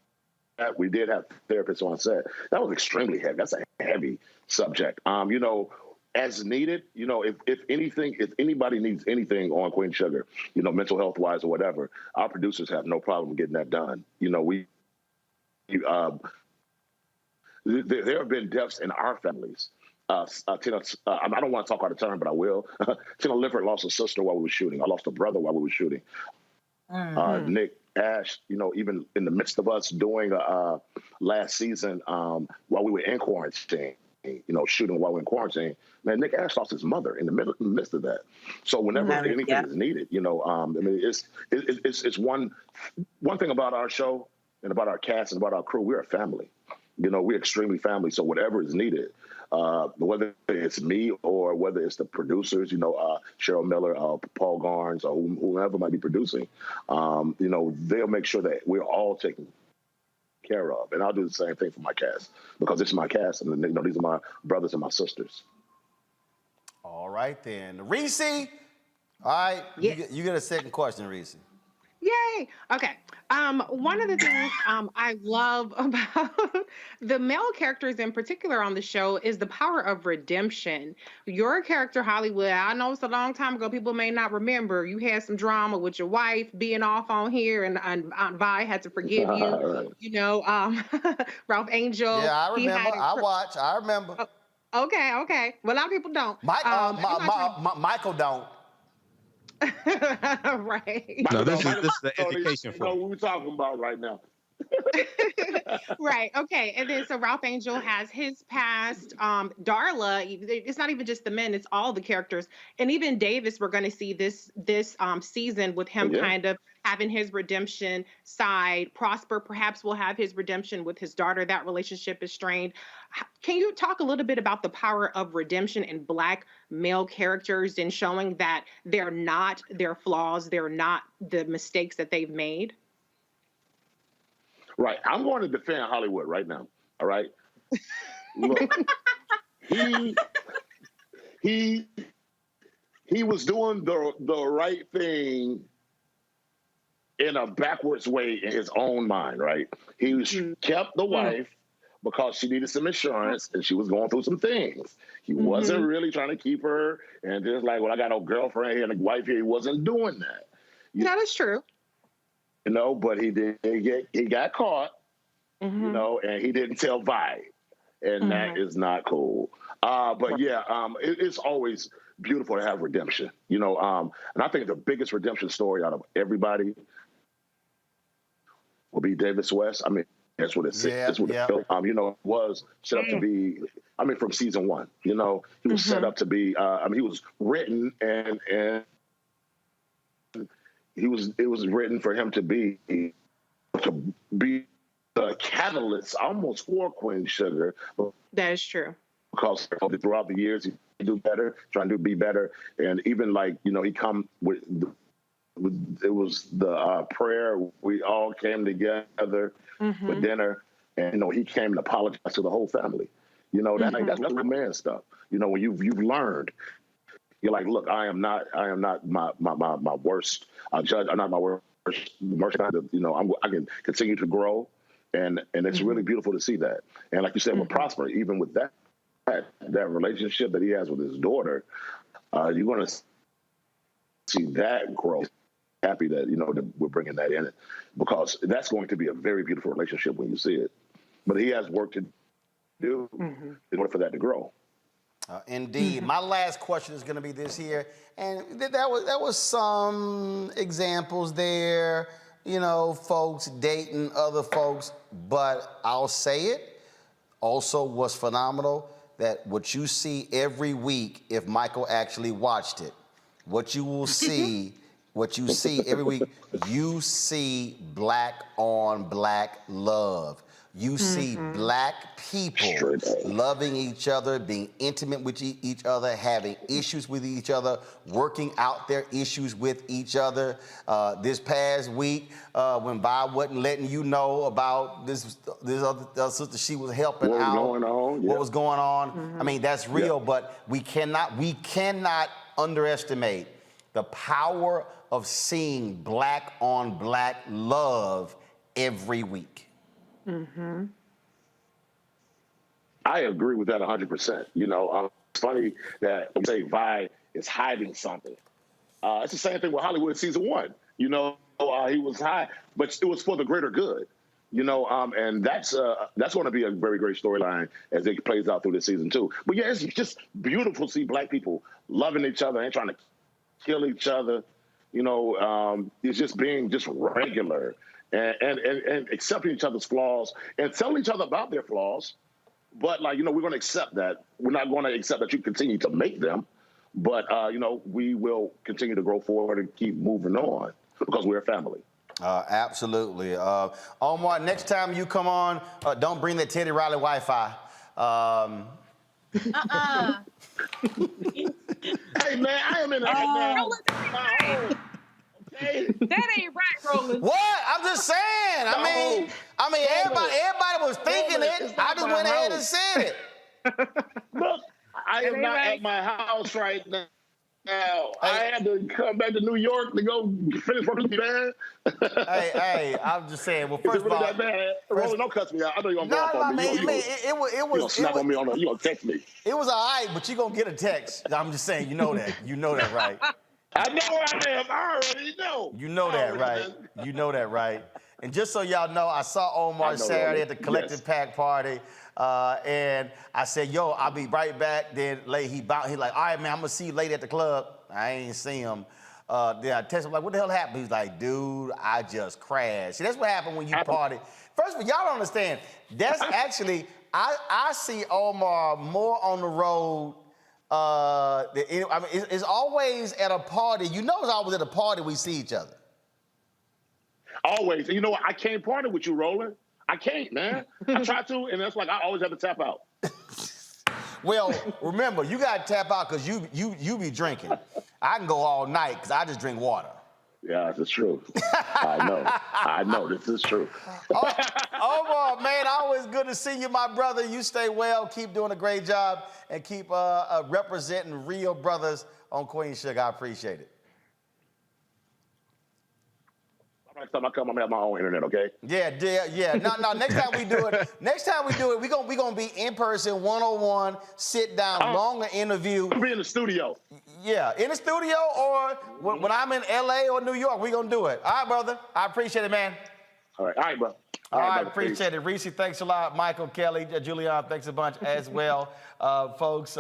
we did have therapists on set. That was extremely heavy. That's a heavy subject. You know, as needed, you know, if anybody needs anything on Queen Sugar, you know, mental health wise or whatever, our producers have no problem getting that done. You know, there have been deaths in our families. Tina, I don't want to talk out of turn, but I will. Tina Lifford lost a sister while we were shooting. I lost a brother while we were shooting. Nick Ash, you know, even in the midst of us doing last season while we were in quarantine, you know, shooting while we were in quarantine, man, Nick Ash lost his mother in the midst of that. So whenever anything is needed, you know, I mean, it's one thing about our show and about our cast and about our crew, we're a family. You know, we're extremely family. So whatever is needed, whether it's me or whether it's the producers, you know, Cheryl Miller, Paul Garnes, or whoever might be producing, you know, they'll make sure that we're all taken care of. And I'll do the same thing for my cast because it's my cast, and you know, these are my brothers and my sisters. All right, then. Reese, all right, you get a second question, Reese. Yay. Okay. One of the things I love about the male characters in particular on the show is the power of redemption. Your character, Hollywood, I know it's a long time ago. People may not remember. You had some drama with your wife being off on here, and Aunt Vi had to forgive you. Right. You know, Ralph Angel. Yeah, I remember. I remember. Okay. Well, a lot of people don't. Michael don't. Right. No, this is the education for what we're talking about right now. Right. Okay. And then so Ralph Angel has his past. Darla, it's not even just the men, it's all the characters. And even Davis, we're going to see this season with him kind of having his redemption side. Prosper perhaps will have his redemption with his daughter. That relationship is strained. Can you talk a little bit about the power of redemption in Black male characters and showing that they're not their flaws, they're not the mistakes that they've made? Right. I'm going to defend Hollywood right now. All right. Look, he was doing the right thing in a backwards way in his own mind, right? He was kept the wife because she needed some insurance and she was going through some things. He wasn't really trying to keep her and just like, well, I got a girlfriend here and a wife here. He wasn't doing that. That is true. You know, but he got caught, you know, and he didn't tell Vi. And that is not cool. But yeah, it's always beautiful to have redemption, you know. And I think the biggest redemption story out of everybody will be Davis West. I mean, that's what it's. That's what it felt. You know, was set up to be. I mean, from season one, you know, he was set up to be. I mean, he was written and it was written for him to be the catalyst almost for Queen Sugar. That is true. Because throughout the years he do better, trying to be better, and even like, you know, he come with it was the prayer. We all came together for dinner, and you know, he came and apologized to the whole family. You know, that's real man stuff. You know, when you've learned. You're like, look, I am not my worst judge. I'm not my worst. You know, I can continue to grow, and it's really beautiful to see that. And like you said, with Prosper, even with that relationship that he has with his daughter, you're going to see that growth. Happy that, you know, that we're bringing that in, because that's going to be a very beautiful relationship when you see it. But he has work to do in order for that to grow. Indeed. My last question is going to be this here, and that was some examples there, you know, folks dating other folks, but I'll say it, also was phenomenal that what you see every week, if Michael actually watched it, what you will see, what you see every week, you see Black on Black love. You see Black people loving each other, being intimate with each other, having issues with each other, working out their issues with each other. This past week, when Vi wasn't letting you know about this other sister she was helping out, what was going on. I mean, that's real, but we cannot underestimate the power of seeing Black on Black love every week. I agree with that 100%. You know, it's funny that you say Vi is hiding something. It's the same thing with Hollywood season one. You know, he was high, but it was for the greater good. You know, and that's going to be a very great storyline as it plays out through the season too. But yeah, it's just beautiful to see Black people loving each other and trying to kill each other. You know, it's just being just regular. And accepting each other's flaws and telling each other about their flaws. But, like, you know, we're going to accept that. We're not going to accept that you continue to make them. But, you know, we will continue to grow forward and keep moving on because we're a family. Absolutely. Omar, next time you come on, don't bring that Teddy Riley Wi-Fi. Hey, man, I am in the That ain't right, Roland. What? I'm just saying. I mean, everybody was thinking it. I just went ahead and said it. Look, I am not at my house right now. Now, I had to come back to New York to go finish working with you, man. hey, I'm just saying. Well, Is first it really of all, that bad? Roland, don't cuss me out. I know you're going to go off on me. It was. You going to snap on me on you going to text me. It was all right, but you're going to get a text. I'm just saying, you know that. You know that, right? I know I am. I already know. You know that, right? You know that, right? And just so y'all know, I saw Omar Saturday at the Collective Pack party. And I said, yo, I'll be right back. Then he like, all right, man, I'm going to see you late at the club. I ain't see him. Then I text him, like, what the hell happened? He's like, dude, I just crashed. See, that's what happened when you party. First of all, y'all don't understand. That's actually, I see Omar more on the road. It's always at a party. You know it's always at a party we see each other. Always. And you know what? I can't party with you, Roland. I can't, man. I try to, and that's like I always have to tap out. Well, remember, you got to tap out because you be drinking. I can go all night because I just drink water. Yeah, this is true. I know. This is true. Omar, man, always good to see you, my brother. You stay well. Keep doing a great job and keep representing real brothers on Queen Sugar. I appreciate it. Next time I come, I'm gonna have my own internet, okay? Yeah. No. Next time we do it, we're gonna be in person, 101, sit down, longer interview. We'll be in the studio. Yeah, in the studio or when I'm in LA or New York, we're gonna do it. All right, brother. I appreciate it, man. All right, bro. All right, appreciate it. Reese, thanks a lot. Michael, Kelly, Julian, thanks a bunch as well. Folks,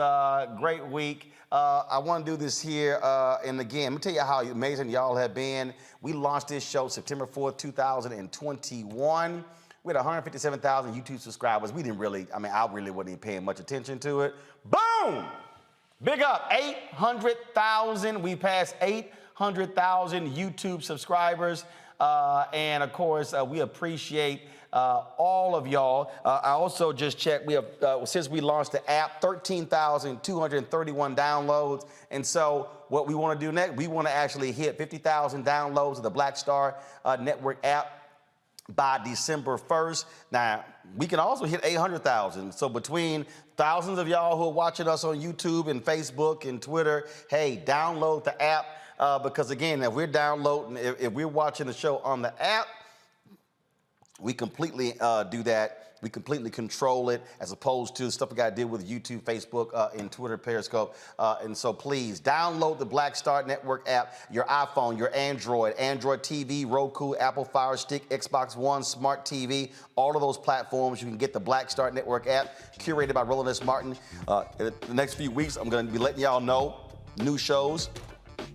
great week. I want to do this here, and again, let me tell you how amazing y'all have been. We launched this show September 4th, 2021. We had 157,000 YouTube subscribers. We didn't really, I really wasn't even paying much attention to it. Boom! Big up, 800,000. We passed 800,000 YouTube subscribers. And of course, we appreciate all of y'all. I also just checked, we have, since we launched the app, 13,231 downloads. And so what we want to do next, we want to actually hit 50,000 downloads of the Black Star Network app by December 1st. Now, we can also hit 800,000. So between thousands of y'all who are watching us on YouTube and Facebook and Twitter, hey, download the app. Because again, if we're downloading, if we're watching the show on the app, we completely do that. We completely control it as opposed to stuff we got to deal with YouTube, Facebook, and Twitter, Periscope. And so please download the Black Star Network app, your iPhone, your Android TV, Roku, Apple Fire Stick, Xbox One, Smart TV, all of those platforms. You can get the Black Star Network app curated by Roland S. Martin. In the next few weeks, I'm going to be letting y'all know new shows.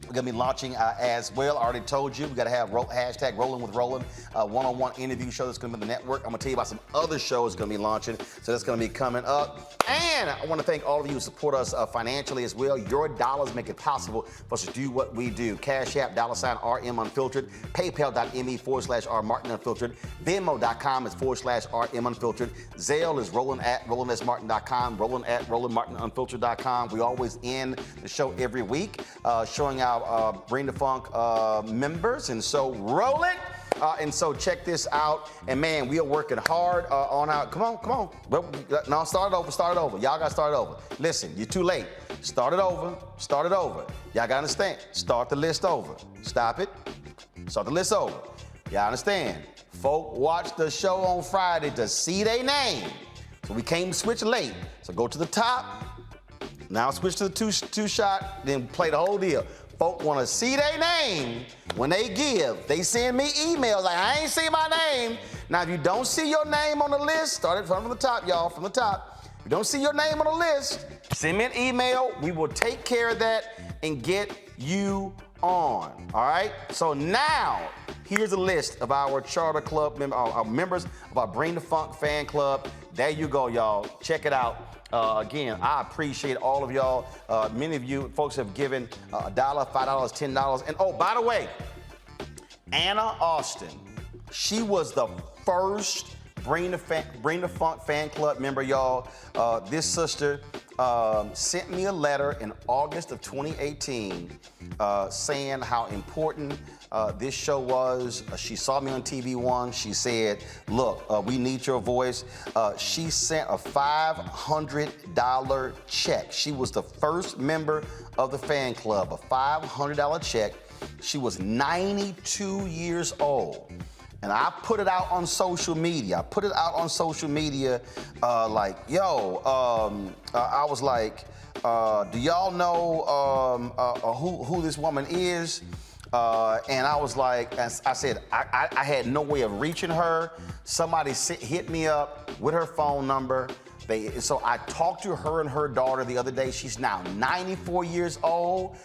We're going to be launching as well. I already told you, we got to have hashtag Rolling with Roland, one-on-one interview show that's going to be on the network. I'm going to tell you about some other shows going to be launching, so that's going to be coming up. And I want to thank all of you who support us financially as well. Your dollars make it possible for us to do what we do. Cash App, $RM Unfiltered, PayPal.me/R Martin Unfiltered, Venmo.com is /RM Unfiltered, Zelle is Roland@RolandSMartin.com, Roland@RolandMartinUnfiltered.com. We always end the show every week showing our Bring the Funk members. And so roll it. And so check this out. And man, we are working hard on our, come on. No, start it over. Y'all got to start it over. Listen, you're too late. Start it over. Y'all got to understand. Start the list over. Stop it. Start the list over. Y'all understand. Folk watch the show on Friday to see their name. So we can't switch late. So go to the top. Now switch to the two shot, then play the whole deal. Folk want to see their name when they give. They send me emails like, I ain't see my name. Now, if you don't see your name on the list, start it from the top, y'all, from the top. If you don't see your name on the list, send me an email. We will take care of that and get you on, all right? So now, here's a list of our charter club our members of our Bring the Funk fan club. There you go, y'all. Check it out. Again, I appreciate all of y'all. Many of you folks have given $1, $5, $10. And oh, by the way, Anna Austin, she was the first Bring the Funk fan club member, y'all. This sister sent me a letter in August of 2018 saying how important this show was. She saw me on TV One. She said, look, we need your voice. She sent a $500 check. She was the first member of the fan club, a $500 check. She was 92 years old. And I put it out on social media. Like, yo, I was like, do y'all know who this woman is? And I was like, I said, I had no way of reaching her. Somebody hit me up with her phone number. So I talked to her and her daughter the other day. She's now 94 years old.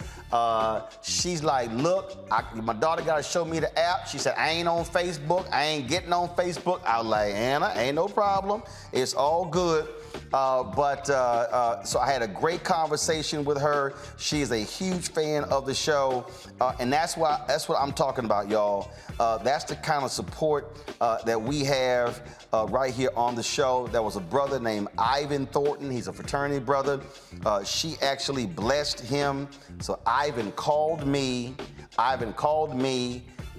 She's like, look, my daughter got to show me the app. She said, I ain't on Facebook. I ain't getting on Facebook. I was like, Anna, ain't no problem. It's all good. So I had a great conversation with her. She is a huge fan of the show. And that's what I'm talking about, y'all. That's the kind of support that we have right here on the show. There was a brother named Ivan Thornton. He's a fraternity brother. She actually blessed him. So Ivan called me,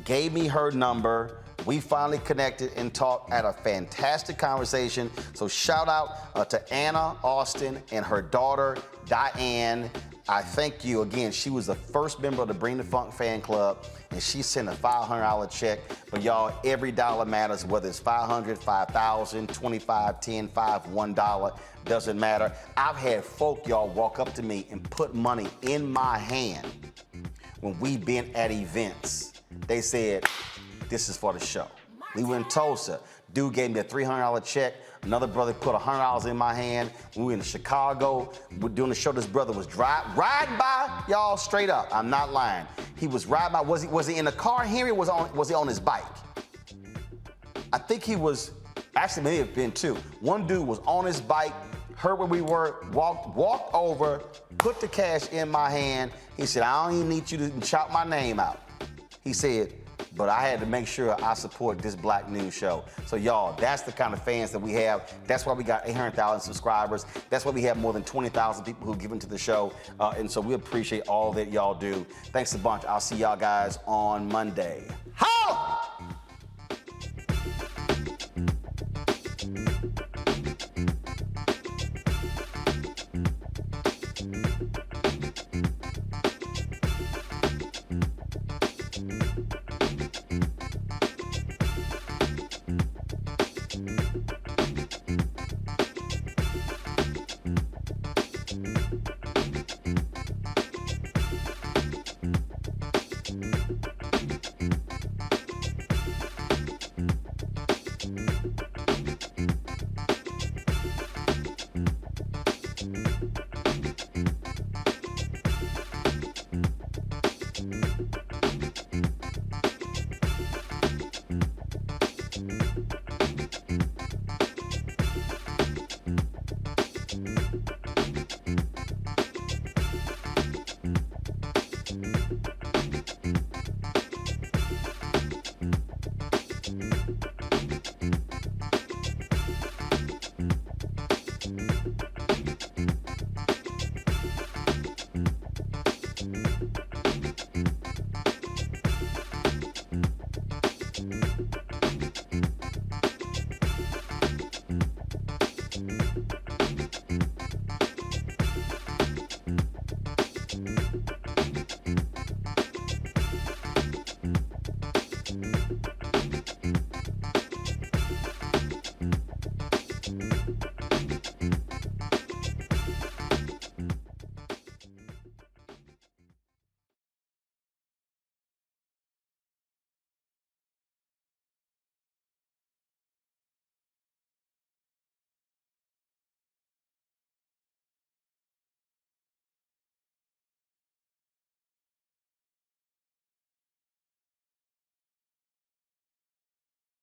gave me her number. We finally connected and talked, had a fantastic conversation. So shout out to Anna Austin and her daughter, Diane. I thank you again. She was the first member of the Bring the Funk fan club, and she sent a $500 check. But y'all, every dollar matters, whether it's $500, $5,000, $25, $10, $5, $1, doesn't matter. I've had folk, y'all, walk up to me and put money in my hand when we've been at events. They said, this is for the show. We were in Tulsa. Dude gave me a $300 check. Another brother put $100 in my hand. We were in Chicago. We're doing the show. This brother was riding by, y'all, straight up. I'm not lying. He was riding by. Was he in the car here or was he on his bike? I think he was, actually may have been two. One dude was on his bike, heard where we were, walked over, put the cash in my hand. He said, I don't even need you to shout my name out. He said, but I had to make sure I support this Black News show. So y'all, that's the kind of fans that we have. That's why we got 800,000 subscribers. That's why we have more than 20,000 people who give into the show. And so we appreciate all that y'all do. Thanks a bunch. I'll see y'all guys on Monday.